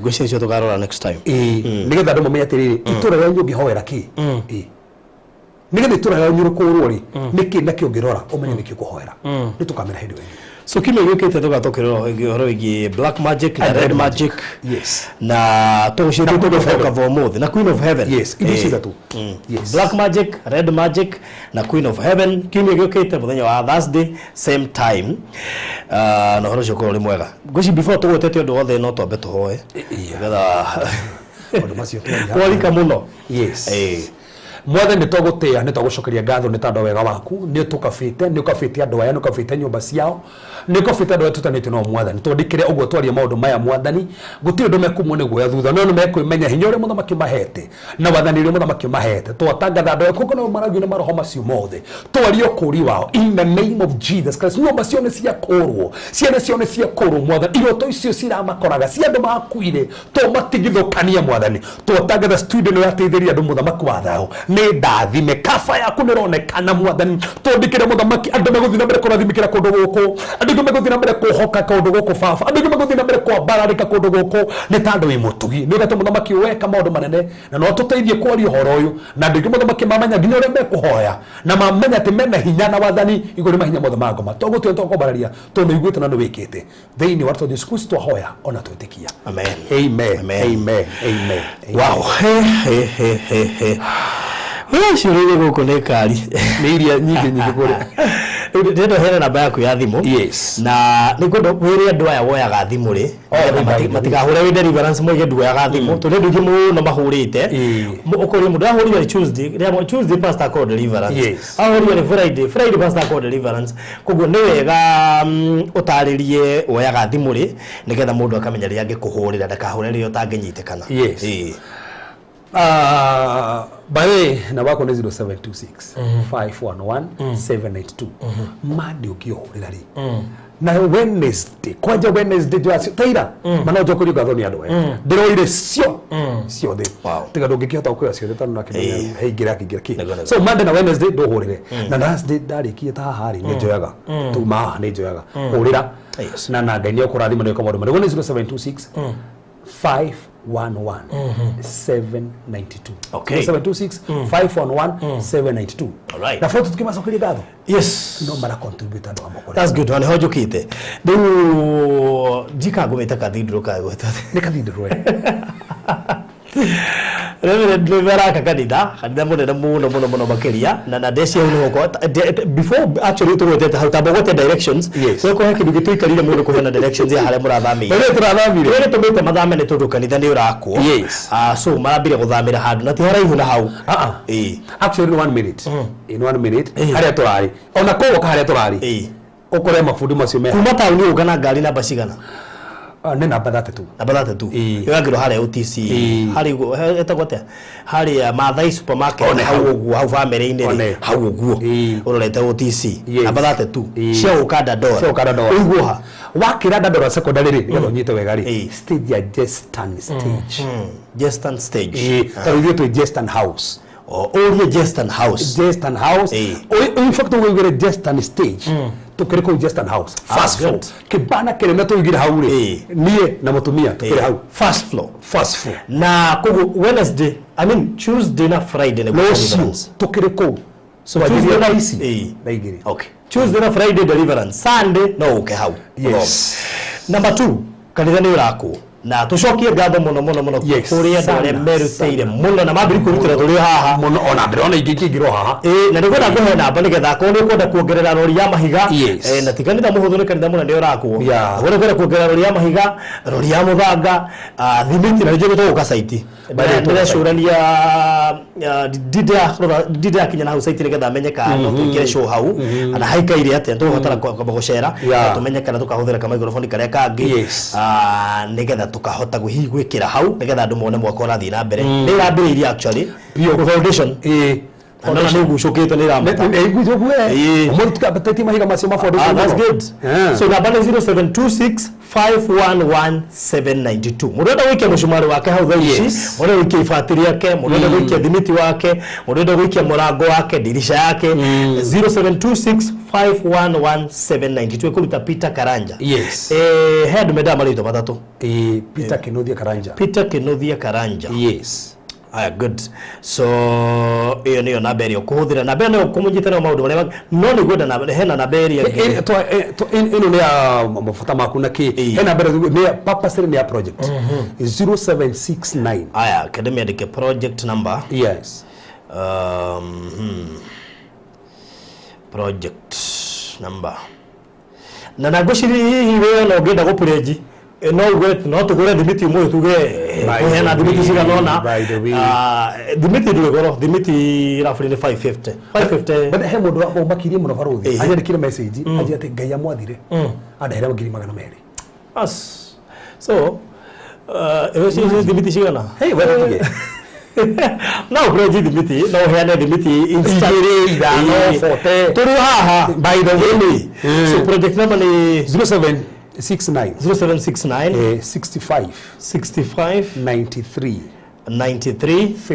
gwiciragia cio tukarora next time nigetha andu mamenye atiriri itura rĩa ngĩhoera ki nigetha itura rĩa nyurukurwo ri niki nakio ngirora umenye nikio kuhoera ni tukamera hindi wengi. So kime yukite tugatokero horo wigi black magic na red magic. Yes. Na tugushite tugofoka vomothi na Queen of Heaven. Yes, ibicitha tu. Yes. Black magic, red magic na Queen of Heaven. Kime yukite muthenya wa Thursday same time. Na horo cyo ri mwega. Guci before tugotete undu wothe no twambe tuhoe. Ngetha undu macio twari. Kwalika muno. Yes. Mwathe ni twagutia ni twagucokeria ngatho ni tondu wega waku ni ukafite andu aya ni ukafite nyumba ciao ni ukafite andu aya tutanite no mwathani twandikire uguo twaria maundu maya mwathani gutire ndu mekumwo ni guoya thutha no mekwimenya hinya uri muthamaki mahete na wathani uri muthamaki mahete twatangatha andu aya kuko no maragio ni maroho macio mothe twaria ukuri wao in the name of Jesus Christ nyumba cio ni cia kurwo ciana cio ni cia kurwo mwathani iroto icio ciramakoraga cia andu makuire to matigithukania mwathani twatangatha studio no yateithiria andu muthamaki wa thao ni ndathime kafa yaku nironekana mwathani tondikire muthamaki andu meguthina mbere kurathimikira kundu guku andu meguthina mbere kuhoka kundu guku baba andu meguthina mbere kwambararika kundu guku ni tandu wi mutugi ni gato muthamaki weka maundu manene na no tuteithie kwaria horo uyu na andu muthamaki mamenya nginya uria mekuhoya na mamenya ati mena hinya na wathani iguri mahinya mothe ma ngoma togutio tokombararia tondu iguite na ndu wikite thiini wa Yesu Kristo twahoya ona twitikia amen amen amen amen wow he shirire guko ne kari ni iria nyingi kuri ndio hera namba yaku ya thimu yes na nikondo wiri andu aya woyaga thimu ri matigahura wi deliverance moige ndu yaga thimu to ndu gimu no mahurite ukuri mundu ahurire Tuesday pastor call deliverance ahurire Friday pastor call deliverance koguo ni wega utaririe woyaga thimu ri nigetha mundu akamenya ri angikuhurira ndakahura ri utanginyitekana by the way, na wako ni 0726 511 782 madi ukiohurira ri na Wednesday kwanja Wednesday jwasi taira mana ujoko ri gathoni andu ndiroire cio the tiga ndungikihota ukwira cio tanu na kimenya heigira ki so Monday na Wednesday nduhurire na Thursday ndarikie ta hari ni njoyaga tuma ni njoyaga hurira na Ngai ni ukurathima ni komodo mari 0726 511 792 okay 726 511 792 alright na foto tukimasokeria gatho yes no mara contribute ndo amoko that's good one hojukite riu jika gumeta cathedral ka gweta ni cathedral Reverend Rivera kanitha munene muno makiria na ndeci au nuko before actually tuwete hauta bogote directions so ko haki digituikarire mundu kuhena directions ya hare murathamire wele tumite mathame ni tundu kanitha ni urakwo so marambire guthamira handu na ti haraihu na hau actually in 1 minute haria turari ona kowo ka haria turari ukore mafundi macio me kuma tauni ugana ngari namba cigana ni namba 32 yagiro hare OTC hari etagwate hari Mathai supermarket hau family ine hau guo urorete OTC namba 32 cia ukanda door uiguha wakira ndandora secondary ri gatho nyite wega ri stage ya Jestan stage tarithio to Jestan house or Jestan house in fact we were Jestan stage tukire ko Jestan house first floor kibana kile na tuigire hau ri nie na mutumia tukire hau first floor na kugo Wednesday Tuesday na Friday na deliverance tukire ko so Tuesday na isi daigire okay Tuesday na Friday deliverance Sunday no uke hau yes number 2 kanitha ni urako na tucokie ngatho muno kuria ndare meruteire muno na mambiri kurutira turi haha muno ona ndrona ingingiro haha na ndikwenda kuhe namba nigetha ko ni kwenda kuongerera rori ya mahiga na tikanitha muhuthu ni kanitha muno ndi urakwo wona kwenda kuongerera rori ya mahiga rori ya muthanga thimiti na njugo tuguka site ndire curania dida kinya na site nigetha amenyeka no tukire show hau ana haikaire atia tuhotara gucera tumenyekana tukahuthira kama microphone karia kangi nigetha tukahota gwikira hau nigetha andu mone mwako rathi na mbere ni rambiriirie actually bio foundation Ona ni gucukite ni ramata. Igucukwe. Mo tukabatati mahiga macio mafodo. That's good. So namba ni 0726 511792. Murenda wikia mushumari wake hau thaici, murenda wikia ifatiri yake, murenda wikia thimiti wake, murenda wikia murango wake, dirisha yake. 0726 511792 kuruta Peter Karanja. Yes. Head medama lito matatu. Peter Kenothia Karanja. Peter Kenothia Karanja. Yes. Good. So iyo niyo naberi okuhuthira naberi no kumunyitana maundu maria no ni gwenda na hena naberi ino ni mafata makuna ki hena naberi ni purpose ni project 0769 academy adike project number. Yes. Project number na nagoshiri hiwe no genda go pledge no wait no tugure thimiti mwe tuge hena thimiti ciga nona thimiti ndigoro thimiti roughly 550 but he mundu wa makirie muno baruthi anyandikire message aje ati ngai amwathire andahera ngiri 200 so ewe thimiti ciga na hey wewe tuge no project thimiti no hena thimiti instantly no forte turu haha by the way so project number ni 0769 65 93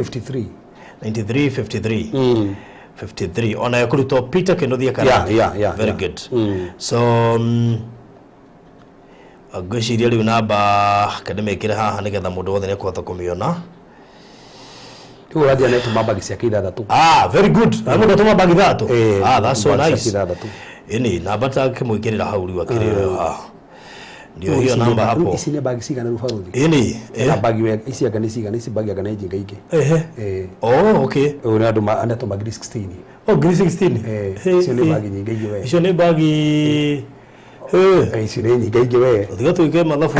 53 ona yakuruto Peter Kenothia Karanja. Very good. So agwiciria riu namba kademekire haha nigetha mundu wothe nikuhota kumiona. Uradia netu mabagi cia kithatu. Very good. Mundu tuma bagi thatu. That's so nice. Ini namba takimwikirira hau riu akirira ndio hiyo namba hapo. Isi ni bagi cigana rufaruthi. Ini na bagi we isi agane cigana isi bagi agane jinga ingi. Okay. Una andu anato bagi 16. Grade 16. Isi ni bagi nyinga ingi we. Isi ni bagi isi ni nyinga ingi we. Ndiga tuike mathafu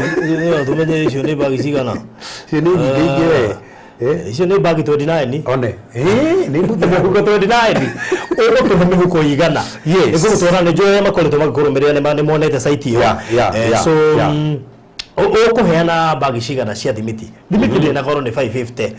tumenye isi ni bagi cigana. Isi ni nyinga ingi we. Isi ni bagi 29. One. Ni mbuti na huko 29. Uko tume huko igana. Yes. Ego twana ne joya makoleto makurumiria ne monete site yo. So uko heana bagi cigana cia thimiti na goro ni 550.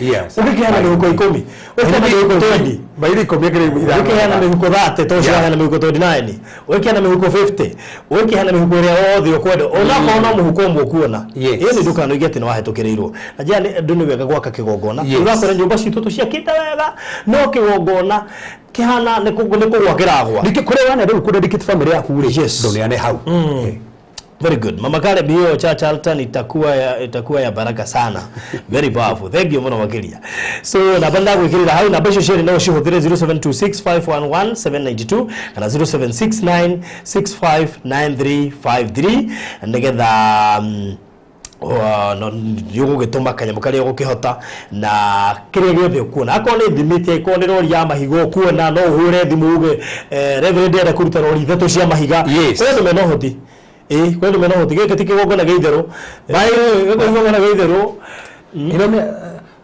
Ukiheana ni huko 10. Ukiheana ni huko 20. Bairi komekere ira. Ukiheana ni huko 30 to cia heana ni huko 29. Ukiheana ni huko 50. Ukiheana ni huko ria othe okwenda. Ona kona muhuko mwe kuona. Ini nduka no igete no wahetukirirwo. Na jani ndu ni wega gwaka kigongona. Urakora nyumba citu tuciakite wega no kigongona kihana ni kugwakiragwa. Kure wana ndu kudedicate family yaku ri. Ndo ni ane hau. Very good. Mama Caleb hiyo Church Altar itakuwa ya baraka sana. Very powerful. Thank you muno makiria. So nabanda gwikirira hau na besho share no shihuthire 0726511792 kana 0769659353 nigetha no yugo gituma kanyamu kari gukihota na kire giothe ukuona akone thimiti ikone rori ya mahigo ukuona no uhure thimu uge reverend ya kuruta rori ithatu cia mahiga kwenda meno hoti kwenda meno hoti gike tikigongona geithero bai gikigongona geithero inome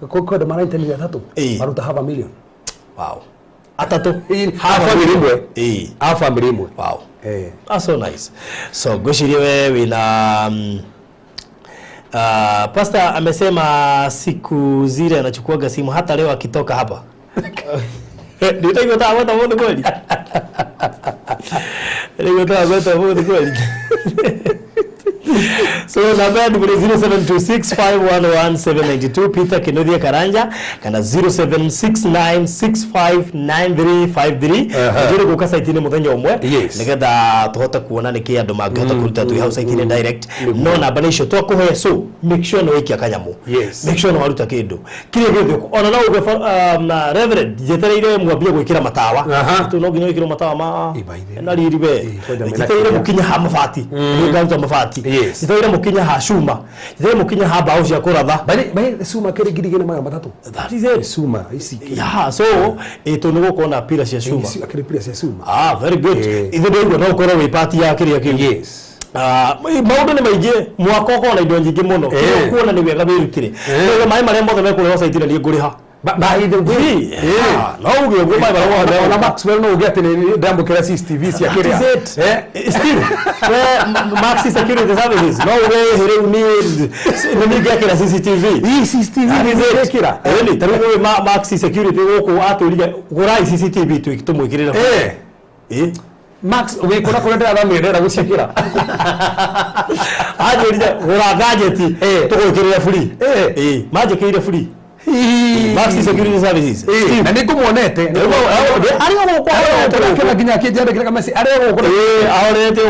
kwenda maraita ni 3 maruta half a million. Wow. Atatu half family mwe half family mwe. Wow. That's so nice. So goshirie wewe na Pastor amesema siku zile anachukuaga simu hata leo akitoka hapa. Ndio hiyo tawa mbona kweli? Leo tawa kweli. So namba ni 0726511792 Peter Kenothia Karanja kana 0769659353 ndio kuka site ni muthenya umwe nigetha tuhota kuona niki andu mangihota kuruta tu hau site ni direct no namba ni cio twakuhe so make sure no ikia kanyamu make sure no waruta kindu kire githu ona no uge reverend jetereire mwambie gwikira matawa tu no nginya ikira matawa ma na riribe jetereire mukinya ha mabati ni ngaruta mabati itaire mukinya ha shuma itaire mukinya ha bao cia kuratha bali shuma kere girigene mara matatu that is it shuma isi so eto ni gukona pira cia shuma akire pira cia shuma very good ithu ndio no ukoro wi party ya kiria kiu maundu ni maingi mwako ko na indo nyingi muno kuona ni wega wirutire no mai maria mothe mekure hosa itire ni nguriha by the way no uge go mai bara na Maxwell no get ni dambo kera CCTV cia kire still Maxi Security Services no uge here ni get kera CCTV CCTV kira ni taru Maxi Security goko aturiga gurai CCTV tu ikitumwikirira Max we kuna ndira thamwendera guciakira ajurija gura gadget tugukirira free majikire free Maxi Security Services na nikumwonete ari ngo kwa kila ginya kijende kila kama si ari ngo ahorete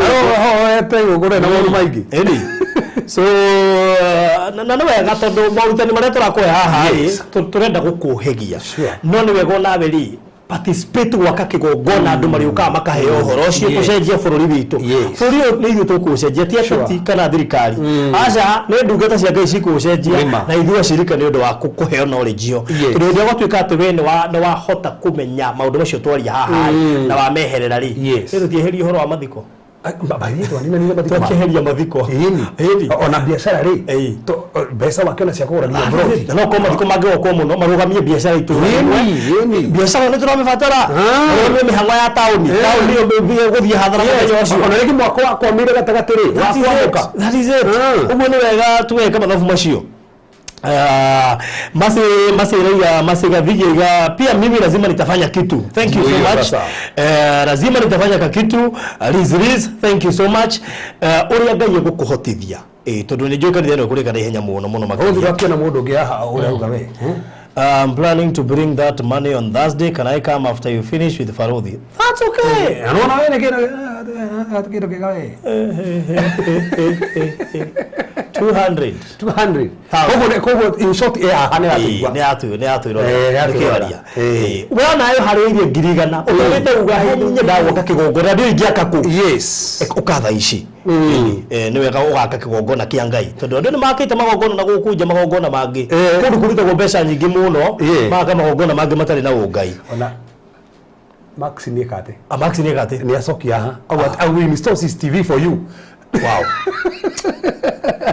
ugure na maru maingi so na no wega tondu morutani maria turakoe haha turenda gukuhegia no ni wega na beri participate waka kigongona andu mariuka makaheo horo cio kucenjia bururi witu bururi ni ithu tukucenjia ti ateti kana thirikari aca ni ndungata cia Ngai cikucenjia na ithuĩ acirika ni undu wa kuheo knowledge yo tundu gwatuika ati we ni wa hota kumenya maundu macio twaria haha na wa meherera ri ni tutieherie horo wa mathiko baithwa nina mathiko twakeheria mathiko ona biashara ri mbeca wakiona cia kugura ndio broti no ko mathiko mangĩgokwo mũno marugamie biashara itu biashara nĩ tũramĩbatara nĩ mĩhang'o ya taũni yo gũthiĩ hathara mũthenya ũcio ona rĩngĩ mwako wakwa mĩre gatagatĩ rĩ wakwamũka that is it ũguo nĩ wega tuweka mathabu macio masiga vigiga pia mimi lazima nitafanya kitu. Thank you so much. Lazima nitafanya kitu. Riz thank you so much. Uria Ngai gukuhotithia tondu ni joka ndino kurika na ihenya muno makiri. Ndio kiona mundu ngi aha urauga we. I'm planning to bring that money on Thursday. Can I come after you finish with Farodhi? That's okay. Anaona wewe ni kitu kigawe. 200 kogo in short hane atigwa ni atu ro kiwaria wona ayo hariirie ngirigana utorete uga hinye ndagoka kigongona ndio ingiaka ku ukatha ici ni wega ugaka kigongona kia Ngai tondu andu ni makite magongona na gukunja magongona mangi kundu kurutagwo mbeca nyingi muno maka magongona mangi matari na ungai ona Maxi ni kate Maxi ni kate ni acokia ha I will install CCTV for you. Wow.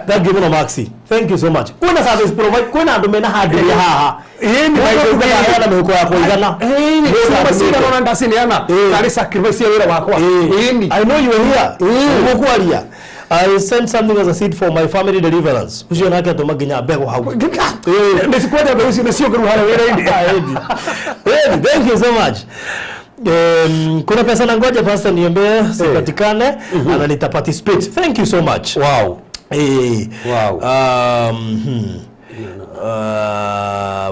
Thank you muno Maxi. Thank you so much. Kuna service provide kuna andu mena hadi ya haha. Ni baidha na meko ya kuigana. Ni sina rona ndasini ana. Kali sacrifice wira wakwa. I know you are here. Mukwaria. I sent something as a seed for my family deliverance. Usio nake atomaginya bego hau. Nisikwenda beusi nisio guru hala wira hindi. Thank you so much. Kuna pesa na ngoja pastor niombe sipatikane na nitaparticipate. Thank you so much. Wow. Wow.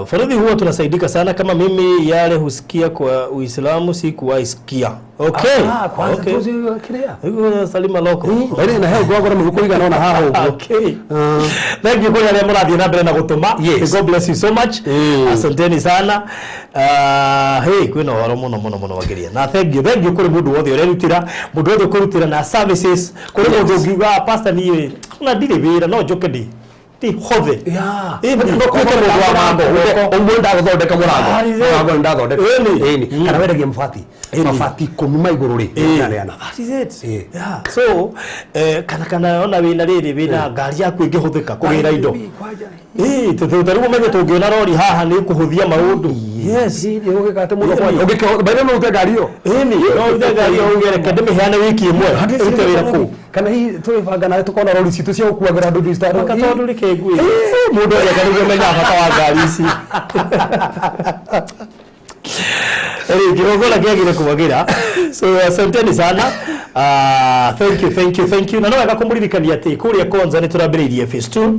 Faradhi huwa tunasaidika sana kama mimi yale husikia kwa Uislamu si kuwaisikia. Okay. Kwanza tuzi kilea. Hiyo salima loko. Bali na heo gwagora mukuiga naona haha ugo. Okay. Thank you kwa yale murathi na mbere na gutuma. God bless you so much. Asanteni sana. Hey kwina horo muno wagiria. Na thank you kuri mundu wothe urerutira, mundu wothe kurutira na services. Kuri mundu ngiuga pastor ni na ndire wira no njoke ndi hothe no kwita mundu wa mambo umwe ndagothondeka murango ndagothondeka kana wendagia mabati 10 maiguru ri neana so kana ona wina riri wina ngari yaku ingihuthika kugira indo tutarimu menye tungiona rori haha ni kuhuthia maundu ndio ugikate muno kwa ungikho no ute ngari yo no ute ngari yo ungereke ndimiheane wiki imwe ute wira ku kana hi twibanga na tukona rori citu cia gukuagira andu distaro akatondu rikengui mundu ya karibu menya bata wa ngari ici kirogora kiagire kubagira so asanteni sana thank you na no wega kumuririkania ati kuria konza ni turambiriirie phase 2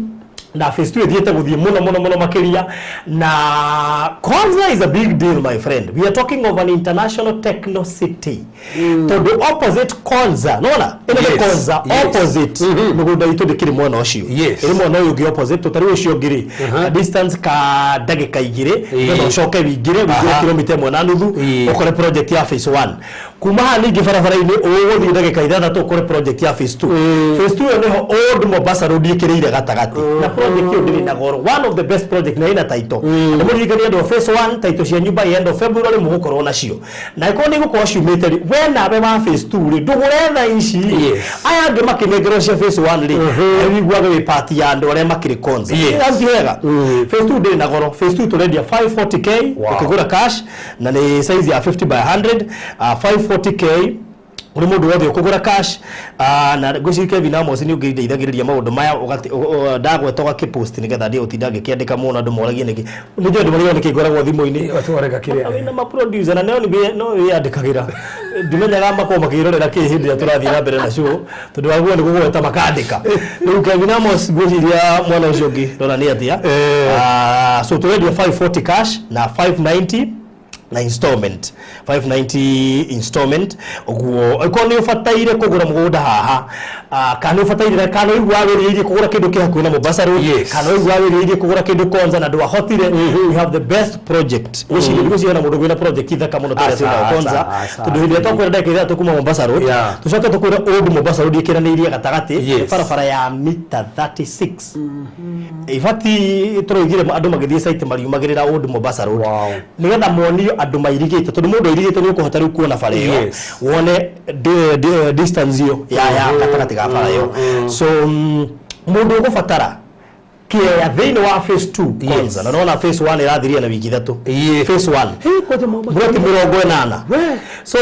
na phase 2 ithiete guthie muno makiria na Konza is a big deal my friend. We are talking of an international techno city. To the opposite Konza nona ene Konza opposite mugunda itu dikiri mwana ucio iri mwana uyu gi opposite tutari ucio ngiri distance ka dagika igire no shoke bigire kilomita 1.5 ukore project ya phase 1 kuma haningi barabara-ini uguthi ndagika ithathatũ kuri project ya phase 2 phase 2 niho Old Mombasa Road ikireire gatagati na project iyo ndiri na goro, one of the best project na ina taito na muririkania ndo phase 1 taito cia nyumba end of February mugukorwo nacio na iko ni gukorwo ciumite ri we nawe wa phase 2 ri ndugure ici aya ngi makinengero cia phase 1 ri wiguaga wi party ya andu aria makiri konza wega phase 2 ndiri na goro, phase 2 turendia 540k ukigura cash na ni size ya 50 by 100 540k uri mundu wothe ukugura cash na gucike Kevin Amos ni ungeithagiriria maundu maya ndagweta ugakipost nigetha ndi utinda ngikiandika muno andu moragie niki ndio andu moragie niki ngoragwo thimu-ini watwarega kiria na ma producer na no yandikagira ndimenyaga makoma makirorera ki hindi ya turathie na mbere na show tondu waguo ni gugweta makandika riu Kevin Amos guciria mwana ucio ngi rora ni atia so turendia 540 cash na 590 na installment 590 installment oguo iko ni ufataire kugura mugunda haha kana ufataire kana igwagiririe kugura kindu kihakuhi na Mombasa Road kana igwagiririe kugura kindu Konza na ndwahotire we have the best project which ni gucio na mundu gwina project ithaka muno tore twa Konza tundu hindi twakwira ndeka ithatu kuma Mombasa Road tucoke tukwira Old Mombasa Road ikiraneirie gatagati barabara ya mita 36 ifati turoigire andu magithie site mariumagirira Old Mombasa Road nigetha monio andu mairigite tondu mundu irigite ni ukuhota riu kuona bara iyo wone distance iyo ya gatagati ga bara iyo so mundu ugubatara kia thini wa phase 2 Konza na naona phase 1 irathiria na wiki ithatu phase 1 mwezi 80 so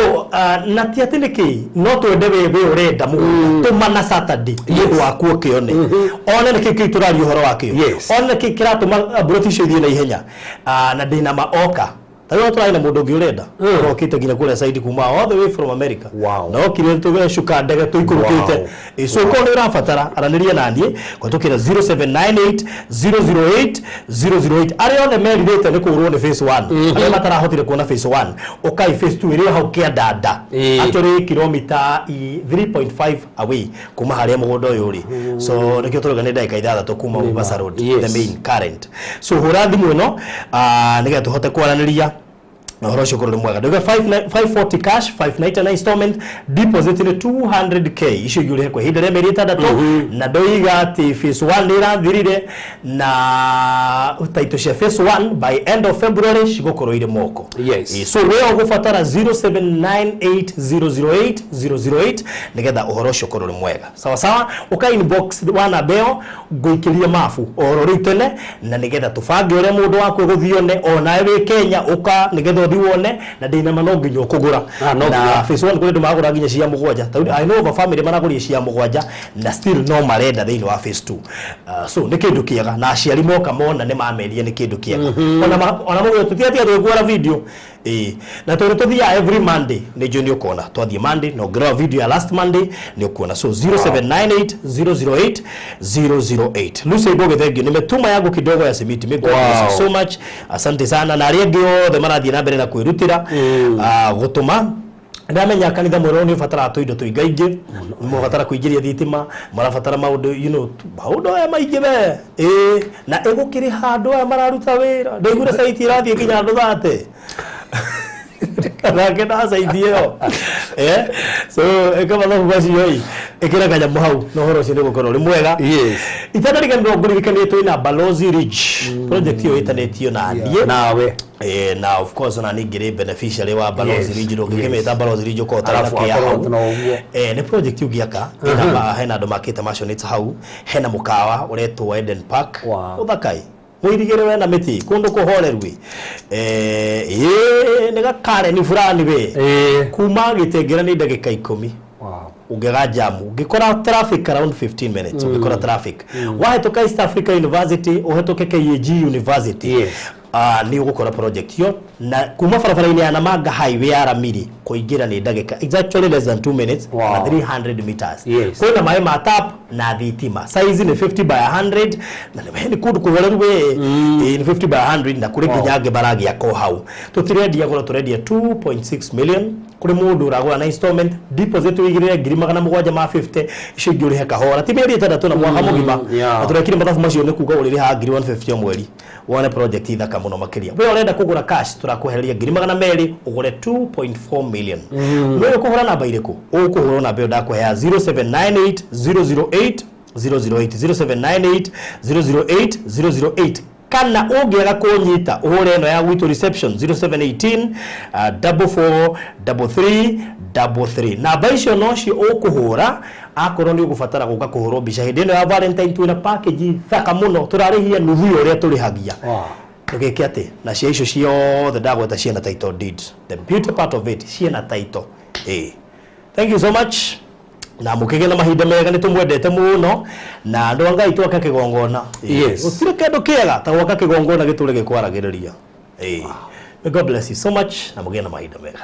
na tiatiniki no twende we urenda mugunda tumana Saturday ndu waku ukione one niki kiturari uhoro wakio one niki kiratuma broti cio thie na ihenya na ndina maoka tayo turaina mundu ungi urenda rokite nginya kule side kuma all the way from America no kire tuge shuka ndege tuikurukite so ko ni rafatara araniria nanie kwa tukira 0798 008 008 ari on the mail date ni kurwo ni phase 1 ari matara hotire kuona phase 1 okai phase 2 iri hau kia dada atore kilomita 3.5 away kuma haria mugunda uyu ri so nikio turuga ni ndagika ithathatũ kuma Mombasa Road the main current so hura thimu ino nigetha tuhote kwaraniria Horo shukuru mwega. Doga 540 cash, 590 installment, deposit ni 200k. Isho yule kwa hidere merita dato na doiga ati phase 1 nira dhiride na utaitoshe phase 1 by end of February shigokoro ile moko. So weo kufatara 0798008008 nigetha uhoro shukuru mwega. Sawa sawa uka inbox wana beo goikilia mafu uhoro ritene na nigetha tufage ure mundu wako guthione ona we Kenya uka nigetha diwone na ndina manongi okugura na phase 1 kule ndumagura nginya cia mugwanja I know of family managuria cia mugwanja na still no marenda thini wa phase 2 so ni kindu kiega na aciari moka mona ni mameria ni kindu kiega ona mugo tutiatia twigura video na tuthia every Monday ni joni ukona twathie Monday no gra video ya last Monday ni ukona so 0798008008 Lucy Boge thank you nimetuma yangu kidogo ya simiti me so much asante sana na regio the marathi na mbere na kwirutira gutuma ndamenya kanitha mwero ni fatara tuindo tuingaingi mo fatara kuingiria thitima marafatara maundu maundu ya maingi be na egukiri handu ya mararuta wira ndaigure site irathie kinya andu thate kana kena saithio so kama no basi yoi ekira kanya muhau no horo cinde gukoro ri mwega itanarika ndo ngurikanie twina Balozi Ridge project yo itanetio na ndie nawe na of course na ningire beneficiary wa Balozi Ridge ndo ngikemeta Balozi Ridge ko tara kia ni project yo giaka ina hena ndo makita mashonita hau hena mukawa uretwo Eden Park uthakai muirigire wena miti kundu kuhorerwi nega kare ni fulani we kuma gitengera ni ndagika 10 ungega jamu ngikora traffic around 15 minutes ungikora traffic wahetoka East Africa University uhetoke KAG University ni ugukora project yo na kuma farafara-ini ya Namanga highway ya Ramiri kuingira ni ndagika exactly less than 2 minutes na 300 meters kuna mawe matap na thitima size ni 50 by 100 na ni kundu kuhoreruwe ni 50 by 100 na kuri nginya nge baragi yako hau tutirendia goro turendia 2.6 million kuri mundu uragura na installment deposit wigirire 750 icio ingi urihe kahora ti meri itandatu na mwaka mugima aturekire mathabu macio ni kuga urire ha 150 mweri wone project ithaka muno makiria we urenda kugura cash turakuhereria 200 ugure 2.4 million we ukuhura namba iriku ukuhura namba yo ndakuhea 0798 008 008 0798 008 kana ungiaga kunyita uhure no ya gwitu reception 0718 443333 na baisho no cio ukuhura akorwo ni ugubatara guka kuhurwo mbica hindi no ya Valentine twina package thaka muno turarihia nuthu uria turihagia tugike ati na cia icio ciothe ndagweta ciana title deed the beauty part of it ciana title thank you so much na mukige na mahinda mega ni tumwendete muno na andu angai twaka kigongona utire kendo kiega ta gwaka kigongona giture gikwaragiriria may God bless you so much na mugige na mahinda mega.